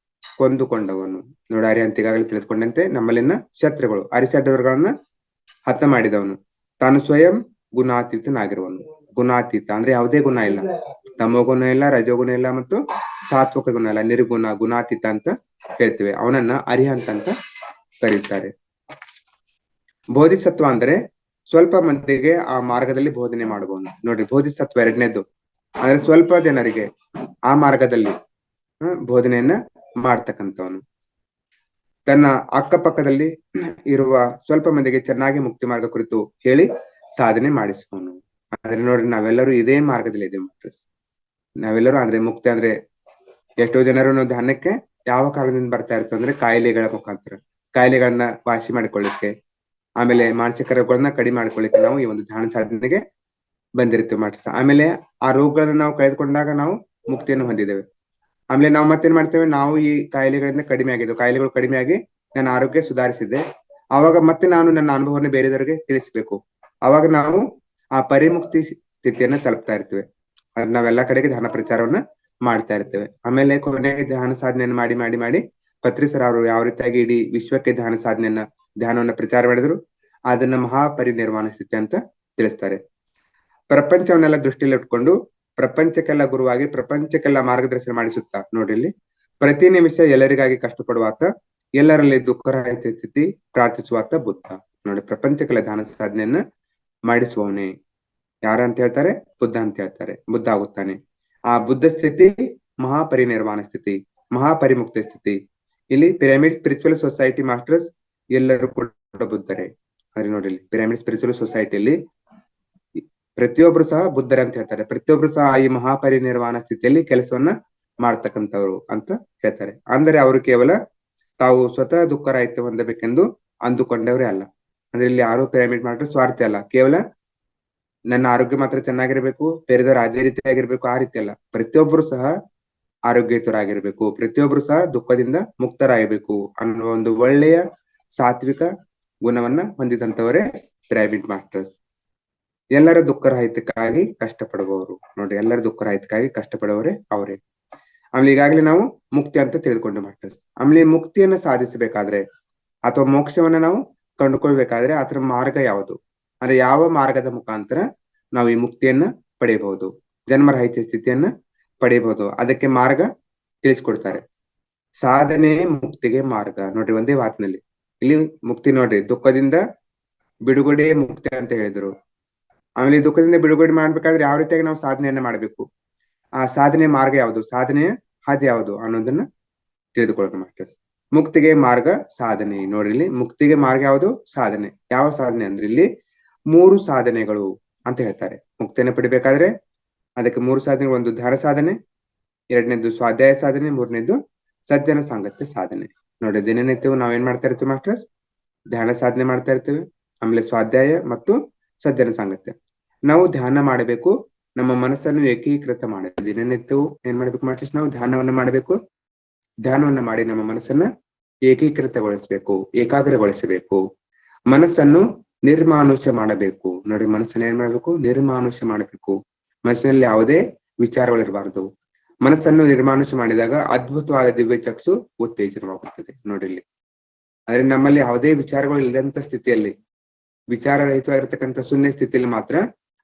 ಕೊಂದುಕೊಂಡವನು. ನೋಡಿ, ಅರಿಹಂತ ಈಗಾಗಲೇ ತಿಳಿದುಕೊಂಡಂತೆ ನಮ್ಮಲ್ಲಿನ ಶತ್ರುಗಳು ಅರಿಷಡ್ವರ್ಗಳನ್ನ ಹತ ಮಾಡಿದವನು. ತಾನು ಸ್ವಯಂ ಗುಣಾತೀತನಾಗಿರುವನು. ಗುಣಾತೀತ ಅಂದ್ರೆ ಯಾವುದೇ ಗುಣ ಇಲ್ಲ, ತಮೋ ಗುಣ ಇಲ್ಲ, ರಜೋಗುಣ ಇಲ್ಲ ಮತ್ತು ಸಾತ್ವಿಕ ಗುಣ ಇಲ್ಲ, ನಿರ್ಗುಣ, ಗುಣಾತೀತ ಅಂತ ಹೇಳ್ತೇವೆ. ಅವನನ್ನ ಅರಿಹಂತ ಅಂತ ಕರೀತಾರೆ. ಬೋಧಿಸತ್ವ ಅಂದ್ರೆ ಸ್ವಲ್ಪ ಮಂದಿಗೆ ಆ ಮಾರ್ಗದಲ್ಲಿ ಬೋಧನೆ ಮಾಡುವವನು. ನೋಡ್ರಿ, ಬೋಧಿಸತ್ವ ಎರಡನೇದು ಅಂದ್ರೆ ಸ್ವಲ್ಪ ಜನರಿಗೆ ಆ ಮಾರ್ಗದಲ್ಲಿ ಬೋಧನೆಯನ್ನ ಮಾಡ್ತಕ್ಕಂಥವನು. ತನ್ನ ಅಕ್ಕಪಕ್ಕದಲ್ಲಿ ಇರುವ ಸ್ವಲ್ಪ ಮಂದಿಗೆ ಚೆನ್ನಾಗಿ ಮುಕ್ತಿ ಮಾರ್ಗ ಕುರಿತು ಹೇಳಿ ಸಾಧನೆ ಮಾಡಿಸುವನು. ಅಂದ್ರೆ ನೋಡ್ರಿ, ನಾವೆಲ್ಲರೂ ಇದೇ ಮಾರ್ಗದಲ್ಲಿ ಇದ್ದೇವೆ. ನಾವೆಲ್ಲರೂ ಅಂದ್ರೆ ಮುಕ್ತಿ ಅಂದ್ರೆ ಎಷ್ಟೋ ಜನರು ನಾವು ಧ್ಯಾನಕ್ಕೆ ಯಾವ ಕಾರಣದಿಂದ ಬರ್ತಾ ಇರ್ತವೆ ಅಂದ್ರೆ ಕಾಯಿಲೆಗಳ ಮುಖಾಂತರ, ಕಾಯಿಲೆಗಳನ್ನ ವಾಸಿ ಮಾಡಿಕೊಳ್ಳಿಕ್ಕೆ, ಆಮೇಲೆ ಮಾನಸಿಕ ರೋಗಗಳನ್ನ ಕಡಿಮೆ ಮಾಡ್ಕೊಳ್ಳಿಕ್ಕೆ ನಾವು ಈ ಒಂದು ಧ್ಯಾನ ಸಾಧನೆಗೆ ಬಂದಿರ್ತೀವಿ ಮಾತ್ರ. ಆಮೇಲೆ ಆ ರೋಗಗಳನ್ನ ನಾವು ಕಳೆದುಕೊಂಡಾಗ ನಾವು ಮುಕ್ತಿಯನ್ನು ಹೊಂದಿದ್ದೇವೆ. ಆಮೇಲೆ ನಾವು ಮತ್ತೇನ್ ಮಾಡ್ತೇವೆ, ನಾವು ಈ ಕಾಯಿಲೆಗಳಿಂದ ಕಡಿಮೆ ಆಗಿದ್ದವು, ಕಾಯಿಲೆಗಳು ಕಡಿಮೆ ಆಗಿ ನನ್ನ ಆರೋಗ್ಯ ಸುಧಾರಿಸಿದೆ, ಅವಾಗ ಮತ್ತೆ ನಾನು ನನ್ನ ಅನುಭವವನ್ನು ಬೇರೆದವರಿಗೆ ತಿಳಿಸ್ಬೇಕು. ಅವಾಗ ನಾವು ಆ ಪರಿಮುಕ್ತಿ ಸ್ಥಿತಿಯನ್ನ ತಲುಪ್ತಾ ಇರ್ತೇವೆ. ಅದ್ ನಾವೆಲ್ಲಾ ಕಡೆಗೆ ಧ್ಯಾನ ಪ್ರಚಾರವನ್ನ ಮಾಡ್ತಾ ಇರ್ತೇವೆ. ಆಮೇಲೆ ಕೊನೆಗೆ ಧ್ಯಾನ ಸಾಧನೆಯನ್ನು ಮಾಡಿ ಮಾಡಿ ಮಾಡಿ ಪತ್ರಿಸರ ಅವರು ಯಾವ ರೀತಿಯಾಗಿ ಇಡೀ ವಿಶ್ವಕ್ಕೆ ಧ್ಯಾನವನ್ನ ಪ್ರಚಾರ ಮಾಡಿದ್ರು, ಅದನ್ನ ಮಹಾಪರಿನಿರ್ವಾಣ ಸ್ಥಿತಿ ಅಂತ ತಿಳಿಸ್ತಾರೆ. ಪ್ರಪಂಚವನ್ನೆಲ್ಲ ದೃಷ್ಟಿಯಲ್ಲಿ ಇಟ್ಕೊಂಡು ಪ್ರಪಂಚಕ್ಕೆಲ್ಲ ಗುರುವಾಗಿ ಪ್ರಪಂಚಕ್ಕೆಲ್ಲ ಮಾರ್ಗದರ್ಶನ ಮಾಡಿಸುತ್ತಾ, ನೋಡ್ರಿ ಇಲ್ಲಿ, ಪ್ರತಿ ನಿಮಿಷ ಎಲ್ಲರಿಗಾಗಿ ಕಷ್ಟಪಡುವಾತ, ಎಲ್ಲರಲ್ಲಿ ದುಃಖರಹಿತ ಸ್ಥಿತಿ ಪ್ರಾರ್ಥಿಸುವಾತ ಬುದ್ಧ. ನೋಡಿ, ಪ್ರಪಂಚಕ್ಕೆಲ್ಲ ಧ್ಯಾನ ಸಾಧನೆಯನ್ನ ಮಾಡಿಸುವವನೇ ಯಾರಂತ ಹೇಳ್ತಾರೆ? ಬುದ್ಧ ಅಂತ ಹೇಳ್ತಾರೆ. ಬುದ್ಧ ಆಗುತ್ತಾನೆ. ಆ ಬುದ್ಧ ಸ್ಥಿತಿ ಮಹಾಪರಿನಿರ್ವಾಣ ಸ್ಥಿತಿ, ಮಹಾಪರಿಮುಕ್ತ ಸ್ಥಿತಿ. ಇಲ್ಲಿ ಪಿರಮಿಡ್ ಸ್ಪಿರಿಚುವಲ್ ಸೊಸೈಟಿ ಮಾಸ್ಟರ್ಸ್ ಎಲ್ಲರೂ ಕೂಡ ಬುದ್ಧರೇ. ಅದೇ ನೋಡಿ, ಪಿರಮಿಡ್ ಸ್ಪಿರಿಚುವಲ್ ಸೊಸೈಟಿಯಲ್ಲಿ ಪ್ರತಿಯೊಬ್ರು ಸಹ ಬುದ್ಧರೇ ಅಂತ ಹೇಳ್ತಾರೆ. ಪ್ರತಿಯೊಬ್ರು ಸಹ ಈ ಮಹಾಪರಿನಿರ್ವಾಣ ಸ್ಥಿತಿಯಲ್ಲಿ ಕೆಲಸವನ್ನ ಮಾಡ್ತಕ್ಕಂಥವ್ರು ಅಂತ ಹೇಳ್ತಾರೆ. ಅಂದರೆ ಅವರು ಕೇವಲ ತಾವು ಸ್ವತಃ ದುಃಖರಾಹಿತ್ಯ ಹೊಂದಬೇಕೆಂದು ಅಂದುಕೊಂಡವರೇ ಅಲ್ಲ. ಅಂದ್ರೆ ಇಲ್ಲಿ ಯಾರು ಪಿರಮಿಡ್ ಮಾಸ್ಟರ್ ಸ್ವಾರ್ಥಿ ಅಲ್ಲ, ಕೇವಲ ನನ್ನ ಆರೋಗ್ಯ ಮಾತ್ರ ಚೆನ್ನಾಗಿರ್ಬೇಕು, ಬೇರೆದವ್ರು ಅದೇ ರೀತಿಯಾಗಿರ್ಬೇಕು, ಆ ರೀತಿ ಅಲ್ಲ. ಪ್ರತಿಯೊಬ್ರು ಸಹ ಆರೋಗ್ಯಯುತರಾಗಿರ್ಬೇಕು, ಪ್ರತಿಯೊಬ್ರು ಸಹ ದುಃಖದಿಂದ ಮುಕ್ತರಾಗಬೇಕು ಅನ್ನುವ ಒಂದು ಒಳ್ಳೆಯ ಸಾತ್ವಿಕ ಗುಣವನ್ನ ಹೊಂದಿದಂತವರೇ ಪಿರಮಿಡ್ ಮಾಸ್ಟರ್ಸ್. ಎಲ್ಲರ ದುಃಖರಹಿತಕ್ಕಾಗಿ ಕಷ್ಟಪಡುವವರು. ನೋಡ್ರಿ, ಎಲ್ಲರ ದುಃಖರಹಿತಕ್ಕಾಗಿ ಕಷ್ಟಪಡುವವರೇ ಅವರೇ. ಆಮೇಲೆ ಈಗಾಗಲೇ ನಾವು ಮುಕ್ತಿ ಅಂತ ತಿಳಿದುಕೊಂಡು ಮಾಸ್ಟರ್ಸ್. ಆಮೇಲೆ ಮುಕ್ತಿಯನ್ನ ಸಾಧಿಸಬೇಕಾದ್ರೆ ಅಥವಾ ಮೋಕ್ಷವನ್ನ ನಾವು ಕಂಡುಕೊಳ್ಬೇಕಾದ್ರೆ ಅದರ ಮಾರ್ಗ ಯಾವುದು, ಅಂದ್ರೆ ಯಾವ ಮಾರ್ಗದ ಮುಖಾಂತರ ನಾವು ಈ ಮುಕ್ತಿಯನ್ನ ಪಡೆಯಬಹುದು, ಜನ್ಮರಹಿತ ಸ್ಥಿತಿಯನ್ನ ಪಡೆಯಬಹುದು, ಅದಕ್ಕೆ ಮಾರ್ಗ ತಿಳಿಸ್ಕೊಡ್ತಾರೆ. ಸಾಧನೆ ಮುಕ್ತಿಗೆ ಮಾರ್ಗ. ನೋಡ್ರಿ, ಒಂದೇ ಮಾತಿನಲ್ಲಿ ಇಲ್ಲಿ ಮುಕ್ತಿ ನೋಡ್ರಿ, ದುಃಖದಿಂದ ಬಿಡುಗಡೆ ಮುಕ್ತಿ ಅಂತ ಹೇಳಿದ್ರು. ಆಮೇಲೆ ದುಃಖದಿಂದ ಬಿಡುಗಡೆ ಮಾಡ್ಬೇಕಾದ್ರೆ ಯಾವ ರೀತಿಯಾಗಿ ನಾವು ಸಾಧನೆಯನ್ನ ಮಾಡ್ಬೇಕು, ಆ ಸಾಧನೆಯ ಮಾರ್ಗ ಯಾವುದು, ಸಾಧನೆಯ ಹಾದಿ ಯಾವುದು ಅನ್ನೋದನ್ನ ತಿಳಿದುಕೊಳ್ಳೋಣ ಮಾಸ್ಟರ್ಸ್. ಮುಕ್ತಿಗೆ ಮಾರ್ಗ ಸಾಧನೆ. ನೋಡ್ರಿ, ಇಲ್ಲಿ ಮುಕ್ತಿಗೆ ಮಾರ್ಗ ಯಾವುದು? ಸಾಧನೆ. ಯಾವ ಸಾಧನೆ ಅಂದ್ರೆ ಇಲ್ಲಿ 3 ಸಾಧನೆಗಳು ಅಂತ ಹೇಳ್ತಾರೆ. ಮುಕ್ತಿಯನ್ನು ಪಡಿಬೇಕಾದ್ರೆ ಅದಕ್ಕೆ 3 ಸಾಧನೆಗಳು. ಒಂದು ಧ್ಯಾನ ಸಾಧನೆ, ಎರಡನೇದು ಸ್ವಾಧ್ಯಾಯ ಸಾಧನೆ, ಮೂರನೇದು ಸಜ್ಜನ ಸಾಂಗತ್ಯ ಸಾಧನೆ. ನೋಡಿ, ದಿನನಿತ್ಯವೂ ನಾವೇನ್ ಮಾಡ್ತಾ ಇರ್ತೀವಿ ಮಾಸ್ಟರ್ಸ್? ಧ್ಯಾನ ಸಾಧನೆ ಮಾಡ್ತಾ ಇರ್ತೀವಿ, ಆಮೇಲೆ ಸ್ವಾಧ್ಯಾಯ ಮತ್ತು ಸಜ್ಜನ ಸಾಂಗತ್ಯ. ನಾವು ಧ್ಯಾನ ಮಾಡಬೇಕು, ನಮ್ಮ ಮನಸ್ಸನ್ನು ಏಕೀಕೃತ ಮಾಡಬೇಕು. ದಿನನಿತ್ಯವೂ ಏನ್ ಮಾಡ್ಬೇಕು ಮಾಸ್ಟರ್ಸ್? ನಾವು ಧ್ಯಾನವನ್ನ ಮಾಡಬೇಕು. ಧ್ಯಾನವನ್ನ ಮಾಡಿ ನಮ್ಮ ಮನಸ್ಸನ್ನ ಏಕೀಕೃತಗೊಳಿಸಬೇಕು, ಏಕಾಗ್ರಗೊಳಿಸಬೇಕು. ಮನಸ್ಸನ್ನು ನಿರ್ಮಾನುಷ್ಯ ಮಾಡಬೇಕು. ನೋಡಿ, ಮನಸ್ಸನ್ನ ಏನ್ ಮಾಡ್ಬೇಕು? ನಿರ್ಮಾನುಷ್ಯ ಮಾಡಬೇಕು. ಮನಸ್ಸಿನಲ್ಲಿ ಯಾವುದೇ ವಿಚಾರಗಳಿರಬಾರದು. ಮನಸ್ಸನ್ನು ನಿರ್ಮಾನುಷ್ಯ ಮಾಡಿದಾಗ ಅದ್ಭುತವಾದ ದಿವ್ಯ ಚಕ್ಷು ಉತ್ತೇಜನವಾಗುತ್ತದೆ. ನೋಡಿ ಇಲ್ಲಿ, ಆದ್ರೆ ನಮ್ಮಲ್ಲಿ ಯಾವುದೇ ವಿಚಾರಗಳು ಇಲ್ಲದಂತ ಸ್ಥಿತಿಯಲ್ಲಿ, ವಿಚಾರರಹಿತವಾಗಿರ್ತಕ್ಕಂಥ ಶೂನ್ಯ ಸ್ಥಿತಿಯಲ್ಲಿ ಮಾತ್ರ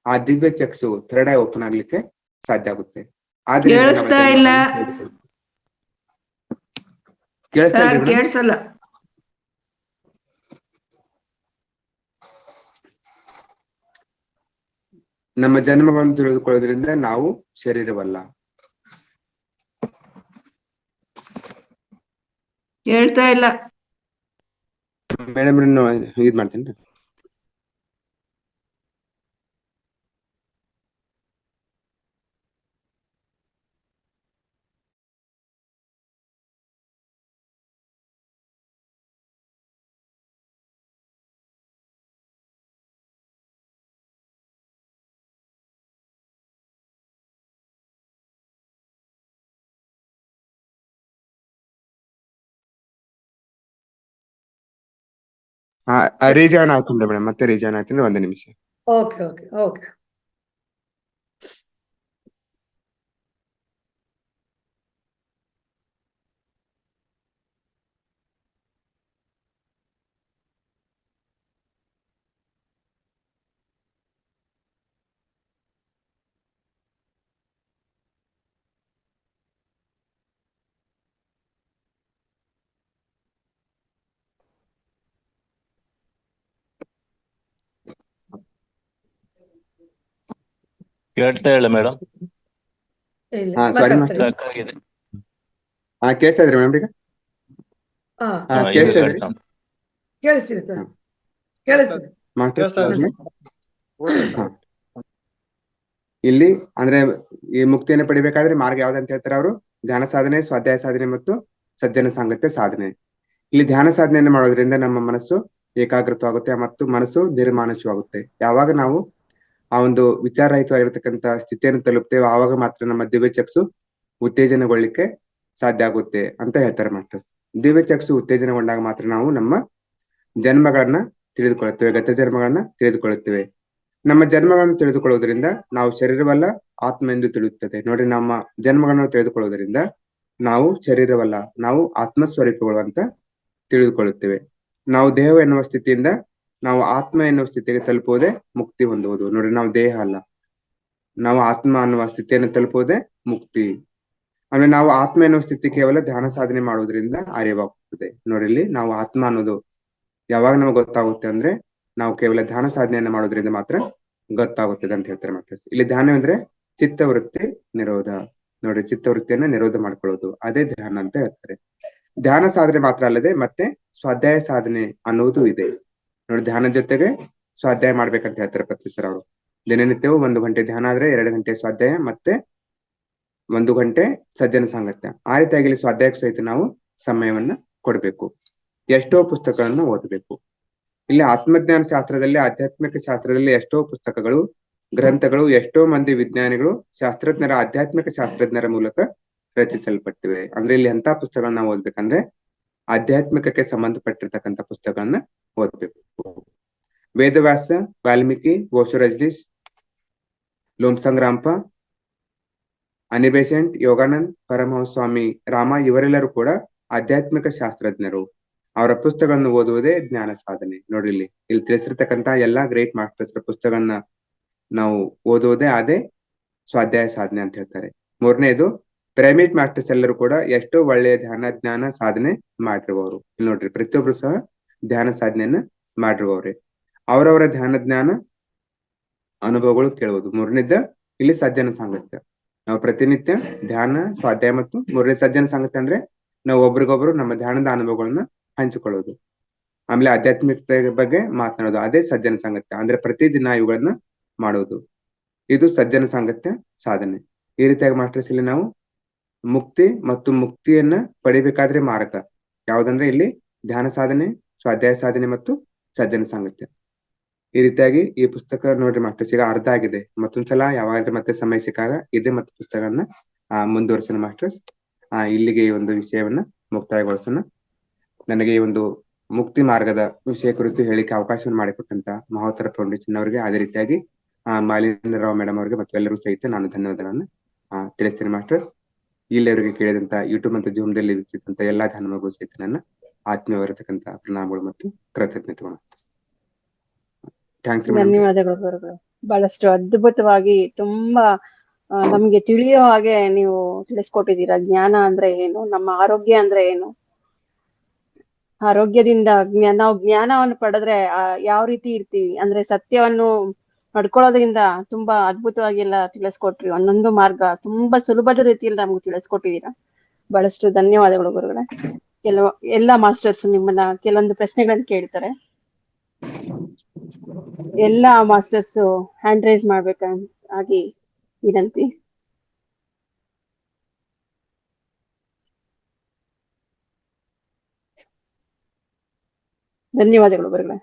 ಆ ದಿವ್ಯ ಚಕ್ಷು ಥರ್ಡ್ ಐ ಓಪನ್ ಆಗ್ಲಿಕ್ಕೆ ಸಾಧ್ಯ ಆಗುತ್ತೆ. ಕೇಳಿಸಲ್ಲ. ನಮ್ಮ ಜನ್ಮಗಳನ್ನು ತಿಳಿದುಕೊಳ್ಳೋದ್ರಿಂದ ನಾವು ಶರೀರವಲ್ಲ. ಹೇಳ್ತಾ ಇಲ್ಲ. ಮೇಡಮ್ ಇದ್ ಮಾಡ್ತೇನೆ. ರೀಜಾನ್ ಆಗ್ತೀನಿ ಮೇಡಮ್, ಮತ್ತೆ ರೀಜಾನ್ ಆಗ್ತೀನಿ, 1 ನಿಮಿಷ. Okay okay okay. ಕೇಳ್ತಾ ಇಲ್ಲ ಮೇಡಮ್. ಇಲ್ಲ ಸಾರಿ ಮಾತಾಡ್ತಾರೆ. ಸಾಕಾಗಿದೆ. ಕೇಳ್ತಾ ಇದ್ರಿ ಮೇಡಮ್ ಈಗ? ಹಾ ಕೇಳ್ತಾ ಇದ್ರಿ? ಕೇಳಿಸ್ತಿದೆ ಸರ್, ಕೇಳಿಸ್ತಿದೆ. ಇಲ್ಲಿ ಅಂದ್ರೆ ಈ ಮುಕ್ತಿಯನ್ನು ಪಡಿಬೇಕಾದ್ರೆ ಮಾರ್ಗ ಯಾವ್ದಂತ ಹೇಳ್ತಾರೆ ಅವರು? ಧ್ಯಾನ ಸಾಧನೆ, ಸ್ವಾಧ್ಯಾಯ ಸಾಧನೆ ಮತ್ತು ಸಜ್ಜನ ಸಾಂಗತ್ಯ ಸಾಧನೆ. ಇಲ್ಲಿ ಧ್ಯಾನ ಸಾಧನೆಯನ್ನು ಮಾಡೋದ್ರಿಂದ ನಮ್ಮ ಮನಸ್ಸು ಏಕಾಗ್ರತವಾಗುತ್ತೆ ಮತ್ತು ಮನಸ್ಸು ನಿರ್ಮಾನಶವಾಗುತ್ತೆ. ಯಾವಾಗ ನಾವು ಆ ಒಂದು ವಿಚಾರರಹಿತವಾಗಿರ್ತಕ್ಕಂಥ ಸ್ಥಿತಿಯನ್ನು ತಲುಪ್ತೇವೆ, ಆವಾಗ ಮಾತ್ರ ನಮ್ಮ ದಿವ್ಯ ಚಕ್ಷು ಉತ್ತೇಜನಗೊಳ್ಳಿಕ್ಕೆ ಸಾಧ್ಯ ಆಗುತ್ತೆ ಅಂತ ಹೇಳ್ತಾರೆ ಮಾಸ್ಟರ್ಸ್. ದಿವ್ಯ ಚಕ್ಷು ಉತ್ತೇಜನಗೊಂಡಾಗ ಮಾತ್ರ ನಾವು ನಮ್ಮ ಜನ್ಮಗಳನ್ನ ತಿಳಿದುಕೊಳ್ಳುತ್ತೇವೆ, ಗತ ಜನ್ಮಗಳನ್ನ ತಿಳಿದುಕೊಳ್ಳುತ್ತೇವೆ. ನಮ್ಮ ಜನ್ಮಗಳನ್ನು ತಿಳಿದುಕೊಳ್ಳುವುದರಿಂದ ನಾವು ಶರೀರವಲ್ಲ ಆತ್ಮ ಎಂದು ತಿಳಿಯುತ್ತದೆ. ನೋಡಿ, ನಮ್ಮ ಜನ್ಮಗಳನ್ನು ತಿಳಿದುಕೊಳ್ಳುವುದರಿಂದ ನಾವು ಶರೀರವಲ್ಲ, ನಾವು ಆತ್ಮಸ್ವರೂಪಗಳು ಅಂತ ತಿಳಿದುಕೊಳ್ಳುತ್ತೇವೆ. ನಾವು ದೇಹ ಎನ್ನುವ ಸ್ಥಿತಿಯಿಂದ ನಾವು ಆತ್ಮ ಎನ್ನುವ ಸ್ಥಿತಿಗೆ ತಲುಪುವುದೇ ಮುಕ್ತಿ ಹೊಂದುವುದು. ನೋಡಿ, ನಾವು ದೇಹ ಅಲ್ಲ, ನಾವು ಆತ್ಮ ಅನ್ನುವ ಸ್ಥಿತಿಯನ್ನು ತಲುಪುವುದೇ ಮುಕ್ತಿ. ಅಂದ್ರೆ ನಾವು ಆತ್ಮ ಎನ್ನುವ ಸ್ಥಿತಿ ಕೇವಲ ಧ್ಯಾನ ಸಾಧನೆ ಮಾಡುವುದರಿಂದ ಅರಿವಾಗುತ್ತದೆ. ನೋಡಿ, ಇಲ್ಲಿ ನಾವು ಆತ್ಮ ಅನ್ನೋದು ಯಾವಾಗ ನಮಗೆ ಗೊತ್ತಾಗುತ್ತೆ ಅಂದ್ರೆ ನಾವು ಕೇವಲ ಧ್ಯಾನ ಸಾಧನೆಯನ್ನ ಮಾಡೋದ್ರಿಂದ ಮಾತ್ರ ಗೊತ್ತಾಗುತ್ತದೆ ಅಂತ ಹೇಳ್ತಾರೆ ಮಾಸ್ಟರ್ಸ್. ಇಲ್ಲಿ ಧ್ಯಾನ ಅಂದ್ರೆ ಚಿತ್ತವೃತ್ತಿ ನಿರೋಧ. ನೋಡಿ, ಚಿತ್ತವೃತ್ತಿಯನ್ನ ನಿರೋಧ ಮಾಡ್ಕೊಳ್ಳೋದು, ಅದೇ ಧ್ಯಾನ ಅಂತ ಹೇಳ್ತಾರೆ. ಧ್ಯಾನ ಸಾಧನೆ ಮಾತ್ರ ಅಲ್ಲದೆ ಮತ್ತೆ ಸ್ವಾಧ್ಯಾಯ ಸಾಧನೆ ಅನ್ನುವುದು ಇದೆ. ನೋಡಿ, ಧ್ಯಾನ ಜೊತೆಗೆ ಸ್ವಾಧ್ಯಾಯ ಮಾಡ್ಬೇಕಂತ ಹೇಳ್ತಾರೆ ಪ್ರೊಫೆಸರ್ ಅವರು. ದಿನನಿತ್ಯವೂ 1 ಗಂಟೆ ಧ್ಯಾನ ಆದ್ರೆ 2 ಗಂಟೆ ಸ್ವಾಧ್ಯಾಯ ಮತ್ತೆ 1 ಗಂಟೆ ಸಜ್ಜನ ಸಾಂಗತ್ಯ. ಆ ರೀತಿಯಾಗಿ ಇಲ್ಲಿ ಸ್ವಾಧ್ಯಾಯಕ್ಕೆ ಸಹಿತ ನಾವು ಸಮಯವನ್ನ ಕೊಡ್ಬೇಕು. ಎಷ್ಟೋ ಪುಸ್ತಕಗಳನ್ನ ಓದಬೇಕು. ಇಲ್ಲಿ ಆತ್ಮಜ್ಞಾನ ಶಾಸ್ತ್ರದಲ್ಲಿ, ಆಧ್ಯಾತ್ಮಿಕ ಶಾಸ್ತ್ರದಲ್ಲಿ ಎಷ್ಟೋ ಪುಸ್ತಕಗಳು, ಗ್ರಂಥಗಳು, ಎಷ್ಟೋ ಮಂದಿ ವಿಜ್ಞಾನಿಗಳು, ಶಾಸ್ತ್ರಜ್ಞರ, ಆಧ್ಯಾತ್ಮಿಕ ಶಾಸ್ತ್ರಜ್ಞರ ಮೂಲಕ ರಚಿಸಲ್ಪಟ್ಟಿವೆ. ಅಂದ್ರೆ ಇಲ್ಲಿ ಎಂತ ಪುಸ್ತಕಗಳನ್ನ ನಾವು ಓದ್ಬೇಕಂದ್ರೆ ಆಧ್ಯಾತ್ಮಿಕಕ್ಕೆ ಸಂಬಂಧಪಟ್ಟಿರ್ತಕ್ಕಂಥ ಪುಸ್ತಕಗಳನ್ನ ಓದ್ಬೇಕು. ವೇದವ್ಯಾಸ, ವಾಲ್ಮೀಕಿ, ಓಶೋ ರಜನೀಶ್, ಲೋಮ್ಸಂಗ್ ರಾಂಪ, ಅನಿಬೆಸೆಂಟ್, ಯೋಗಾನಂದ್, ಪರಮಹಂಸ ಸ್ವಾಮಿ ರಾಮ ಇವರೆಲ್ಲರೂ ಕೂಡ ಆಧ್ಯಾತ್ಮಿಕ ಶಾಸ್ತ್ರಜ್ಞರು. ಅವರ ಪುಸ್ತಕಗಳನ್ನು ಓದುವುದೇ ಜ್ಞಾನ ಸಾಧನೆ. ನೋಡಿ, ಇಲ್ಲಿ ತಿಳಿಸಿರ್ತಕ್ಕಂಥ ಎಲ್ಲಾ ಗ್ರೇಟ್ ಮಾಸ್ಟರ್ಸ್ ಪುಸ್ತಕಗಳನ್ನ ನಾವು ಓದುವುದೇ ಅದೇ ಸ್ವಾಧ್ಯಾಯ ಸಾಧನೆ ಅಂತ ಹೇಳ್ತಾರೆ. 3ನೇದು, ಪಿರಮಿಡ್ ಮಾಸ್ಟರ್ಸ್ ಎಲ್ಲರೂ ಕೂಡ ಎಷ್ಟೋ ಒಳ್ಳೆಯ ಜ್ಞಾನ ಸಾಧನೆ ಮಾಡಿರುವವರು. ಇಲ್ಲಿ ನೋಡ್ರಿ, ಪ್ರತಿಯೊಬ್ರು ಸಹ ಧ್ಯಾನ ಸಾಧನೆಯನ್ನ ಮಾಡಿರುವವ್ರೆ. ಅವರವರ ಜ್ಞಾನ ಅನುಭವಗಳು ಕೇಳುವುದು. 3ನೇದ ಇಲ್ಲಿ ಸಜ್ಜನ ಸಾಂಗತ್ಯ. ನಾವು ಪ್ರತಿನಿತ್ಯ ಧ್ಯಾನ, ಸ್ವಾಧ್ಯಾಯ ಮತ್ತು 3ನೇ ಸಜ್ಜನ ಸಾಂಗತ್ಯ ಅಂದ್ರೆ ನಾವು ಒಬ್ರಿಗೊಬ್ರು ನಮ್ಮ ಧ್ಯಾನದ ಅನುಭವಗಳನ್ನ ಹಂಚಿಕೊಳ್ಳೋದು. ಆಮೇಲೆ ಆಧ್ಯಾತ್ಮಿಕತೆ ಬಗ್ಗೆ ಮಾತನಾಡೋದು, ಅದೇ ಸಜ್ಜನ ಸಾಂಗತ್ಯ. ಅಂದ್ರೆ ಪ್ರತಿದಿನ ಇವುಗಳನ್ನ ಮಾಡೋದು, ಇದು ಸಜ್ಜನ ಸಾಂಗತ್ಯ ಸಾಧನೆ. ಈ ರೀತಿಯಾಗಿ ಮಾಸ್ಟರ್ಸ್ ಇಲ್ಲಿ ನಾವು ಮುಕ್ತಿ ಮತ್ತು ಮುಕ್ತಿಯನ್ನ ಪಡಿಬೇಕಾದ್ರೆ ಮಾರ್ಗ ಯಾವ್ದಂದ್ರೆ ಇಲ್ಲಿ ಧ್ಯಾನ ಸಾಧನೆ, ಸ್ವಾಧ್ಯಾಯ ಸಾಧನೆ ಮತ್ತು ಸಜ್ಜನ ಸಾಂಗತ್ಯ. ಈ ರೀತಿಯಾಗಿ ಈ ಪುಸ್ತಕ ನೋಡ್ರಿ ಮಾಸ್ಟರ್ಸ್, ಈಗ ಅರ್ಧ ಆಗಿದೆ. ಮತ್ತೊಂದ್ಸಲ ಯಾವಾಗಾದ್ರೂ ಮತ್ತೆ ಸಮಯ ಸಿಕ್ಕಾಗ ಇದೇ ಮತ್ತೆ ಪುಸ್ತಕಗಳನ್ನ ಮುಂದುವರ್ಸೋಣ ಮಾಸ್ಟರ್ಸ್. ಇಲ್ಲಿಗೆ ಈ ಒಂದು ವಿಷಯವನ್ನ ಮುಕ್ತಾಯಗೊಳಿಸೋಣ. ನನಗೆ ಈ ಒಂದು ಮುಕ್ತಿ ಮಾರ್ಗದ ವಿಷಯ ಕುರಿತು ಹೇಳಿಕೆ ಅವಕಾಶವನ್ನು ಮಾಡಿಕೊಟ್ಟಂತ ಮಹೋತ್ತರ ಫೌಂಡೇಶನ್ ಅವರಿಗೆ, ಅದೇ ರೀತಿಯಾಗಿ ಮಾಲಿನಿ ರಾವ್ ಮೇಡಮ್ ಅವರಿಗೆ ಮತ್ತು ಎಲ್ಲರೂ ಸಹಿತ ನಾನು ಧನ್ಯವಾದಗಳನ್ನ ತಿಳಿಸ್ತೇನೆ ಮಾಸ್ಟರ್ಸ್. ಇಲ್ಲಿವರೆಗೆ ಕೇಳಿದಂತ ಯೂಟ್ಯೂಬ್ ಮತ್ತು ಜೂಮ್ದಲ್ಲಿ ವೀಕ್ಷಿಸಿದಂತ ಎಲ್ಲಾ ಧನ್ಯವಾದಗಳು ಸಹಿತ ನನ್ನ ಆತ್ಮೀಯವಾಗಿರತಕ್ಕಂತ ಪ್ರಣಾಮಗಳು ಮತ್ತು ಕೃತಜ್ಞತೆಗಳು. ಥ್ಯಾಂಕ್ಸ್. ಧನ್ಯವಾದಗಳು ಗುರುಗಳು. ಬಹಳಷ್ಟು ಅದ್ಭುತವಾಗಿ ತುಂಬಾ ನಮ್ಗೆ ತಿಳಿಯೋ ಹಾಗೆ ನೀವು ತಿಳಿಸ್ಕೊಟ್ಟಿದ್ದೀರಾ. ಜ್ಞಾನ ಅಂದ್ರೆ ಏನು, ನಮ್ಮ ಆರೋಗ್ಯ ಅಂದ್ರೆ ಏನು, ಆರೋಗ್ಯದಿಂದ ನಾವು ಜ್ಞಾನವನ್ನು ಪಡೆದ್ರೆ ಯಾವ ರೀತಿ ಇರ್ತೀವಿ, ಅಂದ್ರೆ ಸತ್ಯವನ್ನು ಪಡ್ಕೊಳ್ಳೋದ್ರಿಂದ ತುಂಬಾ ಅದ್ಭುತವಾಗಿ ಎಲ್ಲ ತಿಳಿಸ್ಕೊಟ್ರಿ. ಒಂದೊಂದು ಮಾರ್ಗ ತುಂಬಾ ಸುಲಭದ ರೀತಿಯಲ್ಲಿ ನಮ್ಗೆ ತಿಳಿಸ್ಕೊಟ್ಟಿದ್ದೀರಾ. ಬಹಳಷ್ಟು ಧನ್ಯವಾದಗಳು ಗುರುಗಳೇ. ಎಲ್ಲಾ ಮಾಸ್ಟರ್ಸ್ ನಿಮ್ಮನ್ನ ಕೆಲವೊಂದು ಪ್ರಶ್ನೆಗಳನ್ನ ಕೇಳ್ತಾರೆ. ಎಲ್ಲಾ ಮಾಸ್ಟರ್ಸ್ ಹ್ಯಾಂಡ್ ರೈಸ್ ಮಾಡ್ಬೇಕಾಗಿ ವಿನಂತಿ. ಧನ್ಯವಾದಗಳು ಗುರುಗಳೇ.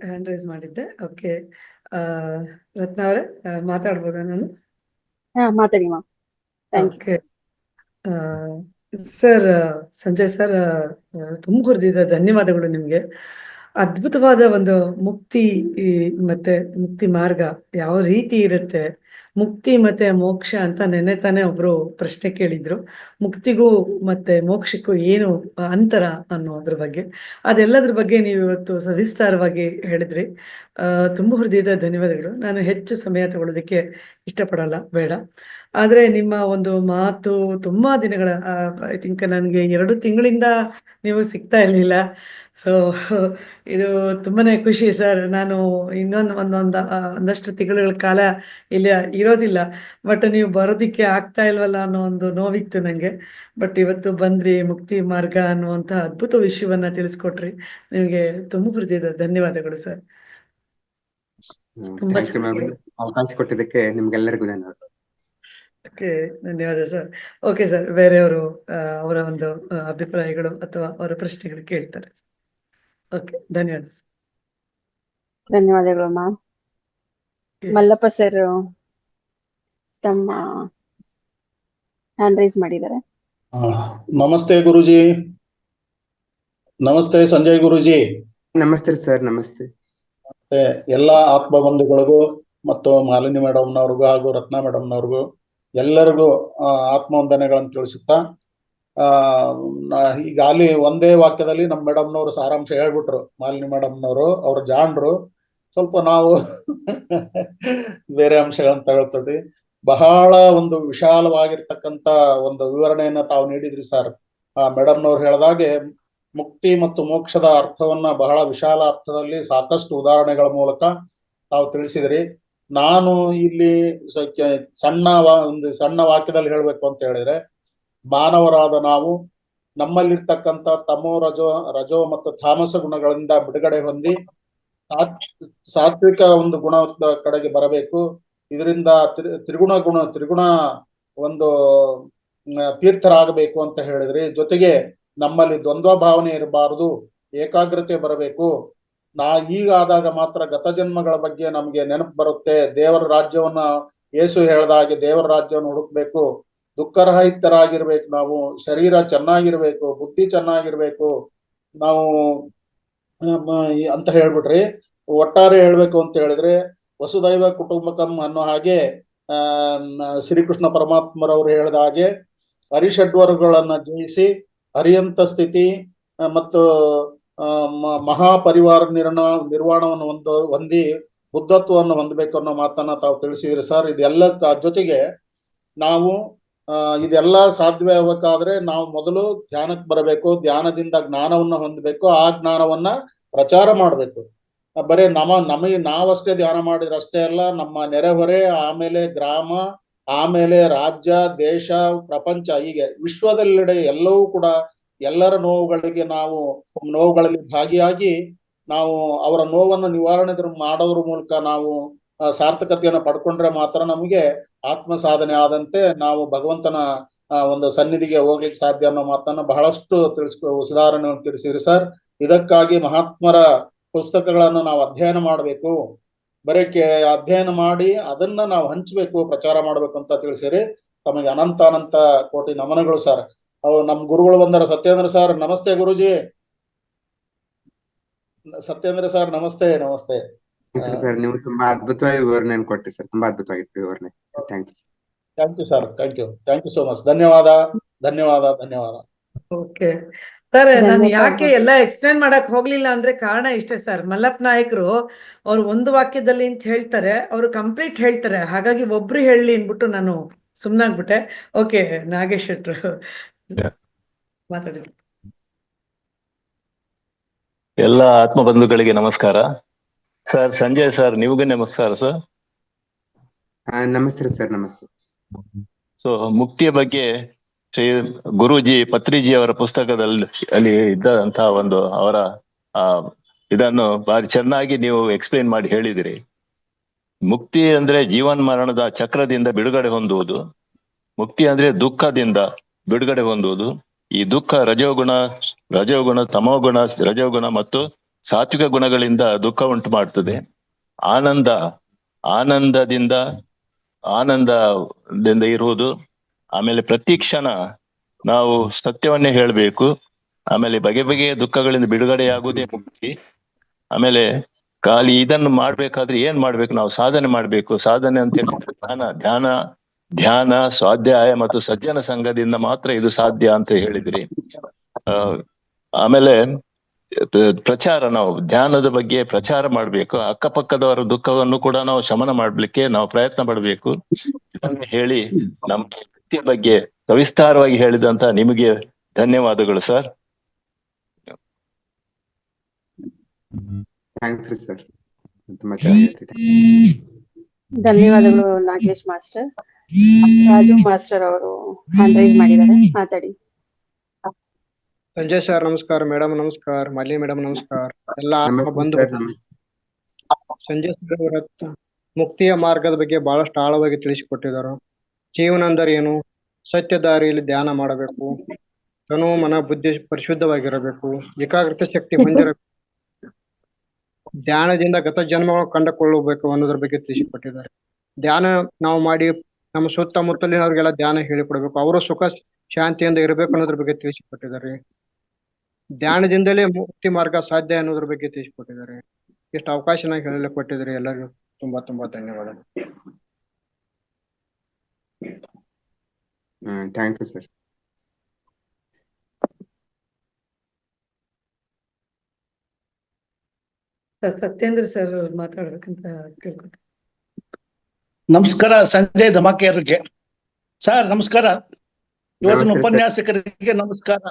ಹ್ಯಾಂಡ್ ರೈಸ್ ಮಾಡಿದ್ದೆ. ಓಕೆ, ರತ್ನ ಅವರೇ ಮಾತಾಡ್ಬೋದಾ ನಾನು? ಮಾತಾಡಿ ಮಾ. Thank you. Okay sir, Sanjay sir, ತುಂಬ ಹೃದಯದ ಧನ್ಯವಾದಗಳು ನಿಮ್ಗೆ. ಅದ್ಭುತವಾದ ಒಂದು ಮುಕ್ತಿ ಮತ್ತೆ ಮುಕ್ತಿ ಮಾರ್ಗ ಯಾವ ರೀತಿ ಇರುತ್ತೆ, ಮುಕ್ತಿ ಮತ್ತೆ ಮೋಕ್ಷ ಅಂತ ನೆನ್ನೆ ತಾನೇ ಒಬ್ರು ಪ್ರಶ್ನೆ ಕೇಳಿದ್ರು. ಮುಕ್ತಿಗೂ ಮತ್ತೆ ಮೋಕ್ಷಕ್ಕೂ ಏನು ಅಂತರ ಅನ್ನೋದ್ರ ಬಗ್ಗೆ, ಅದೆಲ್ಲದ್ರ ಬಗ್ಗೆ ನೀವು ಇವತ್ತು ಸವಿಸ್ತಾರವಾಗಿ ಹೇಳಿದ್ರಿ. ತುಂಬ ಹೃದಯದ ಧನ್ಯವಾದಗಳು. ನಾನು ಹೆಚ್ಚು ಸಮಯ ತಗೊಳ್ಳೋದಕ್ಕೆ ಇಷ್ಟಪಡಲ್ಲ, ಬೇಡ. ಆದ್ರೆ ನಿಮ್ಮ ಒಂದು ಮಾತು ತುಂಬಾ ದಿನಗಳ ಐ ಥಿಂಕ್ ನನಗೆ 2 ತಿಂಗಳಿಂದ ನೀವು ಸಿಗ್ತಾ ಇರ್ಲಿಲ್ಲ. ಸೊ ಇದು ತುಂಬಾನೇ ಖುಷಿ ಸರ್. ನಾನು ಒಂದಷ್ಟು ತಿಂಗಳ ಕಾಲ ಇಲ್ಲಿ ಇರೋದಿಲ್ಲ, ಬಟ್ ನೀವು ಬರೋದಿಕ್ಕೆ ಆಗ್ತಾ ಇಲ್ವಲ್ಲ ಅನ್ನೋ ಒಂದು ನೋವಿತ್ತು ನಂಗೆ. ಬಟ್ ಇವತ್ತು ಬಂದ್ರಿ, ಮುಕ್ತಿ ಮಾರ್ಗ ಅನ್ನುವಂಥ ಅದ್ಭುತ ವಿಷಯವನ್ನ ತಿಳಿಸ್ಕೊಟ್ರಿ. ನಿಮಗೆ ತುಂಬ ಹೃದಯದ ಧನ್ಯವಾದಗಳು ಸರ್. ತುಂಬಾ ಥ್ಯಾಂಕ್ ಯು ಮ್ಯಾಮ್. ಅವಕಾಶ ಕೊಟ್ಟಿದ್ದಕ್ಕೆ ನಿಮ್ಗೆಲ್ಲರಿಗೂ ಧನ್ಯವಾದ. ಓಕೆ, ಧನ್ಯವಾದ ಸರ್. ಓಕೆ ಸರ್, ಬೇರೆಯವರು ಅವರ ಒಂದು ಅಭಿಪ್ರಾಯಗಳು ಅಥವಾ ಅವರ ಪ್ರಶ್ನೆಗಳು ಕೇಳ್ತಾರೆ. ಓಕೆ, ಧನ್ಯವಾದ ಸರ್. ಧನ್ಯವಾದಗಳು ಮ್ಯಾಮ್. ಮಲ್ಲಪ್ಪ ಸರ್ ತಮ್ಮ ಹ್ಯಾಂಡ್ ರೈಸ್ ಮಾಡಿದ್ದಾರೆ. ನಮಸ್ತೆ ಗುರುಜಿ. ನಮಸ್ತೆ ಸಂಜಯ್ ಗುರುಜಿ. ನಮಸ್ತೆ ಸರ್. ನಮಸ್ತೆ. ಎಲ್ಲ ಆತ್ಮ ಬಂಧುಗಳಿಗೂ ಮತ್ತು ಮಾಲಿನಿ ಮೇಡಮ್ನವ್ರಿಗೂ ಹಾಗೂ ರತ್ನ ಮೇಡಮ್ನವ್ರಿಗೂ ಎಲ್ಲರಿಗೂ ಆತ್ಮವಂದನೆಗಳನ್ನು ತಿಳಿಸುತ್ತಾ, ಈಗಾಗಲೇ ಒಂದೇ ವಾಕ್ಯದಲ್ಲಿ ನಮ್ಮ ಮೇಡಮ್ನವರು ಸಾರಾಂಶ ಹೇಳ್ಬಿಟ್ರು. ಮಾಲಿನಿ ಮೇಡಮ್ನವರು ಅವ್ರ ಜಾಣರು, ಸ್ವಲ್ಪ ನಾವು ಬೇರೆ ಅಂಶಗಳನ್ನ ತಗೊಳ್ತೀವಿ. ಬಹಳ ಒಂದು ವಿಶಾಲವಾಗಿರ್ತಕ್ಕಂಥ ಒಂದು ವಿವರಣೆಯನ್ನ ತಾವು ನೀಡಿದ್ರಿ ಸರ್. ಮೇಡಮ್ನವ್ರು ಹೇಳಿದಾಗೆ ಮುಕ್ತಿ ಮತ್ತು ಮೋಕ್ಷದ ಅರ್ಥವನ್ನ ಬಹಳ ವಿಶಾಲ ಅರ್ಥದಲ್ಲಿ ಸಾಕಷ್ಟು ಉದಾಹರಣೆಗಳ ಮೂಲಕ ತಾವು ತಿಳಿಸಿದ್ರಿ. ನಾನು ಇಲ್ಲಿ ಒಂದು ಸಣ್ಣ ವಾಕ್ಯದಲ್ಲಿ ಹೇಳ್ಬೇಕು ಅಂತ ಹೇಳಿದ್ರೆ, ಮಾನವರಾದ ನಾವು ನಮ್ಮಲ್ಲಿರ್ತಕ್ಕಂಥ ತಮೋ ರಜೋ ಮತ್ತು ತಾಮಸ ಗುಣಗಳಿಂದ ಬಿಡುಗಡೆ ಹೊಂದಿ ಸಾತ್ವಿಕ ಒಂದು ಗುಣದ ಕಡೆಗೆ ಬರಬೇಕು. ಇದರಿಂದ ತ್ರಿಗುಣ ಒಂದು ತೀರ್ಥರಾಗಬೇಕು ಅಂತ ಹೇಳಿದ್ರಿ. ಜೊತೆಗೆ ನಮ್ಮಲ್ಲಿ ದ್ವಂದ್ವ ಭಾವನೆ ಇರಬಾರದು, ಏಕಾಗ್ರತೆ ಬರಬೇಕು. ಹೀಗಾದಾಗ ಮಾತ್ರ ಗತಜನ್ಮಗಳ ಬಗ್ಗೆ ನಮ್ಗೆ ನೆನಪು ಬರುತ್ತೆ. ದೇವರ ರಾಜ್ಯವನ್ನ ಯೇಸು ಹೇಳ್ದ ಹಾಗೆ ದೇವರ ರಾಜ್ಯವನ್ನು ಹುಡುಕ್ಬೇಕು. ದುಃಖರಹಿತರಾಗಿರ್ಬೇಕು, ನಾವು ಶರೀರ ಚೆನ್ನಾಗಿರ್ಬೇಕು, ಬುದ್ಧಿ ಚೆನ್ನಾಗಿರ್ಬೇಕು ನಾವು ಅಂತ ಹೇಳ್ಬಿಟ್ರಿ. ಒಟ್ಟಾರೆ ಹೇಳ್ಬೇಕು ಅಂತ ಹೇಳಿದ್ರೆ ವಸುದೈವ ಕುಟುಂಬಕಂ ಅನ್ನೋ ಹಾಗೆ ಶ್ರೀಕೃಷ್ಣ ಪರಮಾತ್ಮರವರು ಹೇಳಿದ ಹಾಗೆ ಹರಿಷಡ್ವರ್ಗಳನ್ನ ಜಯಿಸಿ ಹರಿಯಂತ ಸ್ಥಿತಿ ಮತ್ತು ಮಹಾಪರಿವಾರ ನಿರ್ವಾಣವನ್ನು ಹೊಂದಿ ಬುದ್ಧತ್ವವನ್ನು ಹೊಂದಬೇಕು ಅನ್ನೋ ಮಾತನ್ನ ತಾವು ತಿಳಿಸಿದ್ರಿ ಸರ್. ಇದೆಲ್ಲ ಜೊತೆಗೆ ನಾವು ಇದೆಲ್ಲ ಸಾಧ್ಯವಾಗಬೇಕಾದ್ರೆ ನಾವು ಮೊದಲು ಧ್ಯಾನಕ್ಕೆ ಬರಬೇಕು. ಧ್ಯಾನದಿಂದ ಜ್ಞಾನವನ್ನ ಹೊಂದಬೇಕು. ಆ ಜ್ಞಾನವನ್ನ ಪ್ರಚಾರ ಮಾಡಬೇಕು. ಬರೀ ನಮಗೆ ನಾವಷ್ಟೇ ಧ್ಯಾನ ಮಾಡಿದ್ರೆ ಅಷ್ಟೇ ಅಲ್ಲ, ನಮ್ಮ ನೆರೆಹೊರೆ, ಆಮೇಲೆ ಗ್ರಾಮ, ಆಮೇಲೆ ರಾಜ್ಯ, ದೇಶ, ಪ್ರಪಂಚ, ಹೀಗೆ ವಿಶ್ವದೆಲ್ಲೆಡೆ ಎಲ್ಲವೂ ಕೂಡ ಎಲ್ಲರ ನೋವುಗಳಲ್ಲಿ ಭಾಗಿಯಾಗಿ ನಾವು ಅವರ ನೋವನ್ನು ನಿವಾರಣೆ ಮಾಡೋದ್ರ ಮೂಲಕ ನಾವು ಸಾರ್ಥಕತೆಯನ್ನು ಪಡ್ಕೊಂಡ್ರೆ ಮಾತ್ರ ನಮಗೆ ಆತ್ಮ ಸಾಧನೆ ಆದಂತೆ ನಾವು ಭಗವಂತನ ಒಂದು ಸನ್ನಿಧಿಗೆ ಹೋಗ್ಲಿಕ್ಕೆ ಸಾಧ್ಯ ಅನ್ನೋ ಮಾತನ್ನ ಬಹಳಷ್ಟು ಉದಾಹರಣೆ ತಿಳಿಸಿದ್ರಿ ಸರ್. ಇದಕ್ಕಾಗಿ ಮಹಾತ್ಮರ ಪುಸ್ತಕಗಳನ್ನು ನಾವು ಅಧ್ಯಯನ ಮಾಡಬೇಕು. ಅಧ್ಯಯನ ಮಾಡಿ ಅದನ್ನ ನಾವು ಹಂಚಬೇಕು, ಪ್ರಚಾರ ಮಾಡ್ಬೇಕು ಅಂತ ತಿಳಿಸಿರಿ. ತಮಗೆ ಅನಂತ ಕೋಟಿ ನಮನಗಳು ಸರ್. ನಮ್ ಗುರುಗಳು ಬಂದಾರ. ಸತ್ಯೇಂದ್ರ ಸರ್ ನಮಸ್ತೆ. ಗುರುಜಿ ಸತ್ಯೇಂದ್ರ ಸರ್ ನಮಸ್ತೆ. ನಮಸ್ತೆ ಸರ್. ನೀವು ತುಂಬಾ ಅದ್ಭುತವಾಗಿ ವಿವರಣೆ ಕೊಟ್ರಿ ಸರ್. ತುಂಬಾ ಅದ್ಭುತವಾಗಿತ್ತು ವಿವರಣೆ. Thank you sir. Thank you sir. Thank you so much. ಧನ್ಯವಾದ. ಓಕೆ ಸರ್, ನಾನು ಧನ್ಯವಾದ. ಯಾಕೆ ಎಲ್ಲ ಎಕ್ಸ್ಪ್ಲೇನ್ ಮಾಡಕ್ ಹೋಗ್ಲಿಲ್ಲ ಅಂದ್ರೆ ಕಾರಣ ಇಷ್ಟೇ ಸರ್. ಮಲ್ಲಪ್ಪ ನಾಯಕರು ಅವ್ರು ಒಂದು ವಾಕ್ಯದಲ್ಲಿ ಅಂತ ಹೇಳ್ತಾರೆ, ಅವರು ಕಂಪ್ಲೀಟ್ ಹೇಳ್ತಾರೆ. ಹಾಗಾಗಿ ಒಬ್ರು ಹೇಳಿ ಅನ್ಬಿಟ್ಟು ನಾನು ಸುಮ್ನಾಗ್ಬಿಟ್ಟೆ. ಓಕೆ, ನಾಗೇಶ್ ಶೆಟ್ರು ಮಾತಾಡಿದ್ರು. ಎಲ್ಲ ಆತ್ಮ ಬಂಧುಗಳಿಗೆ ನಮಸ್ಕಾರ. ಸರ್ ಸಂಜಯ್ ಸರ್, ನಿಮಗೂ ನಮಸ್ಕಾರ ಸರ್. ನಮಸ್ತೆ ಸರ್, ನಮಸ್ತೆ. ಸೊ ಮುಕ್ತಿಯ ಬಗ್ಗೆ ಶ್ರೀ ಗುರೂಜಿ ಪತ್ರಿಜಿ ಅವರ ಪುಸ್ತಕದಲ್ಲಿ ಅಲ್ಲಿ ಇದ್ದಂತಹ ಒಂದು ಅವರ ಇದನ್ನು ಬಾರಿ ಚೆನ್ನಾಗಿ ನೀವು ಎಕ್ಸ್ಪ್ಲೇನ್ ಮಾಡಿ ಹೇಳಿದಿರಿ. ಮುಕ್ತಿ ಅಂದ್ರೆ ಜೀವನ್ ಮರಣದ ಚಕ್ರದಿಂದ ಬಿಡುಗಡೆ ಹೊಂದುವುದು. ಮುಕ್ತಿ ಅಂದ್ರೆ ದುಃಖದಿಂದ ಬಿಡುಗಡೆ ಹೊಂದುವುದು. ಈ ದುಃಖ ರಜೋಗುಣ, ತಮೋಗುಣ, ರಜೋಗುಣ ಮತ್ತು ಸಾತ್ವಿಕ ಗುಣಗಳಿಂದ ದುಃಖ ಉಂಟು ಮಾಡ್ತದೆ. ಆನಂದದಿಂದ ಇರುವುದು. ಆಮೇಲೆ ಪ್ರತಿ ಕ್ಷಣ ನಾವು ಸತ್ಯವನ್ನೇ ಹೇಳಬೇಕು. ಆಮೇಲೆ ಬಗೆ ಬಗೆಯ ದುಃಖಗಳಿಂದ ಬಿಡುಗಡೆಯಾಗುವುದೇ ಮುಕ್ತಿ. ಆಮೇಲೆ ಖಾಲಿ ಇದನ್ನು ಮಾಡ್ಬೇಕಾದ್ರೆ ಏನ್ ಮಾಡ್ಬೇಕು, ನಾವು ಸಾಧನೆ ಮಾಡ್ಬೇಕು. ಸಾಧನೆ ಅಂತ ಹೇಳಿದ್ರೆ ಧ್ಯಾನ, ಸ್ವಾಧ್ಯಾಯ ಮತ್ತು ಸಜ್ಜನ ಸಂಘದಿಂದ ಮಾತ್ರ ಇದು ಸಾಧ್ಯ ಅಂತ ಹೇಳಿದ್ರಿ. ಆಮೇಲೆ ಪ್ರಚಾರ, ನಾವು ಧ್ಯಾನದ ಬಗ್ಗೆ ಪ್ರಚಾರ ಮಾಡ್ಬೇಕು. ಅಕ್ಕಪಕ್ಕದವರ ದುಃಖವನ್ನು ಕೂಡ ನಾವು ಶಮನ ಮಾಡ್ಲಿಕ್ಕೆ ನಾವು ಪ್ರಯತ್ನ ಪಡ್ಬೇಕು. ಇದನ್ನು ಹೇಳಿ ನಮ್ಮ ಮುಕ್ತಿಯ ಬಗ್ಗೆ ಸವಿಸ್ತಾರವಾಗಿ ಹೇಳಿದಂತ ನಿಮಗೆ ಧನ್ಯವಾದಗಳು ಸರ್. ಥ್ಯಾಂಕ್ಸ್ ಸರ್, ತುಂಬಾ ಚೆನ್ನಾಗಿ. ಧನ್ಯವಾದಗಳು ನಾಗೇಶ್ ಮಾಸ್ಟರ್. ರಾಜು ಮಾಸ್ಟರ್ ಅವರು ಹ್ಯಾಂಡ್ ರೈಸ್ ಮಾಡಿದ್ದಾರೆ, ಮಾತಾಡಿ. ಸಂಜಯ್ ಸರ್ ನಮಸ್ಕಾರ, ಮೇಡಮ್ ನಮಸ್ಕಾರ, ಮಾಲಿನಿ ಮೇಡಮ್ ನಮಸ್ಕಾರ, ಎಲ್ಲ ಬಂಧು. ಸಂಜಯ್ ಸರ್ ಅವರ ಮುಕ್ತಿಯ ಮಾರ್ಗದ ಬಗ್ಗೆ ಬಹಳಷ್ಟು ಆಳವಾಗಿ ತಿಳಿಸಿಕೊಟ್ಟಿದ್ದಾರೆ. ಜೀವನ ಅಂದರೆ ಏನು, ಸತ್ಯ ದಾರಿಯಲ್ಲಿ ಧ್ಯಾನ ಮಾಡಬೇಕು, ತನು ಮನ ಬುದ್ಧಿ ಪರಿಶುದ್ಧವಾಗಿರಬೇಕು, ಏಕಾಗ್ರತೆ ಶಕ್ತಿ ಹೊಂದಿರಬೇಕು, ಧ್ಯಾನದಿಂದ ಗತ ಜನ್ಮಗಳು ಕಂಡುಕೊಳ್ಳಬೇಕು ಅನ್ನೋದ್ರ ಬಗ್ಗೆ ತಿಳಿಸಿಕೊಟ್ಟಿದ್ದಾರೆ. ಧ್ಯಾನ ನಾವು ಮಾಡಿ ನಮ್ಮ ಸುತ್ತಮುತ್ತಲಿನವ್ರಿಗೆಲ್ಲ ಧ್ಯಾನ ಹೇಳಿಕೊಡ್ಬೇಕು, ಅವರು ಸುಖ ಶಾಂತಿಯಿಂದ ಇರಬೇಕು ಅನ್ನೋದ್ರ ಬಗ್ಗೆ ತಿಳಿಸಿಕೊಟ್ಟಿದ್ದಾರೆ. ಧ್ಯಾನದಿಂದಲೇ ಮುಕ್ತಿ ಮಾರ್ಗ ಸಾಧ್ಯ ಅನ್ನೋದ್ರ ಬಗ್ಗೆ ತಿಳಿಸಿಕೊಟ್ಟಿದ್ದಾರೆ. ಎಷ್ಟು ಅವಕಾಶನ ಹೇಳಲಿಕ್ಕೆ ಕೊಟ್ಟಿದ್ದಾರೆ. ಎಲ್ಲರಿಗೂ ತುಂಬಾ ತುಂಬಾ ಧನ್ಯವಾದಗಳು. Thank you sir. Satyendra sir ಮಾತಾಡ್ಬೇಕಂತ ಕೇಳ್ಕೊತೀನಿ. ನಮಸ್ಕಾರ ಸಂಜಯ್ ಧಮಾಕೆ ಅವರಿಗೆ. ಸರ್ ನಮಸ್ಕಾರ. ಇವತ್ತಿನ ನಮಸ್ತೆ ಸರ್. ಉಪನ್ಯಾಸಕರಿಗೆ ನಮಸ್ಕಾರ.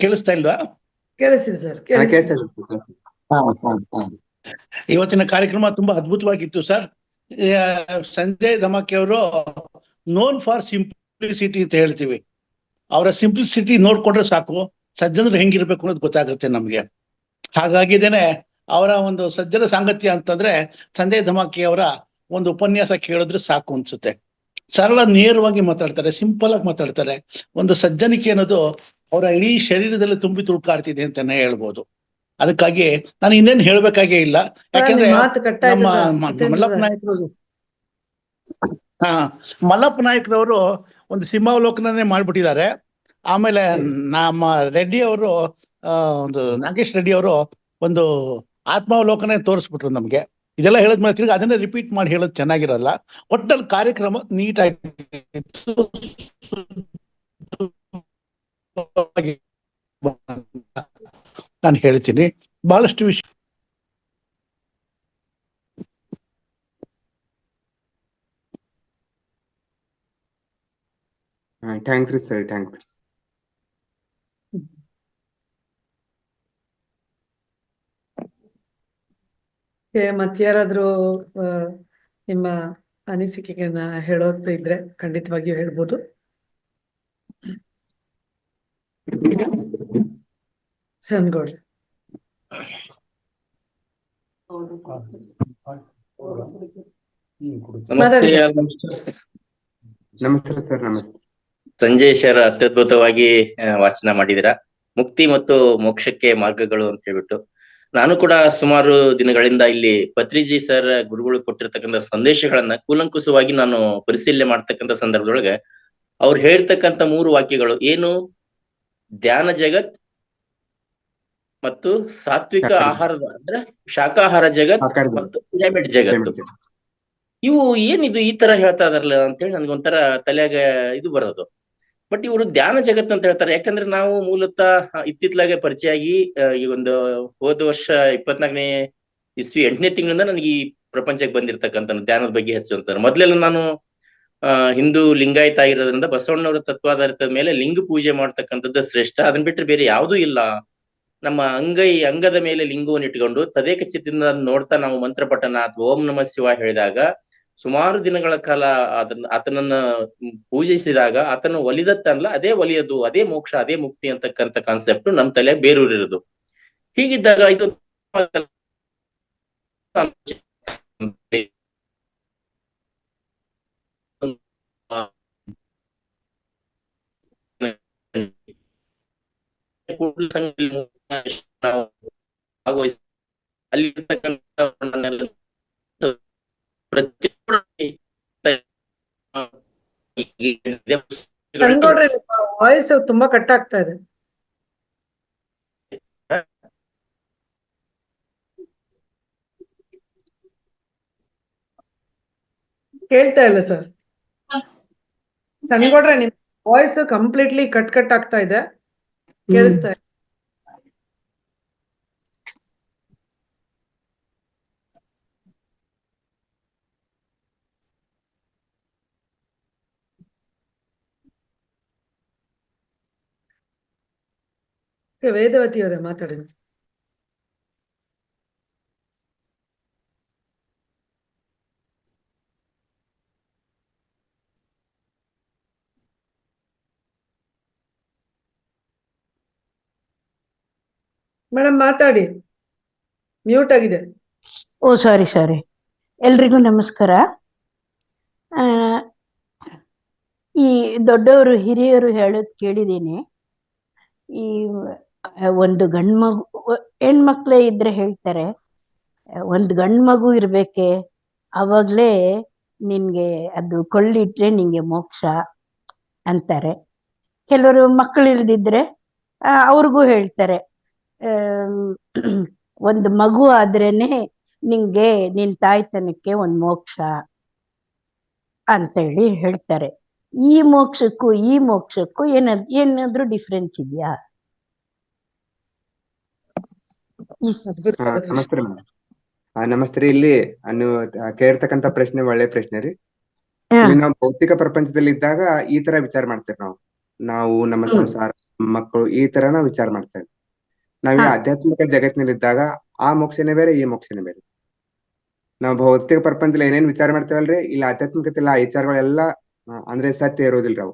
ಕೇಳಿಸ್ತಾ ಇಲ್ವಾ? ಕೇಳಿಸಿದೆ ಸರ್, ಕೇಳ್ತಾ ಇವತ್ತಿನ ಕಾರ್ಯಕ್ರಮ ತುಂಬಾ ಅದ್ಭುತವಾಗಿತ್ತು ಸರ್. ಸಂಜಯ್ ಧಮಾಕೆ ಅವರು ನೋನ್ ಫಾರ್ ಸಿಂಪ್ಲಿಸಿಟಿ ಅಂತ ಹೇಳ್ತೀವಿ. ಅವರ ಸಿಂಪ್ಲಿಸಿಟಿ ನೋಡ್ಕೊಂಡ್ರೆ ಸಾಕು, ಸಜ್ಜನರು ಹೆಂಗಿರ್ಬೇಕು ಅನ್ನೋದು ಗೊತ್ತಾಗುತ್ತೆ ನಮ್ಗೆ. ಹಾಗಾಗಿದ್ದೇನೆ ಅವರ ಒಂದು ಸಜ್ಜನ ಸಾಂಗತ್ಯ ಅಂತಂದ್ರೆ ಸಂಜಯ್ ಧಮಾಕೆ ಅವರ ಒಂದು ಉಪನ್ಯಾಸ ಕೇಳಿದ್ರೆ ಸಾಕು ಅನ್ಸುತ್ತೆ. ಸರಳ ನೇರವಾಗಿ ಮಾತಾಡ್ತಾರೆ, ಸಿಂಪಲ್ ಆಗಿ ಮಾತಾಡ್ತಾರೆ. ಒಂದು ಸಜ್ಜನಿಕೆ ಅನ್ನೋದು ಅವರ ಇಡೀ ಶರೀರದಲ್ಲಿ ತುಂಬಿ ತುಳುಕಾಡ್ತಿದೆ ಅಂತಾನೆ ಹೇಳ್ಬೋದು. ಅದಕ್ಕಾಗಿ ನಾನು ಇನ್ನೇನು ಹೇಳ್ಬೇಕಾಗೇ ಇಲ್ಲ. ಯಾಕಂದ್ರೆ ನಮ್ಮ ಮಲ್ಲಪ್ಪ ನಾಯಕರು ಮಲ್ಲಪ್ಪ ನಾಯಕರವರು ಒಂದು ಸಿಂಹಾವಲೋಕನೇ ಮಾಡ್ಬಿಟ್ಟಿದ್ದಾರೆ. ಆಮೇಲೆ ನಮ್ಮ ರೆಡ್ಡಿ ಅವರು ಒಂದು ನಾಗೇಶ್ ರೆಡ್ಡಿ ಅವರು ಒಂದು ಆತ್ಮಾವಲೋಕನೇ ತೋರಿಸ್ಬಿಟ್ರು ನಮ್ಗೆ. ಇದೆಲ್ಲ ಹೇಳಿದ್ಮೇಲೆ ತಿರ್ಗಿ ಅದನ್ನೇ ರಿಪೀಟ್ ಮಾಡಿ ಹೇಳೋದು ಚೆನ್ನಾಗಿರಲ್ಲ. ಒಟ್ಟಲ್ಲಿ ಕಾರ್ಯಕ್ರಮ ನೀಟಾಗಿ ನಾನು ಹೇಳ್ತೀನಿ. ಬಹಳಷ್ಟು ವಿಷಯ ಥ್ಯಾಂಕ್ಸ್ ರೀ ಸರ್, ಥ್ಯಾಂಕ್ಸ್. ಮತ್ತಾರಾದ್ರೂ ನಿಮ್ಮ ಅನಿಸಿಕೆಗಳನ್ನ ಹೇಳೋದು ಇದ್ರೆ ಖಂಡಿತವಾಗಿಯೂ ಹೇಳ್ಬೋದು. ಸನ್ಗೌಡ್ರೆ. ನಮಸ್ತೆ ಸರ್, ನಮಸ್ತೆ. ಸಂಜಯ್ ಸರ್ ಅತ್ಯದ್ಭುತವಾಗಿ ವಾಚನ ಮಾಡಿದಿರ. ಮುಕ್ತಿ ಮತ್ತು ಮೋಕ್ಷಕ್ಕೆ ಮಾರ್ಗಗಳು ಅಂತ ಹೇಳ್ಬಿಟ್ಟು ನಾನು ಕೂಡ ಸುಮಾರು ದಿನಗಳಿಂದ ಇಲ್ಲಿ ಪತ್ರಿಜಿ ಸರ್ ಗುರುಗಳು ಕೊಟ್ಟಿರ್ತಕ್ಕಂಥ ಸಂದೇಶಗಳನ್ನ ಕೂಲಂಕುಷವಾಗಿ ನಾನು ಪರಿಶೀಲನೆ ಮಾಡ್ತಕ್ಕಂಥ ಸಂದರ್ಭದೊಳಗೆ ಅವ್ರು ಹೇಳ್ತಕ್ಕಂಥ 3 ವಾಕ್ಯಗಳು ಏನು, ಧ್ಯಾನ ಜಗತ್ ಮತ್ತು ಸಾತ್ವಿಕ ಆಹಾರದ ಅಂದ್ರೆ ಶಾಕಾಹಾರ ಜಗತ್ ಮತ್ತು ಪಿರಮಿಡ್ ಜಗತ್ತು, ಇವು ಏನಿದು ಈ ತರ ಹೇಳ್ತಾ ಇದಾರಲ್ಲ ಅಂತೇಳಿ ನನ್ಗೊಂಥರ ತಲೆಯಾಗ ಇದು ಬರೋದು. ಬಟ್ ಇವರು ಧ್ಯಾನ ಜಗತ್ ಅಂತ ಹೇಳ್ತಾರೆ. ಯಾಕಂದ್ರೆ ನಾವು ಮೂಲತಃ ಇತ್ತಿತ್ಲಾಗೆ ಪರಿಚಯ ಆಗಿ ಈ ಒಂದು ಹೋದ ವರ್ಷ 24ನೇ ಇಸ್ವಿ 8ನೇ ತಿಂಗಳಿಂದ ನನಗೆ ಈ ಪ್ರಪಂಚಕ್ಕೆ ಬಂದಿರ್ತಕ್ಕಂಥ ಧ್ಯಾನದ ಬಗ್ಗೆ ಹೆಚ್ಚು ಅಂತಾರೆ. ಮೊದ್ಲೆಲ್ಲ ನಾನು ಹಿಂದೂ ಲಿಂಗಾಯತ ಆಗಿರೋದ್ರಿಂದ ಬಸವಣ್ಣವರ ತತ್ವಾಧಾರಿತ ಮೇಲೆ ಲಿಂಗ ಪೂಜೆ ಮಾಡ್ತಕ್ಕಂಥದ್ದು ಶ್ರೇಷ್ಠ, ಅದನ್ನ ಬಿಟ್ಟರೆ ಬೇರೆ ಯಾವುದೂ ಇಲ್ಲ. ನಮ್ಮ ಅಂಗದ ಮೇಲೆ ಲಿಂಗವನ್ನು ಇಟ್ಕೊಂಡು ತದೇಕ ಚಿತ್ತದಿಂದ ನೋಡ್ತಾ ನಾವು ಮಂತ್ರ ಪಠನ ಅಥವಾ ಓಂ ನಮಃ ಶಿವಾಯ ಹೇಳಿದಾಗ ಸುಮಾರು ದಿನಗಳ ಕಾಲ ಆತನನ್ನ ಪೂಜಿಸಿದಾಗ ಆತನ ಒಲಿದತ್ತಲ್ಲ ಅದೇ ಒಲಿಯೋದು, ಅದೇ ಮೋಕ್ಷ, ಅದೇ ಮುಕ್ತಿ ಅಂತಕ್ಕಂಥ ಕಾನ್ಸೆಪ್ಟ್ ನಮ್ ತಲೆ ಬೇರೂರಿರೋದು. ಹೀಗಿದ್ದಾಗ ಇದು ವಾಯ್ಸ್ ತುಂಬಾ ಕಟ್ ಆಗ್ತಾ ಇದೆ. ಕೇಳ್ತಾ ಇಲ್ಲ ಸರ್. ಸಂಗೌಡ್ರೆ ನಿಮ್ ವಾಯ್ಸ್ ಕಂಪ್ಲೀಟ್ಲಿ ಕಟ್ ಆಗ್ತಾ ಇದೆ, ಕೇಳಿಸ್ತಾ ಇದೆ. ವೇದವತಿ ಅವರೇ ಮಾತಾಡಿ. ಮೇಡಮ್ ಮಾತಾಡಿ, ಮ್ಯೂಟ್ ಆಗಿದೆ. ಓ ಸಾರಿ, ಎಲ್ರಿಗೂ ನಮಸ್ಕಾರ. ಈ ದೊಡ್ಡವರು ಹಿರಿಯರು ಹೇಳೋದು ಕೇಳಿದ್ದೀನಿ. ಈ ಒಂದು ಗಂಡು ಮಗು, ಹೆಣ್ಮಕ್ಳೇ ಇದ್ರೆ ಹೇಳ್ತಾರೆ ಒಂದು ಗಂಡು ಮಗು ಇರ್ಬೇಕೆ, ಅವಾಗ್ಲೇ ನಿನ್ಗೆ ಅದು ಕೊಳ್ಳಿಟ್ರೆ ನಿಂಗೆ ಮೋಕ್ಷ ಅಂತಾರೆ. ಕೆಲವರು ಮಕ್ಕಳು ಇಲ್ದಿದ್ರೆ ಅವ್ರಿಗೂ ಹೇಳ್ತಾರೆ ಒಂದು ಮಗು ಆದ್ರೇನೆ ನಿಂಗೆ ನಿನ್ ತಾಯ್ತನಕ್ಕೆ ಒಂದ್ ಮೋಕ್ಷ ಅಂತ ಹೇಳಿ ಹೇಳ್ತಾರೆ. ಈ ಮೋಕ್ಷಕ್ಕೂ ಏನಾದ್ರೂ ಡಿಫ್ರೆನ್ಸ್ ಇದೆಯಾ? ನಮಸ್ತೆ ಮೇಡಮ್. ನಮಸ್ತೆ. ಇಲ್ಲಿ ಕೇಳ್ತಕ್ಕಂತ ಪ್ರಶ್ನೆ ಒಳ್ಳೆ ಪ್ರಶ್ನೆ ರೀ. ಇಲ್ಲಿ ನಾವು ಭೌತಿಕ ಪ್ರಪಂಚದಲ್ಲಿ ಇದ್ದಾಗ ಈ ತರ ವಿಚಾರ ಮಾಡ್ತೇವೆ. ನಾವು ನಮ್ಮ ಸಂಸಾರ, ಮಕ್ಕಳು, ಈ ತರ ನಾವು ವಿಚಾರ ಮಾಡ್ತೇವೆ. ನಾವೇ ಆಧ್ಯಾತ್ಮಿಕ ಜಗತ್ತಿನಲ್ಲಿ ಇದ್ದಾಗ ಆ ಮೋಕ್ಷನೇ ಬೇರೆ, ಈ ಮೋಕ್ಷನೇ ಬೇರೆ. ನಾವು ಭೌತಿಕ ಪ್ರಪಂಚದಲ್ಲಿ ಏನೇನ್ ವಿಚಾರ ಮಾಡ್ತೇವಲ್ರಿ, ಇಲ್ಲಿ ಆಧ್ಯಾತ್ಮಿಕತೆ ಇಲ್ಲ, ಆ ವಿಚಾರಗಳೆಲ್ಲ ಅಂದ್ರೆ ಸತ್ಯ ಇರೋದಿಲ್ರಿ.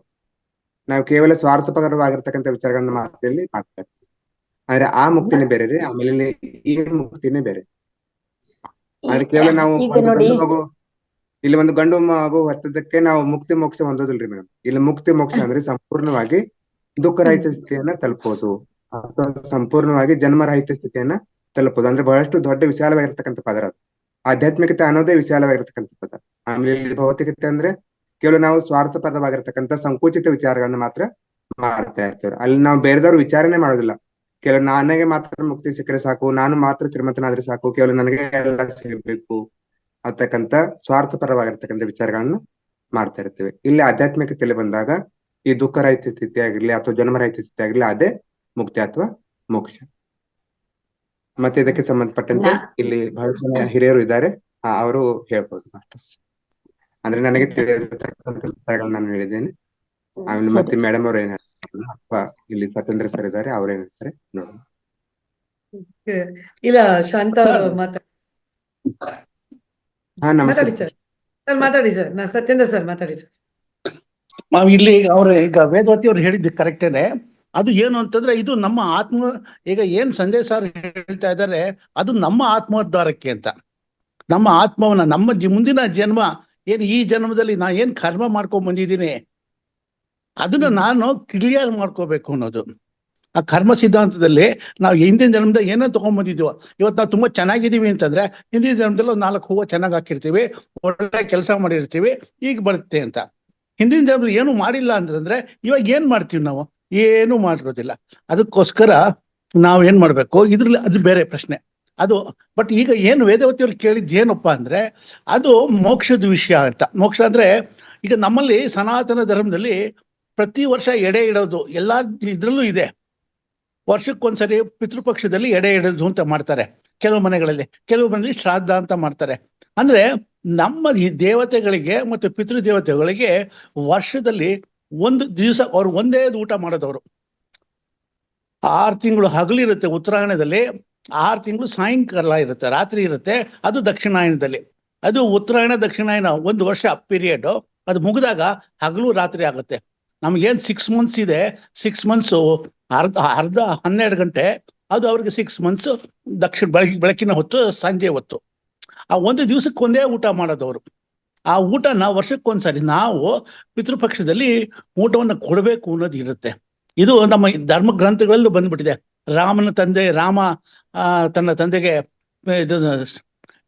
ನಾವು ಕೇವಲ ಸ್ವಾರ್ಥಪರವಾಗಿರ್ತಕ್ಕಂಥ ವಿಚಾರಗಳನ್ನ ಮಾತ್ರ ಮಾಡ್ತೇವೆ. ಆದ್ರೆ ಆ ಮುಕ್ತಿನೇ ಬೇರೆ ರೀ, ಆಮೇಲೆ ಈ ಮುಕ್ತಿನೇ ಬೇರೆ. ಆದ್ರೆ ಕೇವಲ ನಾವು ಇಲ್ಲಿ ಒಂದು ಗಂಡು ಮಗು ಹೊತ್ತದಕ್ಕೆ ನಾವು ಮುಕ್ತಿ ಮೋಕ್ಷ ಹೊಂದೋದಿಲ್ರಿ ಮೇಡಮ್. ಇಲ್ಲಿ ಮುಕ್ತಿ ಮೋಕ್ಷ ಅಂದ್ರೆ ಸಂಪೂರ್ಣವಾಗಿ ದುಃಖರಹಿತ ಸ್ಥಿತಿಯನ್ನ ತಲುಪೋದು ಅಥವಾ ಸಂಪೂರ್ಣವಾಗಿ ಜನ್ಮರಹಿತ ಸ್ಥಿತಿಯನ್ನ ತಲುಪೋದು. ಅಂದ್ರೆ ಬಹಳಷ್ಟು ದೊಡ್ಡ ವಿಶಾಲವಾಗಿರ್ತಕ್ಕಂಥ ಪದರ ಅದು. ಆಧ್ಯಾತ್ಮಿಕತೆ ಅನ್ನೋದೇ ವಿಶಾಲವಾಗಿರ್ತಕ್ಕಂಥ ಪದ. ಆಮೇಲೆ ಇಲ್ಲಿ ಭೌತಿಕತೆ ಅಂದ್ರೆ ಕೇವಲ ನಾವು ಸ್ವಾರ್ಥಪರವಾಗಿರ್ತಕ್ಕಂಥ ಸಂಕುಚಿತ ವಿಚಾರಗಳನ್ನ ಮಾತ್ರ ಮಾಡ್ತಾ ಇರ್ತೇವೆ. ಅಲ್ಲಿ ನಾವು ಬೇರೆದವ್ರು ವಿಚಾರನೆ ಮಾಡೋದಿಲ್ಲ. ಕೆಲವು ನನಗೆ ಮಾತ್ರ ಮುಕ್ತಿ ಸಿಕ್ಕರೆ ಸಾಕು, ನಾನು ಮಾತ್ರ ಶ್ರೀಮಂತನಾದ್ರೆ ಸಾಕು, ಕೇವಲ ನನಗೆ ಎಲ್ಲ ಸಿಗಬೇಕು ಅಂತಕ್ಕಂಥ ಸ್ವಾರ್ಥಪರವಾಗಿರ್ತಕ್ಕಂಥ ವಿಚಾರಗಳನ್ನ ಮಾಡ್ತಾ ಇರ್ತೇವೆ. ಇಲ್ಲಿ ಆಧ್ಯಾತ್ಮಿಕತೆಯಲ್ಲಿ ಬಂದಾಗ ಈ ದುಃಖರಹಿತ ಸ್ಥಿತಿ ಆಗಿರ್ಲಿ ಅಥವಾ ಜನ್ಮರಹಿತ ಸ್ಥಿತಿ ಆಗಿರ್ಲಿ, ಅದೇ ಮುಕ್ತಿ ಅಥವಾ ಮೋಕ್ಷ. ಮತ್ತೆ ಇದಕ್ಕೆ ಸಂಬಂಧಪಟ್ಟಂತೆ ಇಲ್ಲಿ ಬಹಳ ಜನ ಹಿರಿಯರು ಇದ್ದಾರೆ, ಅವರು ಹೇಳ್ಬೋದು ಮಾಸ್ಟರ್ಸ್. ಅಂದ್ರೆ ನನಗೆ ತಿಳಿದಿರ್ತಕ್ಕಂಥ ವಿಚಾರಗಳನ್ನ ನಾನು ಹೇಳಿದ್ದೇನೆ. ಆಮೇಲೆ ಮತ್ತೆ ಮೇಡಮ್ ಅವ್ರು ಏನ್ ಹೇಳ್ತಾರೆ ಅಥವಾ ಇಲ್ಲಿ ಸ್ವತಂತ್ರ ಸರ್ ಇದ್ದಾರೆ, ಅವ್ರು ಏನ್ ಹೇಳ್ತಾರೆ ನೋಡೋಣ. ಇಲ್ಲ ಶಾಂತ ಮಾತಾಡಿ ಸರ್. ಮಾತಾಡಿ ಸರ್. ಸತ್ಯೇಂದ್ರ ಸರ್ ಮಾತಾಡಿ ಸರ್. ಇಲ್ಲಿ ಈಗ ವೇದವತಿ ಅವ್ರು ಹೇಳಿದ್ದು ಕರೆಕ್ಟೇನೆ. ಅದು ಏನು ಅಂತಂದ್ರೆ ಇದು ನಮ್ಮ ಆತ್ಮ, ಈಗ ಏನ್ ಸಂಜಯ್ ಸರ್ ಹೇಳ್ತಾ ಇದ್ದಾರೆ ಅದು ನಮ್ಮ ಆತ್ಮೋದ್ಧಾರಕ್ಕೆ ಅಂತ. ನಮ್ಮ ಆತ್ಮವನ್ನ ನಮ್ಮ ಮುಂದಿನ ಜನ್ಮ ಏನ್ ಈ ಜನ್ಮದಲ್ಲಿ ನಾ ಏನ್ ಕರ್ಮ ಮಾಡ್ಕೊಂಡ್ ಬಂದಿದ್ದೀನಿ ಅದನ್ನ ನಾನು ಕ್ಲಿಯರ್ ಮಾಡ್ಕೋಬೇಕು ಅನ್ನೋದು. ಆ ಕರ್ಮ ಸಿದ್ಧಾಂತದಲ್ಲಿ ನಾವು ಹಿಂದಿನ ಜನ್ಮದ ಏನೋ ತಗೊಂಡ್ಬಂದಿದ್ದೀವೋ, ಇವತ್ತು ನಾವು ತುಂಬಾ ಚೆನ್ನಾಗಿದ್ದೀವಿ ಅಂತಂದ್ರೆ ಹಿಂದಿನ ಜನ್ಮದಲ್ಲಿ ಒಂದು 4 ಹೂವು ಚೆನ್ನಾಗಿ ಹಾಕಿರ್ತೀವಿ, ಒಳ್ಳೆ ಕೆಲಸ ಮಾಡಿರ್ತೀವಿ, ಈಗ ಬರುತ್ತೆ ಅಂತ. ಹಿಂದಿನ ಜನ್ಮದಲ್ಲಿ ಏನು ಮಾಡಿಲ್ಲ ಅಂತಂದ್ರೆ ಇವಾಗ ಏನ್ ಮಾಡ್ತೀವಿ ನಾವು? ಏನು ಮಾಡಿರೋದಿಲ್ಲ. ಅದಕ್ಕೋಸ್ಕರ ನಾವ್ ಏನ್ ಮಾಡ್ಬೇಕು, ಇದ್ರಲ್ಲಿ ಅದು ಬೇರೆ ಪ್ರಶ್ನೆ ಅದು. ಬಟ್ ಈಗ ಏನು ವೇದವತಿಯವ್ರು ಕೇಳಿದ್ ಏನಪ್ಪಾ ಅಂದ್ರೆ ಅದು ಮೋಕ್ಷದ ವಿಷಯ ಅಂತ. ಮೋಕ್ಷ ಅಂದ್ರೆ ಈಗ ನಮ್ಮಲ್ಲಿ ಸನಾತನ ಧರ್ಮದಲ್ಲಿ ಪ್ರತಿ ವರ್ಷ ಎಡೆ ಇಡೋದು ಎಲ್ಲಾ ಇದ್ರಲ್ಲೂ ಇದೆ. ವರ್ಷಕ್ಕೊಂದ್ಸರಿ ಪಿತೃಪಕ್ಷದಲ್ಲಿ ಎಡೆ ಇಡೋದು ಅಂತ ಮಾಡ್ತಾರೆ ಕೆಲವು ಮನೆಗಳಲ್ಲಿ, ಕೆಲವು ಮನೆಯಲ್ಲಿ ಶ್ರಾದ್ದ ಅಂತ ಮಾಡ್ತಾರೆ. ಅಂದ್ರೆ ನಮ್ಮ ಈ ದೇವತೆಗಳಿಗೆ ಮತ್ತು ಪಿತೃದೇವತೆಗಳಿಗೆ ವರ್ಷದಲ್ಲಿ ಒಂದು ದಿವಸ ಅವ್ರು ಒಂದೇ ಊಟ ಮಾಡೋದವ್ರು. 6 ತಿಂಗಳು ಹಗಲಿರುತ್ತೆ ಉತ್ತರಾಯಣದಲ್ಲಿ, 6 ತಿಂಗಳು ಸಾಯಂಕಾಲ ಇರುತ್ತೆ, ರಾತ್ರಿ ಇರುತ್ತೆ. ಅದು ದಕ್ಷಿಣಾಯನದಲ್ಲಿ. ಅದು ಉತ್ತರಾಯಣ ದಕ್ಷಿಣಾಯನ 1 ವರ್ಷ ಪೀರಿಯಡ್. ಅದು ಮುಗಿದಾಗ ಹಗಲು ರಾತ್ರಿ ಆಗುತ್ತೆ. ನಮ್ಗೇನ್ 6 ಮಂತ್ಸ್ ಇದೆ, 6 ಮಂತ್ಸ್ ಅರ್ಧ 12 ಗಂಟೆ, ಅದು ಅವ್ರಿಗೆ 6 ಮಂತ್ಸ್ ಬೆಳಕಿನ ಹೊತ್ತು, ಸಂಜೆ ಹೊತ್ತು. ಆ ಒಂದು ದಿವಸಕ್ಕೆ ಒಂದೇ ಊಟ ಮಾಡೋದವ್ರು. ಆ ಊಟನ ವರ್ಷಕ್ಕೊಂದ್ಸರಿ ನಾವು ಪಿತೃಪಕ್ಷದಲ್ಲಿ ಊಟವನ್ನು ಕೊಡಬೇಕು ಅನ್ನೋದು ಇರುತ್ತೆ. ಇದು ನಮ್ಮ ಧರ್ಮ ಗ್ರಂಥಗಳಲ್ಲೂ ಬಂದ್ಬಿಟ್ಟಿದೆ. ರಾಮನ ತಂದೆ ರಾಮ ತನ್ನ ತಂದೆಗೆ ಇದು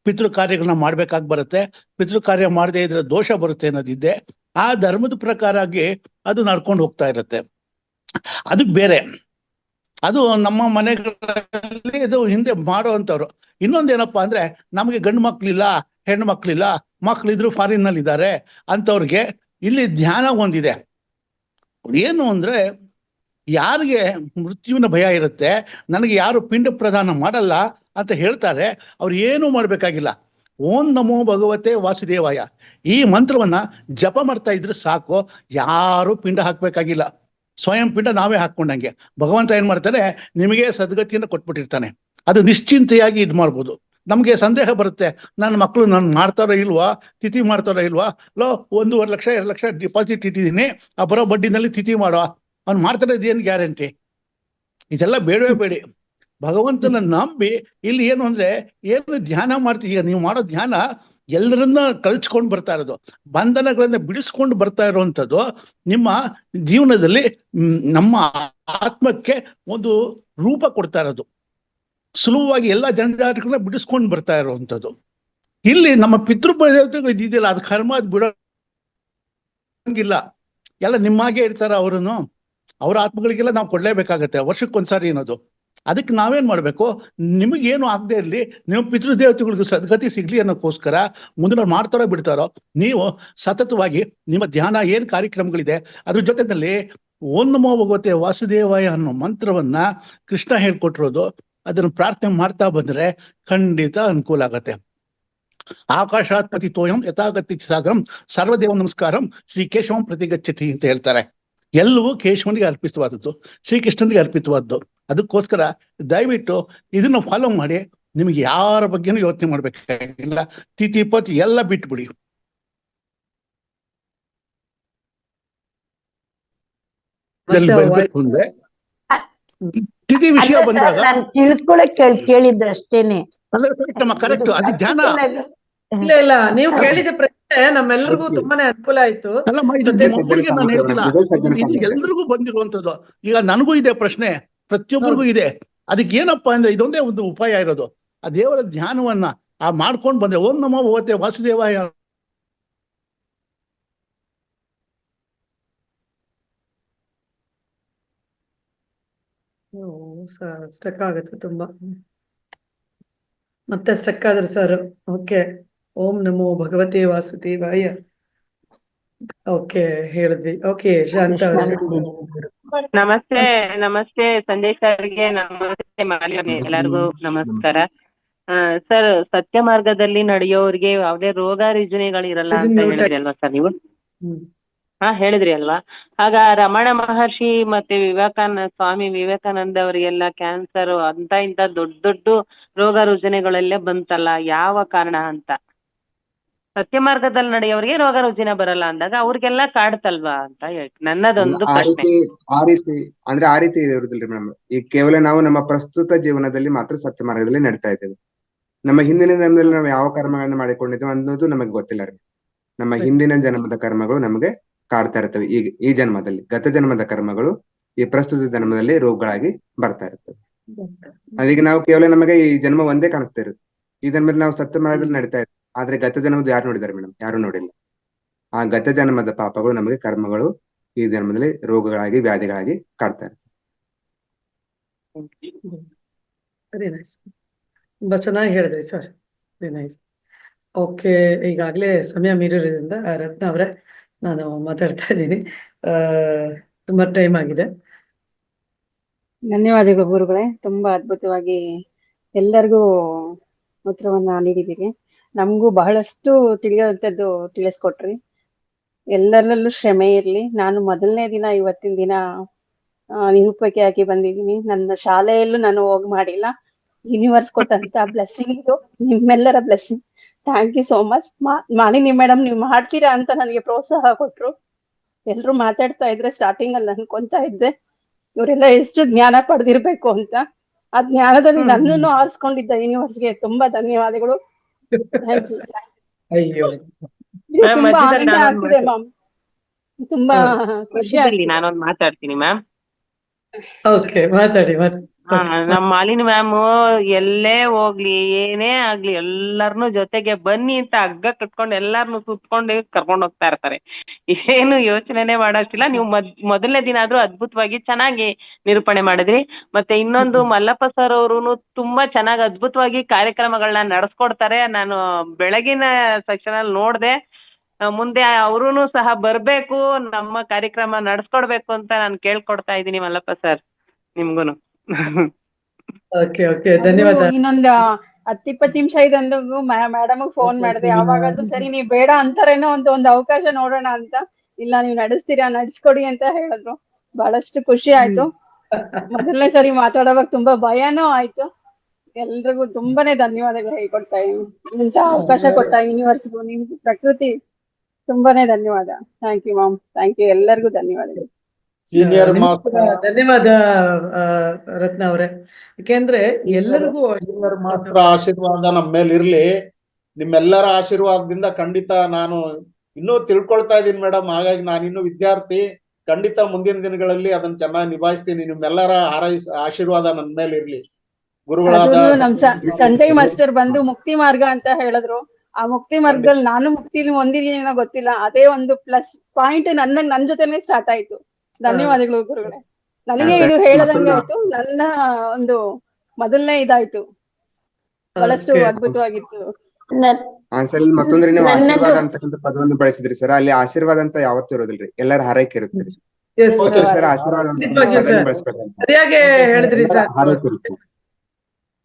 ಪಿತೃ ಕಾರ್ಯಗಳನ್ನ ಮಾಡ್ಬೇಕಾಗಿ ಬರುತ್ತೆ, ಪಿತೃ ಕಾರ್ಯ ಮಾಡದೇ ಇದ್ರೆ ದೋಷ ಬರುತ್ತೆ ಅನ್ನೋದಿದ್ದೆ. ಆ ಧರ್ಮದ ಪ್ರಕಾರವಾಗಿ ಅದು ನಡ್ಕೊಂಡು ಹೋಗ್ತಾ ಇರುತ್ತೆ. ಅದು ಬೇರೆ, ಅದು ನಮ್ಮ ಮನೆಗಳಲ್ಲಿ ಇದು ಹಿಂದೆ ಮಾಡುವಂಥವ್ರು. ಇನ್ನೊಂದೇನಪ್ಪಾ ಅಂದ್ರೆ, ನಮಗೆ ಗಂಡು ಮಕ್ಳಿಲ್ಲ, ಹೆಣ್ಣು ಮಕ್ಳಿಲ್ಲ, ಮಕ್ಳಿದ್ರು ಫಾರಿನ್ ನಲ್ಲಿ ಇದ್ದಾರೆ ಅಂತವ್ರಿಗೆ ಇಲ್ಲಿ ಧ್ಯಾನ ಒಂದಿದೆ. ಏನು ಅಂದ್ರೆ, ಯಾರಿಗೆ ಮೃತ್ಯುವಿನ ಭಯ ಇರುತ್ತೆ, ನನಗೆ ಯಾರು ಪಿಂಡ ಪ್ರದಾನ ಮಾಡಲ್ಲ ಅಂತ ಹೇಳ್ತಾರೆ, ಅವ್ರು ಏನೂ ಮಾಡ್ಬೇಕಾಗಿಲ್ಲ. ಓಂ ನಮೋ ಭಗವತೆ ವಾಸುದೇವಾಯ ಈ ಮಂತ್ರವನ್ನ ಜಪ ಮಾಡ್ತಾ ಇದ್ರೆ ಸಾಕು, ಯಾರು ಪಿಂಡ ಹಾಕ್ಬೇಕಾಗಿಲ್ಲ. ಸ್ವಯಂ ಪಿಂಡ ನಾವೇ ಹಾಕೊಂಡಂಗೆ. ಭಗವಂತ ಏನ್ ಮಾಡ್ತಾನೆ, ನಿಮಗೆ ಸದ್ಗತಿಯನ್ನು ಕೊಟ್ಬಿಟ್ಟಿರ್ತಾನೆ. ಅದು ನಿಶ್ಚಿಂತೆಯಾಗಿ ಇದು ಮಾಡ್ಬೋದು. ನಮ್ಗೆ ಸಂದೇಹ ಬರುತ್ತೆ, ನನ್ನ ಮಕ್ಕಳು ನಾನು ಮಾಡ್ತಾರೋ ಇಲ್ವಾ, ತಿಥಿ ಮಾಡ್ತಾರೋ ಇಲ್ವಾ, 1.5 ಲಕ್ಷ 2 ಲಕ್ಷ ಡಿಪಾಸಿಟ್ ಇಟ್ಟಿದ್ದೀನಿ, ಆ ಬರೋ ಬಡ್ಡಿನಲ್ಲಿ ತಿಥಿ ಮಾಡೋ, ಅವ್ನು ಮಾಡ್ತಾರೆ, ಇದೇನು ಗ್ಯಾರಂಟಿ? ಇದೆಲ್ಲ ಬೇಡವೇ ಬೇಡಿ. ಭಗವಂತನ ನಂಬಿ ಇಲ್ಲಿ ಏನು ಅಂದ್ರೆ, ಏನು ಧ್ಯಾನ ಮಾಡ್ತೀವಿ, ಈಗ ನೀವು ಮಾಡೋ ಧ್ಯಾನ ಎಲ್ಲರನ್ನ ಕಳ್ಸ್ಕೊಂಡು ಬರ್ತಾ ಇರೋದು, ಬಂಧನಗಳನ್ನ ಬಿಡಿಸ್ಕೊಂಡು ಬರ್ತಾ ಇರುವಂಥದ್ದು. ನಿಮ್ಮ ಜೀವನದಲ್ಲಿ ನಮ್ಮ ಆತ್ಮಕ್ಕೆ ಒಂದು ರೂಪ ಕೊಡ್ತಾ ಇರೋದು, ಸುಲಭವಾಗಿ ಎಲ್ಲ ಜಂಜಾಟಗಳನ್ನ ಬಿಡಿಸ್ಕೊಂಡು ಬರ್ತಾ ಇರುವಂಥದ್ದು. ಇಲ್ಲಿ ನಮ್ಮ ಪಿತೃದೇವತೆಗಳು ಇದ್ದಿದ್ದಿಲ್ಲ, ಅದು ಕರ್ಮ, ಅದು ಬಿಡೋಂಗಿಲ್ಲ. ಎಲ್ಲ ನಿಮ್ಮಾಗೆ ಇರ್ತಾರ ಅವರನ್ನು, ಅವ್ರ ಆತ್ಮಗಳಿಗೆಲ್ಲ ನಾವು ಕೊಡ್ಲೇಬೇಕಾಗತ್ತೆ ವರ್ಷಕ್ಕೊಂದ್ಸಾರಿ ಅನ್ನೋದು. ಅದಕ್ಕೆ ನಾವೇನ್ ಮಾಡ್ಬೇಕು, ನಿಮಗೇನು ಆಗದೆ ಇರಲಿ, ನೀವು ಪಿತೃದೇವತೆಗಳಿಗೂ ಸದ್ಗತಿ ಸಿಗ್ಲಿ ಅನ್ನೋಕ್ಕೋಸ್ಕರ ಮುಂದೆ ಮಾಡ್ತಾರೋ ಬಿಡ್ತಾರೋ, ನೀವು ಸತತವಾಗಿ ನಿಮ್ಮ ಧ್ಯಾನ ಏನ್ ಕಾರ್ಯಕ್ರಮಗಳಿದೆ ಅದ್ರ ಜೊತೆನಲ್ಲಿ ಓಂ ನಮೋ ಭಗವತೆ ವಾಸುದೇವಾಯ ಅನ್ನೋ ಮಂತ್ರವನ್ನ ಕೃಷ್ಣ ಹೇಳ್ಕೊಟ್ಟಿರೋದು, ಅದನ್ನು ಪ್ರಾರ್ಥನೆ ಮಾಡ್ತಾ ಬಂದ್ರೆ ಖಂಡಿತ ಅನುಕೂಲ ಆಗತ್ತೆ. ಆಕಾಶಾತ್ ಪತಿತೋಯಂ ಯಥಾಗತಿ ಸಾಗರಂ ಸರ್ವದೇವ ನಮಸ್ಕಾರಂ ಶ್ರೀ ಕೇಶವಂ ಪ್ರತಿಗಚ್ಚತಿ ಅಂತ ಹೇಳ್ತಾರೆ. ಎಲ್ಲವೂ ಕೇಶವನಿಗೆ ಅರ್ಪಿತವಾದದ್ದು, ಶ್ರೀಕೃಷ್ಣನಿಗೆ ಅರ್ಪಿತವಾದ್ದು. ಅದಕ್ಕೋಸ್ಕರ ದಯವಿಟ್ಟು ಇದನ್ನ ಫಾಲೋ ಮಾಡಿ. ನಿಮ್ಗೆ ಯಾರ ಬಗ್ಗೆನೂ ಯೋಚನೆ ಮಾಡ್ಬೇಕಾಗಿಲ್ಲ, ತಿಥಿ ಪತಿ ಎಲ್ಲ ಬಿಟ್ಬಿಡಿ. ಮುಂದೆ ತಿಥಿ ವಿಷಯ ಬಂದಾಗ ನಾನು ತಿಳ್ಕೊಳಕ್ ಕೇಳಿದ್ದಷ್ಟೇನೆ. ಕರೆಕ್ಟ್, ಅದು ಧ್ಯಾನ. ಇಲ್ಲ ನೀವು ಕೇಳಿದ ಪ್ರಶ್ನೆ ನಮ್ಮೆಲ್ಲರಿಗೂ ತುಂಬಾನೇ ಅನುಕೂಲ ಆಯ್ತು. ನಾನು ಹೇಳ್ತಿಲ್ಲ, ಇದು ಎಲ್ರಿಗೂ ಬಂದಿರುವಂತದ್ದು. ಈಗ ನನಗೂ ಇದೆ ಪ್ರಶ್ನೆ, ಪ್ರತಿಯೊಬ್ಬರಿಗೂ ಇದೆ. ಅದಕ್ಕೆ ಏನಪ್ಪಾ ಅಂದ್ರೆ, ಇದೊಂದೇ ಒಂದು ಉಪಾಯ ಇರೋದು, ಆ ದೇವರ ಧ್ಯಾನವನ್ನ ಮಾಡ್ಕೊಂಡು ಬಂದ್ರೆ ಓಂ ನಮೋ ಭಗವತೆ ವಾಸುದೇವಾಯ ಸ್ಟಕ್ ಆಗುತ್ತೆ ತುಂಬಾ. ಮತ್ತೆ ಸ್ಟಕ್ ಆದ್ರೆ ಸರ್. ಓಕೆ, ಓಂ ನಮೋ ಭಗವತೆ ವಾಸುದೇವಾಯ. ಓಕೆ ಹೇಳಿದ್ವಿ. ಓಕೆ, ಶಾಂತ ಅವರೇ. ನಮಸ್ತೆ. ನಮಸ್ತೆ ಸಂದೇಶ್ ಸರ್ಗೆ, ನಮಸ್ತೆ ಎಲ್ಲರಿಗೂ ನಮಸ್ಕಾರ. ಸರ್, ಸತ್ಯ ಮಾರ್ಗದಲ್ಲಿ ನಡೆಯೋರಿಗೆ ಯಾವುದೇ ರೋಗ ರುಜಿನಗಳಿರಲ್ಲ ಅಂತ ಹೇಳಿದ್ರಿ ಅಲ್ವಾ ಸರ್ ನೀವು? ಹೇಳಿದ್ರಿ ಅಲ್ವಾ? ಆಗ ರಮಣ ಮಹರ್ಷಿ ಮತ್ತೆ ಸ್ವಾಮಿ ವಿವೇಕಾನಂದ ಅವರಿಗೆಲ್ಲ ಕ್ಯಾನ್ಸರ್ ಅಂತ ಇಂತ ದೊಡ್ಡ ದೊಡ್ಡ ರೋಗ ರುಜಿನಗಳೆಲ್ಲ ಬಂತಲ್ಲ, ಯಾವ ಕಾರಣ ಅಂತ? ಸತ್ಯ ಮಾರ್ಗದಲ್ಲಿ ನಡೆಯೋರಿಗೆ ರೋಗ ರುಜಿನ ಬರಲ್ಲ ಅಂದಾಗ ಅವ್ರಿಗೆಲ್ಲ ಕಾಡ್ತಲ್ವಾ ಅಂತ ನನ್ನದೊಂದು ಪ್ರಶ್ನೆ. ಆ ರೀತಿ ಇರುದಿಲ್ರಿ ಮೇಡಮ್. ಈಗ ಕೇವಲ ನಾವು ನಮ್ಮ ಪ್ರಸ್ತುತ ಜೀವನದಲ್ಲಿ ಮಾತ್ರ ಸತ್ಯ ಮಾರ್ಗದಲ್ಲಿ ನಡೀತಾ ಇದ್ದೇವೆ. ನಮ್ಮ ಹಿಂದಿನ ಜನ್ಮದಲ್ಲಿ ನಾವು ಯಾವ ಕರ್ಮಗಳನ್ನ ಮಾಡಿಕೊಂಡಿದ್ದೇವೆ ಅನ್ನೋದು ನಮಗೆ ಗೊತ್ತಿಲ್ಲ ರೀ. ನಮ್ಮ ಹಿಂದಿನ ಜನ್ಮದ ಕರ್ಮಗಳು ನಮಗೆ ಕಾಡ್ತಾ ಇರ್ತವೆ. ಈಗ ಈ ಜನ್ಮದಲ್ಲಿ ಗತ ಜನ್ಮದ ಕರ್ಮಗಳು ಈ ಪ್ರಸ್ತುತ ಜನ್ಮದಲ್ಲಿ ರೋಗಗಳಾಗಿ ಬರ್ತಾ ಇರ್ತವೆ. ಅದೀಗ ನಾವು ಕೇವಲ ನಮಗೆ ಈ ಜನ್ಮ ಒಂದೇ ಕಾಣಿಸ್ತಾ ಇರುತ್ತೆ. ಈ ಜನ್ಮದಲ್ಲಿ ನಾವು ಸತ್ಯ ಮಾರ್ಗದಲ್ಲಿ ನಡೀತಾ ಇದ್ದೇವೆ. ಆದ್ರೆ ಗತ ಜನ್ಮದ ಯಾರು ನೋಡಿದಾರೆ ಮೇಡಮ್? ಯಾರು ನೋಡಿಲ್ಲ. ಆ ಗತ ಜನ್ಮದ ಪಾಪಗಳು ನಮಗೆ ಕರ್ಮಗಳು ಈ ಜನ್ಮದಲ್ಲಿ ರೋಗಗಳಾಗಿ ವ್ಯಾಧಿಗಳಾಗಿ ಕಾಡ್ತಾ ಇರ್ತವೆ. ವೆರಿ ನೈಸ್, ತುಂಬಾ ಚೆನ್ನಾಗಿ ಹೇಳಿದ್ರಿ ಸರ್. Very nice. ಓಕೆ, ಈಗಾಗ್ಲೇ ಸಮಯ ಮೀರಿರೋದ್ರಿಂದ ರತ್ನ ಅವರೇ ನಾನು ಮಾತಾಡ್ತಾ ಇದ್ದೀನಿ. ತುಂಬಾ ಟೈಮ್ ಆಗಿದೆ. ಧನ್ಯವಾದಗಳು ಗುರುಗಳೇ, ತುಂಬಾ ಅದ್ಭುತವಾಗಿ ಎಲ್ಲರಿಗೂ ಉತ್ತರವನ್ನ ನೀಡಿದ್ದೀರಿ. ನಮಗೂ ಬಹಳಷ್ಟು ತಿಳಿಯುವಂಥದ್ದು ತಿಳಿಸ್ಕೊಟ್ರಿ. ಎಲ್ಲರಲ್ಲೂ ಶ್ರಮೆ ಇರ್ಲಿ. ನಾನು ಮೊದಲನೇ ದಿನ ಇವತ್ತಿನ ದಿನ ನಿರೂಪಕಿಯಾಗಿ ಬಂದಿದ್ದೀನಿ. ನನ್ನ ಶಾಲೆಯಲ್ಲೂ ನಾನು ಹೋಗಿ ಮಾಡಿಲ್ಲ. ಯೂನಿವರ್ಸ್ ಕೊಟ್ಟಂತ ಬ್ಲೆಸ್ಸಿಂಗ್ ಇದು, ನಿಮ್ಮೆಲ್ಲರ blessing. Thank you so much. Malini madam ನೀವು ಮಾಡ್ತೀರಾ ಅಂತ ನನಗೆ ಪ್ರೋತ್ಸಾಹ ಕೊಟ್ರು. ಎಲ್ರು ಮಾತಾಡ್ತಾ ಇದ್ರೆ ಸ್ಟಾರ್ಟಿಂಗ್ ಅಲ್ಲಿ ಅನ್ಕೊಂತಾ ಇದ್ದೆ ಇವರೆಲ್ಲ ಎಷ್ಟು ಜ್ಞಾನ ಪಡೆದಿರ್ಬೇಕು ಅಂತ. ಆ ಜ್ಞಾನದಲ್ಲಿ ನನ್ನನ್ನು ಆರಿಸ್ಕೊಂಡಿದ್ದ ಯೂನಿವರ್ಸ್ಗೆ ತುಂಬಾ ಧನ್ಯವಾದಗಳು. Thank you. ಅಯ್ಯೋ, ತುಂಬಾ ಆನಂದ ಆಗ್ತಿದೆ ಮ್ಯಾಮ್. ತುಂಬಾ ಖುಷಿ ಆಗ್ತಿದೆ. ನಾನೊಂದು ಮಾತಾಡ್ತೀನಿ ಮ್ಯಾಮ್. ಓಕೆ, ಮಾತಾಡಿ. ನಮ್ಮ ಮಾಲಿನಿ ಮ್ಯಾಮ್ ಎಲ್ಲೇ ಹೋಗ್ಲಿ ಏನೇ ಆಗ್ಲಿ ಎಲ್ಲಾರ್ನು ಜೊತೆಗೆ ಬನ್ನಿ ಅಂತ ಹಗ್ಗ ಕಟ್ಕೊಂಡು ಎಲ್ಲಾರ್ನು ಸುತ್ಕೊಂಡು ಕರ್ಕೊಂಡು ಹೋಗ್ತಾ ಇರ್ತಾರೆ. ಏನು ಯೋಚನೆನೆ ಮಾಡೋಷ್ಟಿಲ್ಲ. ನೀವು ಮೊದಲನೇ ದಿನ ಆದ್ರೂ ಅದ್ಭುತವಾಗಿ ಚೆನ್ನಾಗಿ ನಿರೂಪಣೆ ಮಾಡಿದ್ರಿ. ಮತ್ತೆ ಇನ್ನೊಂದು ಮಲ್ಲಪ್ಪ ಸರ್ ಅವ್ರು ತುಂಬಾ ಚೆನ್ನಾಗಿ ಅದ್ಭುತವಾಗಿ ಕಾರ್ಯಕ್ರಮಗಳನ್ನ ನಡೆಸ್ಕೊಡ್ತಾರೆ. ನಾನು ಬೆಳಗಿನ ಸೆಕ್ಷನ್ ಅಲ್ಲಿ ನೋಡ್ದೆ. ಮುಂದೆ ಅವ್ರೂ ಸಹ ಬರ್ಬೇಕು, ನಮ್ಮ ಕಾರ್ಯಕ್ರಮ ನಡ್ಸ್ಕೊಡ್ಬೇಕು ಅಂತ ನಾನು ಕೇಳ್ಕೊಡ್ತಾ ಇದ್ದೀನಿ ಮಲ್ಲಪ್ಪ ಸರ್ ನಿಮ್ಗೂನು. ಓಕೆ, ಧನ್ಯವಾದ. ಇನ್ನೊಂದು 10-20 ನಿಮಿಷ ಇದಂದು ಮೇಡಮ್ ಫೋನ್ ಮಾಡಿದೆ. ಯಾವಾಗಾದ್ರೂ ಸರಿ ನೀವ್ ಬೇಡ ಅಂತಾರೇನೋ ಅಂತ ಒಂದು ಅವಕಾಶ ನೋಡೋಣ ಅಂತ. ಇಲ್ಲ ನೀವು ನಡೆಸ್ತೀರಾ, ನಡ್ಸ್ಕೊಡಿ ಅಂತ ಹೇಳಿದ್ರು. ಬಹಳಷ್ಟು ಖುಷಿ ಆಯ್ತು. ಮೊದಲನೇ ಸರಿ ಮಾತಾಡುವಾಗ ತುಂಬಾ ಭಯನೂ ಆಯ್ತು. ಎಲ್ರಿಗೂ ತುಂಬಾನೇ ಧನ್ಯವಾದಗಳು ಹೇಳ್ಕೊಡ್ತಾ ಇದೀನಿ. ಇಂತ ಅವಕಾಶ ಕೊಟ್ಟ ಯೂನಿವರ್ಸ್ಗೂ ನಿಮ್ಗೂ ಪ್ರಕೃತಿ ತುಂಬಾನೇ ಧನ್ಯವಾದ. Thank you ma'am. Thank you. ಎಲ್ಲರಿಗೂ ಧನ್ಯವಾದಗಳು. ಸೀನಿಯರ್ ಧನ್ಯವಾದ ರತ್ನ ಅವರೇ. ಯಾಕೆಂದ್ರೆ ಎಲ್ಲರಿಗೂ ಮಾತ್ರ ಆಶೀರ್ವಾದ ನಮ್ಮ ಮೇಲೆ ಇರ್ಲಿ. ನಿಮ್ಮೆಲ್ಲರ ಆಶೀರ್ವಾದದಿಂದ ಖಂಡಿತ ನಾನು ಇನ್ನೂ ತಿಳ್ಕೊಳ್ತಾ ಇದ್ದೀನಿ ಮೇಡಮ್. ಹಾಗಾಗಿ ನಾನು ಇನ್ನೂ ವಿದ್ಯಾರ್ಥಿ. ಖಂಡಿತ ಮುಂದಿನ ದಿನಗಳಲ್ಲಿ ಅದನ್ನ ಚೆನ್ನಾಗಿ ನಿಭಾಯಿಸ್ತೀನಿ. ನಿಮ್ಮೆಲ್ಲರ ಆಶೀರ್ವಾದ ನನ್ನ ಮೇಲೆ ಇರ್ಲಿ. ಗುರುಗಳಾದ ನಮ್ ಸಂಜಯ್ ಮಾಸ್ಟರ್ ಬಂದು ಮುಕ್ತಿ ಮಾರ್ಗ ಅಂತ ಹೇಳಿದ್ರು. ಆ ಮುಕ್ತಿ ಮಾರ್ಗದಲ್ಲಿ ನಾನು ಮುಕ್ತಿಲಿ ಹೊಂದಿದೀನಿ ಗೊತ್ತಿಲ್ಲ. ಅದೇ ಒಂದು ಪ್ಲಸ್ ಪಾಯಿಂಟ್ ನನ್ ಜೊತೆನೆ ಸ್ಟಾರ್ಟ್ ಆಯ್ತು. ಧನ್ಯವಾದಗಳು ಗುರುಗಳೇ. ನನಗೆ ಇದು ಹೇಳದಂಗೆ ಆಯ್ತು. ನನ್ನ ಒಂದು ಮೊದಲನೇ ಇದಾಯ್ತು. ಬಹಳಷ್ಟು ಅದ್ಭುತವಾಗಿತ್ತು. ಸರ್, ಮತ್ತೊಂದ್ರೆ ನೀವು ಆಶೀರ್ವಾದ ಅಂತಕ್ಕಂಥ ಪದವನ್ನು ಬಳಸಿದ್ರಿ ಸರ್. ಅಲ್ಲಿ ಆಶೀರ್ವಾದ ಅಂತ ಯಾವತ್ತೂ ಇರೋದಿಲ್ರಿ, ಎಲ್ಲರ ಹಾರೈಕೆ ಇರುತ್ತೆ ಸರ್. ಆಶೀರ್ವಾದ ಸರಿಯಾಗಿ ಹೇಳಿದ್ರಿ ಸರ್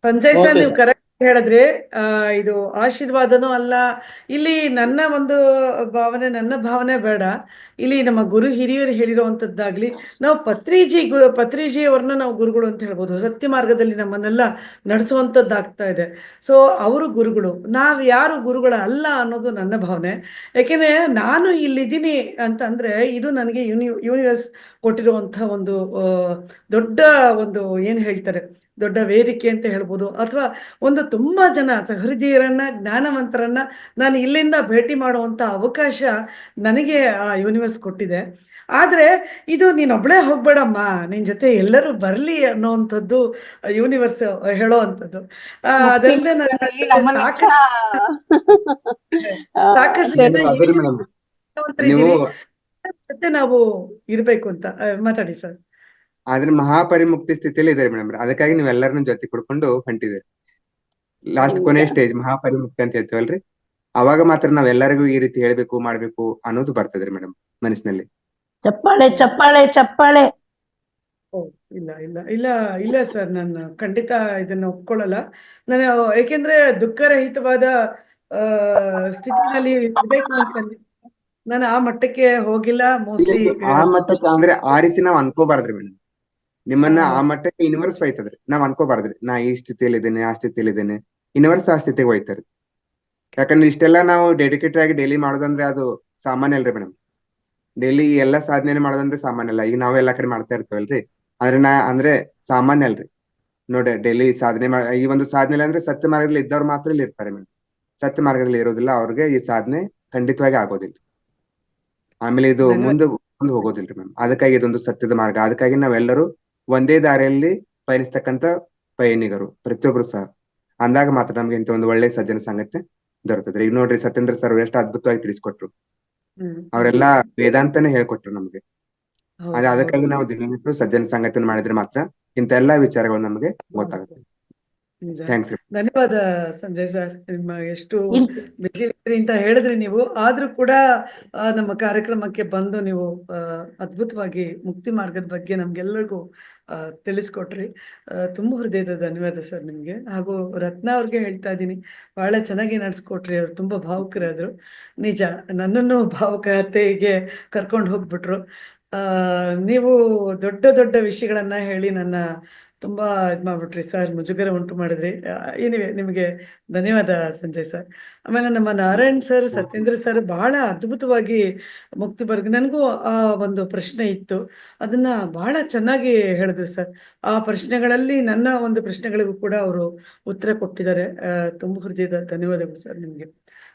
ಸಂಜಯ್ ಸರ್. ನೀವು ಕರೆಕ್ಟ್ ಹೇಳಿದ್ರಿ. ಇದು ಆಶೀರ್ವಾದನೂ ಅಲ್ಲ. ಇಲ್ಲಿ ನನ್ನ ಒಂದು ನನ್ನ ಭಾವನೆ ಬೇಡ. ಇಲ್ಲಿ ನಮ್ಮ ಗುರು ಹಿರಿಯರು ಹೇಳಿರುವಂತದ್ದಾಗ್ಲಿ, ನಾವು ಪತ್ರಿಜಿ ಅವ್ರನ್ನ ನಾವು ಗುರುಗಳು ಅಂತ ಹೇಳ್ಬೋದು. ಸತ್ಯ ಮಾರ್ಗದಲ್ಲಿ ನಮ್ಮನ್ನೆಲ್ಲ ನಡೆಸುವಂತದ್ದಾಗ್ತಾ ಇದೆ. ಸೊ ಅವರು ಗುರುಗಳು, ನಾವ್ ಯಾರು ಗುರುಗಳ ಅಲ್ಲ ಅನ್ನೋದು ನನ್ನ ಭಾವನೆ. ಯಾಕೆಂದ್ರೆ ನಾನು ಇಲ್ಲಿದ್ದೀನಿ ಅಂತ ಅಂದ್ರೆ ಇದು ನನಗೆ ಯೂನಿವರ್ಸ್ ಕೊಟ್ಟಿರುವಂತ ಒಂದು ದೊಡ್ಡ ಒಂದು ಏನ್ ಹೇಳ್ತಾರೆ, ದೊಡ್ಡ ವೇದಿಕೆ ಅಂತ ಹೇಳ್ಬೋದು. ಅಥವಾ ಒಂದು ತುಂಬಾ ಜನ ಸಹೃದಯರನ್ನ, ಜ್ಞಾನವಂತರನ್ನ ನಾನು ಇಲ್ಲಿಂದ ಭೇಟಿ ಮಾಡುವಂತ ಅವಕಾಶ ನನಗೆ ಆ ಯೂನಿವರ್ಸ್ ಕೊಟ್ಟಿದೆ. ಆದ್ರೆ ಇದು ನೀನೊಬ್ಳೆ ಹೋಗ್ಬೇಡಮ್ಮ, ನಿನ್ ಜೊತೆ ಎಲ್ಲರೂ ಬರ್ಲಿ ಅನ್ನೋವಂಥದ್ದು ಯೂನಿವರ್ಸ್ ಹೇಳೋ ಅಂಥದ್ದು. ಅದಲ್ಲದೆ ಸಾಕಷ್ಟು ಜೊತೆ ನಾವು ಇರ್ಬೇಕು ಅಂತ ಮಾತಾಡಿ ಸರ್. ಆದ್ರೆ ಮಹಾಪರಿಮುಕ್ತಿ ಸ್ಥಿತಿಯಲ್ಲಿ ಇದಾರೆ ಮೇಡಮ್. ಅದಕ್ಕಾಗಿ ನೀವ್ ಎಲ್ಲರನ್ನ ಜೊತೆ ಕುಡ್ಕೊಂಡು ಹೊಂಟಿದ್ದೀರಿ. ಲಾಸ್ಟ್ ಕೊನೆ ಸ್ಟೇಜ್ ಮಹಾಪರಿಮುಕ್ತಿ ಅಂತ ಹೇಳ್ತೀವಲ್ರಿ, ಅವಾಗ ಮಾತ್ರ ನಾವೆಲ್ಲರಿಗೂ ಈ ರೀತಿ ಹೇಳ್ಬೇಕು ಮಾಡ್ಬೇಕು ಅನ್ನೋದು ಬರ್ತದ್ರಿ ಮೇಡಮ್ ಮನಸ್ಸಿನಲ್ಲಿ. ಚಪ್ಪಾಳೆ ಚಪ್ಪಾಳೆ ಚಪ್ಪಾಳೆ. ಇಲ್ಲ ಇಲ್ಲ ಇಲ್ಲ ಇಲ್ಲ ಸರ್, ನಾನು ಖಂಡಿತ ಇದನ್ನ ಒಪ್ಕೊಳ್ಳಲ್ಲ. ನಾನು ಏಕೆಂದ್ರೆ ದುಃಖರಹಿತವಾದ ಸ್ಥಿತಿನಲ್ಲಿ ಇರ್ಬೇಕು ಅಂತಂದ್ರೆ ನಾನು ಆ ಮಟ್ಟಕ್ಕೆ ಹೋಗಿಲ್ಲ. ಮೋಸ್ಟ್ಲಿ ಆ ಮಟ್ಟಕ್ಕೆ ಅಂದ್ರೆ ಆ ರೀತಿ ನಾವ್ ಅನ್ಕೋಬಾರ್ದ್ರಿ ಮೇಡಮ್. ನಿಮ್ಮನ್ನ ಆ ಮಟ್ಟಕ್ಕೆ ಯೂನಿವರ್ಸ್ ಹೋಯ್ತದ್ರಿ. ನಾವ್ ಅನ್ಕೋಬಾರ್ದ್ರಿ ನಾ ಈ ಸ್ಥಿತಿಯಲ್ಲಿ ಇದ್ದೇನೆ, ಆ ಸ್ಥಿತಿಯಲ್ಲಿ ಇದ್ದೇನೆ. ಯೂನಿವರ್ಸ್ ಆ ಸ್ಥಿತಿಗೆ ಹೋಯ್ತಾರಿ. ಯಾಕಂದ್ರೆ ಇಷ್ಟೆಲ್ಲ ನಾವು ಡೆಡಿಕೇಟೆಡ್ ಆಗಿ ಡೈಲಿ ಮಾಡೋದಂದ್ರೆ ಅದು ಸಾಮಾನ್ಯ ಅಲ್ರಿ ಮೇಡಮ್. ಡೈಲಿ ಎಲ್ಲಾ ಸಾಧನೆ ಮಾಡೋದಂದ್ರೆ ಸಾಮಾನ್ಯ ಅಲ್ಲ. ಈಗ ನಾವೆಲ್ಲಾ ಕಡೆ ಮಾಡ್ತಾ ಇರ್ತೇವಲ್ರಿ, ಆದ್ರೆ ಅಂದ್ರೆ ಸಾಮಾನ್ಯ ಅಲ್ರಿ. ನೋಡಿ, ಡೈಲಿ ಸಾಧನೆ ಈ ಒಂದು ಸಾಧನೆ ಅಂದ್ರೆ ಸತ್ಯ ಮಾರ್ಗದಲ್ಲಿ ಇದ್ದವ್ರು ಮಾತ್ರ ಇಲ್ಲಿ ಇರ್ತಾರೆ ಮೇಡಮ್. ಸತ್ಯ ಮಾರ್ಗದಲ್ಲಿ ಇರೋದಿಲ್ಲ ಅವ್ರಿಗೆ ಈ ಸಾಧನೆ ಖಂಡಿತವಾಗಿ ಆಗೋದಿಲ್ಲ. ಆಮೇಲೆ ಇದು ಮುಂದೆ ಹೋಗೋದಿಲ್ರಿ ಮ್ಯಾಮ್. ಅದಕ್ಕಾಗಿ ಇದೊಂದು ಸತ್ಯದ ಮಾರ್ಗ. ಅದಕ್ಕಾಗಿ ನಾವೆಲ್ಲರೂ ಒಂದೇ ದಾರಿಯಲ್ಲಿ ಪಯಣಿಸ್ತಕ್ಕಂಥ ಪಯಣಿಗರು ಪ್ರತಿಯೊಬ್ರು ಸಹ. ಅಂದಾಗ ಮಾತ್ರ ನಮ್ಗೆ ಇಂತ ಒಂದು ಒಳ್ಳೆ ಸಜ್ಜನ ಸಂಗತಿ ದೊರೆತದ್ರಿ. ಈಗ ನೋಡ್ರಿ, ಸತ್ಯೇಂದ್ರ ಸರ್ ಎಷ್ಟು ಅದ್ಭುತವಾಗಿ ತಿಳಿಸ್ಕೊಟ್ರು. ಅವರೆಲ್ಲಾ ವೇದಾಂತನೇ ಹೇಳ್ಕೊಟ್ರು ನಮ್ಗೆ. ಆದ್ರೆ ಅದಕ್ಕಾಗಿ ನಾವು ದಿನನಿತ್ಯ ಸಜ್ಜನ ಸಂಗತಿಯನ್ನು ಮಾಡಿದ್ರೆ ಮಾತ್ರ ಇಂತ ಎಲ್ಲಾ ವಿಚಾರಗಳು ನಮ್ಗೆ ಗೊತ್ತಾಗುತ್ತೆ. ನಿಜ. ಥ್ಯಾಂಕ್ಸ್. ಧನ್ಯವಾದ ಸಂಜಯ್ ಸರ್. ನಿಮ್ಮ ಎಷ್ಟು ಇನ್ ಬಿಸಿ ಇದ್ರಿ ಅಂತ ಹೇಳಿದ್ರಿ ನೀವು, ಆದ್ರೂ ಕೂಡ ನಮ್ಮ ಕಾರ್ಯಕ್ರಮಕ್ಕೆ ಬಂದು ನೀವು ಅದ್ಭುತವಾಗಿ ಮುಕ್ತಿ ಮಾರ್ಗದ ಬಗ್ಗೆ ನಮ್ಗೆಲ್ಲರಿಗೂ ತಿಳಿಸ್ಕೊಟ್ರಿ. ತುಂಬ ಹೃದಯದ ಧನ್ಯವಾದ ಸರ್ ನಿಮ್ಗೆ. ಹಾಗೂ ರತ್ನ ಅವ್ರಿಗೆ ಹೇಳ್ತಾ ಇದ್ದೀನಿ, ಬಹಳ ಚೆನ್ನಾಗಿ ನಡ್ಸ್ಕೊಟ್ರಿ. ಅವ್ರು ತುಂಬಾ ಭಾವುಕರಾದ್ರು. ನಿಜ, ನನ್ನನ್ನು ಭಾವುಕತೆಗೆ ಕರ್ಕೊಂಡು ಹೋಗ್ಬಿಟ್ರು. ನೀವು ದೊಡ್ಡ ದೊಡ್ಡ ವಿಷಯಗಳನ್ನ ಹೇಳಿ ನನ್ನ ತುಂಬಾ ಇದ್ ಮಾಡ್ಬಿಟ್ರಿ ಸರ್, ಮುಜುಗರ ಉಂಟು ಮಾಡಿದ್ರಿ. ಏನಿವೆ, ನಿಮಗೆ ಧನ್ಯವಾದ ಸಂಜಯ್ ಸರ್. ಆಮೇಲೆ ನಮ್ಮ ನಾರಾಯಣ್ ಸರ್, ಸತ್ಯೇಂದ್ರ ಸರ್ ಬಹಳ ಅದ್ಭುತವಾಗಿ ಮುಕ್ತಿ ಮಾರ್ಗ, ನನಗೂ ಆ ಒಂದು ಪ್ರಶ್ನೆ ಇತ್ತು, ಅದನ್ನ ಬಹಳ ಚೆನ್ನಾಗಿ ಹೇಳಿದ್ರು ಸರ್. ಆ ಪ್ರಶ್ನೆಗಳಲ್ಲಿ ನನ್ನ ಒಂದು ಪ್ರಶ್ನೆಗಳಿಗೂ ಕೂಡ ಅವರು ಉತ್ತರ ಕೊಟ್ಟಿದ್ದಾರೆ. ತುಂಬ ಹೃದಯದ ಧನ್ಯವಾದಗಳು ಸರ್ ನಿಮ್ಗೆ.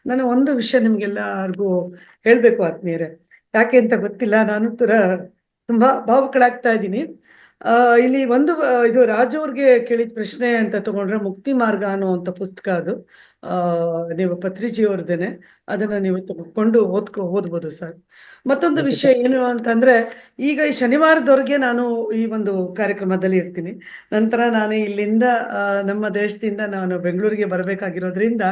ನಾನು ಒಂದು ವಿಷಯ ನಿಮ್ಗೆಲ್ಲರಿಗೂ ಹೇಳ್ಬೇಕು ಆತ್ಮೀಯರೇ, ಯಾಕೆ ಅಂತ ಗೊತ್ತಿಲ್ಲ, ನಾನು ತುಂಬಾ ಭಾವುಕಳಾಗ್ತಾ ಇದ್ದೀನಿ. ಇಲ್ಲಿ ಒಂದು ಇದು ರಾಜು ಅವ್ರಿಗೆ ಕೇಳಿದ ಪ್ರಶ್ನೆ ಅಂತ ತಗೊಂಡ್ರೆ, ಮುಕ್ತಿ ಮಾರ್ಗ ಅನ್ನುವಂಥ ಪುಸ್ತಕ ಅದು. ನೀವು ಪತ್ರಿಜಿ ಅವ್ರದ್ದೇನೆ, ಅದನ್ನ ನೀವು ತಗೊಂಡು ಓದ್ಬೋದು ಸರ್. ಮತ್ತೊಂದು ವಿಷಯ ಏನು ಅಂತಂದ್ರೆ, ಈಗ ಈ ಶನಿವಾರದವರೆಗೆ ನಾನು ಈ ಒಂದು ಕಾರ್ಯಕ್ರಮದಲ್ಲಿ ಇರ್ತೀನಿ. ನಂತರ ನಾನು ಇಲ್ಲಿಂದ ನಮ್ಮ ದೇಶದಿಂದ ನಾನು ಬೆಂಗಳೂರಿಗೆ ಬರಬೇಕಾಗಿರೋದ್ರಿಂದ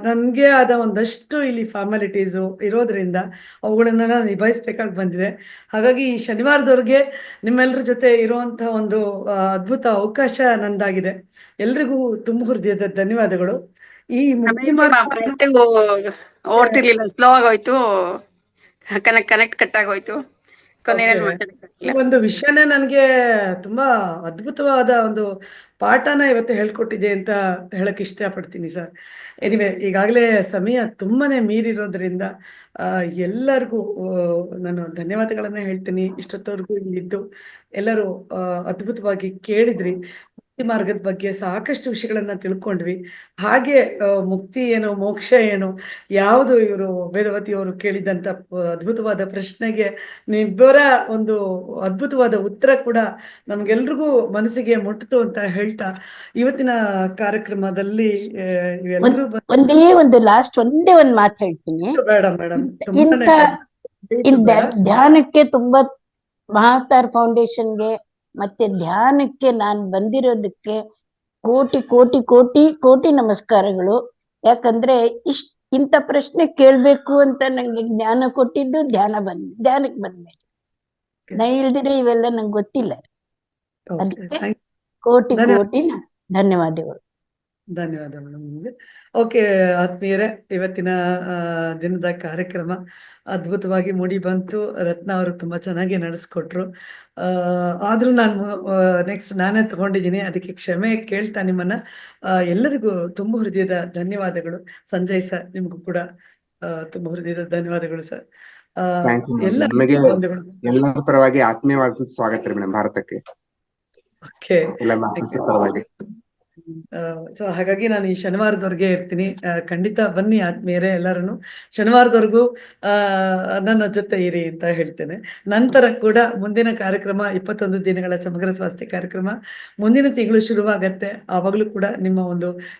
ನನ್ಗೆ ಆದ ಒಂದಷ್ಟು ಇಲ್ಲಿ ಫಾರ್ಮಾಲಿಟೀಸು ಇರೋದ್ರಿಂದ ಅವುಗಳನ್ನೆಲ್ಲ ನಿಭಾಯಿಸ್ಬೇಕಾಗಿ ಬಂದಿದೆ. ಹಾಗಾಗಿ ಈ ಶನಿವಾರದವರೆಗೆ ನಿಮ್ಮೆಲ್ಲರ ಜೊತೆ ಇರುವಂತ ಒಂದು ಅದ್ಭುತ ಅವಕಾಶ ನಂದಾಗಿದೆ. ಎಲ್ರಿಗೂ ತುಂಬ ಹೃದಯದ ಧನ್ಯವಾದಗಳು. ಈ ಮುಕ್ತಿ ಓಡ್ತಿರ್ಲಿಲ್ಲ, ಸ್ಲೋ ಆಗೋಯ್ತು, ಕನೆಕ್ಟ್ ಕಟ್ ಆಗೋಯ್ತು. ಈ ಒಂದು ವಿಷಯನೇ ನನ್ಗೆ ತುಂಬಾ ಅದ್ಭುತವಾದ ಒಂದು ಪಾಠನ ಇವತ್ತು ಹೇಳ್ಕೊಟ್ಟಿದೆ ಅಂತ ಹೇಳಕ್ ಇಷ್ಟಪಡ್ತೀನಿ ಸರ್. ಎನಿವೆ, ಈಗಾಗಲೇ ಸಮಯ ತುಂಬಾನೇ ಮೀರಿರೋದ್ರಿಂದ ಎಲ್ಲರಿಗೂ ನಾನು ಧನ್ಯವಾದಗಳನ್ನ ಹೇಳ್ತೀನಿ. ಇಷ್ಟೊತ್ತವರೆಗೂ ಇಲ್ಲಿದ್ದು ಎಲ್ಲರೂ ಅದ್ಭುತವಾಗಿ ಕೇಳಿದ್ರಿ. ಮುಕ್ತಿ ಮಾರ್ಗದ ಬಗ್ಗೆ ಸಾಕಷ್ಟು ವಿಷಯಗಳನ್ನ ತಿಳ್ಕೊಂಡ್ವಿ. ಹಾಗೆ ಮುಕ್ತಿ ಏನು, ಮೋಕ್ಷ ಏನು, ಯಾವುದು ಇವರು ವೇದವತಿ ಅವರು ಕೇಳಿದಂತ ಅದ್ಭುತವಾದ ಪ್ರಶ್ನೆಗೆ ನಿಬ್ಬರ ಒಂದು ಅದ್ಭುತವಾದ ಉತ್ತರ ಕೂಡ ನಮ್ಗೆಲ್ರಿಗೂ ಮನಸ್ಸಿಗೆ ಮುಟ್ಟಿತು ಅಂತ ಹೇಳ್ತಾ, ಇವತ್ತಿನ ಕಾರ್ಯಕ್ರಮದಲ್ಲಿ ಇವೆಲ್ಲರೂ ಒಂದೇ ಒಂದು ಮಾತು ಹೇಳ್ತೀನಿ. ಬೇಡ ಮೇಡಮ್, ಧ್ಯಾನಕ್ಕೆ ತುಂಬಾ ಮಹಾತಾರ್ ಫೌಂಡೇಶನ್ಗೆ ಮತ್ತೆ ಧ್ಯಾನಕ್ಕೆ ನಾನು ಬಂದಿರೋದಕ್ಕೆ ಕೋಟಿ ಕೋಟಿ ಕೋಟಿ ಕೋಟಿ ನಮಸ್ಕಾರಗಳು. ಯಾಕಂದ್ರೆ ಇಂಥ ಪ್ರಶ್ನೆ ಕೇಳ್ಬೇಕು ಅಂತ ನಂಗೆ ಜ್ಞಾನ ಕೊಟ್ಟಿದ್ದು ಧ್ಯಾನಕ್ಕೆ ಬಂದ್ಮೇಲೆ. ನಾ ಇಲ್ದಿದ್ರೆ ಇವೆಲ್ಲ ನಂಗೆ ಗೊತ್ತಿಲ್ಲ. ಅದಕ್ಕೆ ಕೋಟಿ ಕೋಟಿ ಧನ್ಯವಾದಗಳು. ಧನ್ಯವಾದ ಮೇಡಮ್ ನಿಮ್ಗೆ. ಓಕೆ ಆತ್ಮೀಯರೇ, ಇವತ್ತಿನ ದಿನದ ಕಾರ್ಯಕ್ರಮ ಅದ್ಭುತವಾಗಿ ಮೂಡಿ ಬಂತು. ರತ್ನ ಅವರು ತುಂಬಾ ಚೆನ್ನಾಗಿ ನಡೆಸ್ಕೊಟ್ರು. ಆದ್ರೂ ನಾನು ನೆಕ್ಸ್ಟ್ ನಾನೇ ತಗೊಂಡಿದ್ದೀನಿ, ಅದಕ್ಕೆ ಕ್ಷಮೆ ಕೇಳ್ತಾ ನಿಮ್ಮನ್ನ ಎಲ್ಲರಿಗೂ ತುಂಬ ಹೃದಯದ ಧನ್ಯವಾದಗಳು. ಸಂಜಯ್ ಸರ್, ನಿಮ್ಗೂ ಕೂಡ ತುಂಬ ಹೃದಯದ ಧನ್ಯವಾದಗಳು ಸರ್. ಎಲ್ಲ ಪರವಾಗಿ ಆತ್ಮೀಯವಾದ ಸ್ವಾಗತ ರೀ ಮೇಡಮ್ ಭಾರತಕ್ಕೆ. ಸೊ ಹಾಗಾಗಿ ನಾನು ಈ ಶನಿವಾರದವರೆಗೆ ಇರ್ತೀನಿ. ಖಂಡಿತ ಬನ್ನಿ ಆತ್ಮೀಯರೇ, ಎಲ್ಲರೂ ಶನಿವಾರದವರೆಗೂ ನನ್ನ ಜೊತೆ ಇರಿ ಅಂತ ಹೇಳ್ತೇನೆ. ನಂತರ ಕೂಡ ಮುಂದಿನ ಕಾರ್ಯಕ್ರಮ 21 ದಿನಗಳ ಸಮಗ್ರ ಸ್ವಾಸ್ಥ್ಯ ಕಾರ್ಯಕ್ರಮ ಮುಂದಿನ ತಿಂಗಳು ಶುರುವಾಗತ್ತೆ. ಆವಾಗಲೂ ಕೂಡ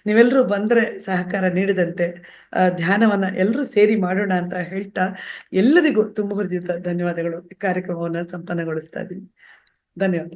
ನೀವೆಲ್ಲರೂ ಬಂದ್ರೆ ಸಹಕಾರ ನೀಡಿದಂತೆ ಧ್ಯಾನವನ್ನ ಎಲ್ಲರೂ ಸೇರಿ ಮಾಡೋಣ ಅಂತ ಹೇಳ್ತಾ ಎಲ್ಲರಿಗೂ ತುಂಬ ಹೃದಯದ ಧನ್ಯವಾದಗಳು. ಕಾರ್ಯಕ್ರಮವನ್ನ ಸಂಪನ್ನಗೊಳಿಸ್ತಾ ಇದ್ದೀನಿ. ಧನ್ಯವಾದ.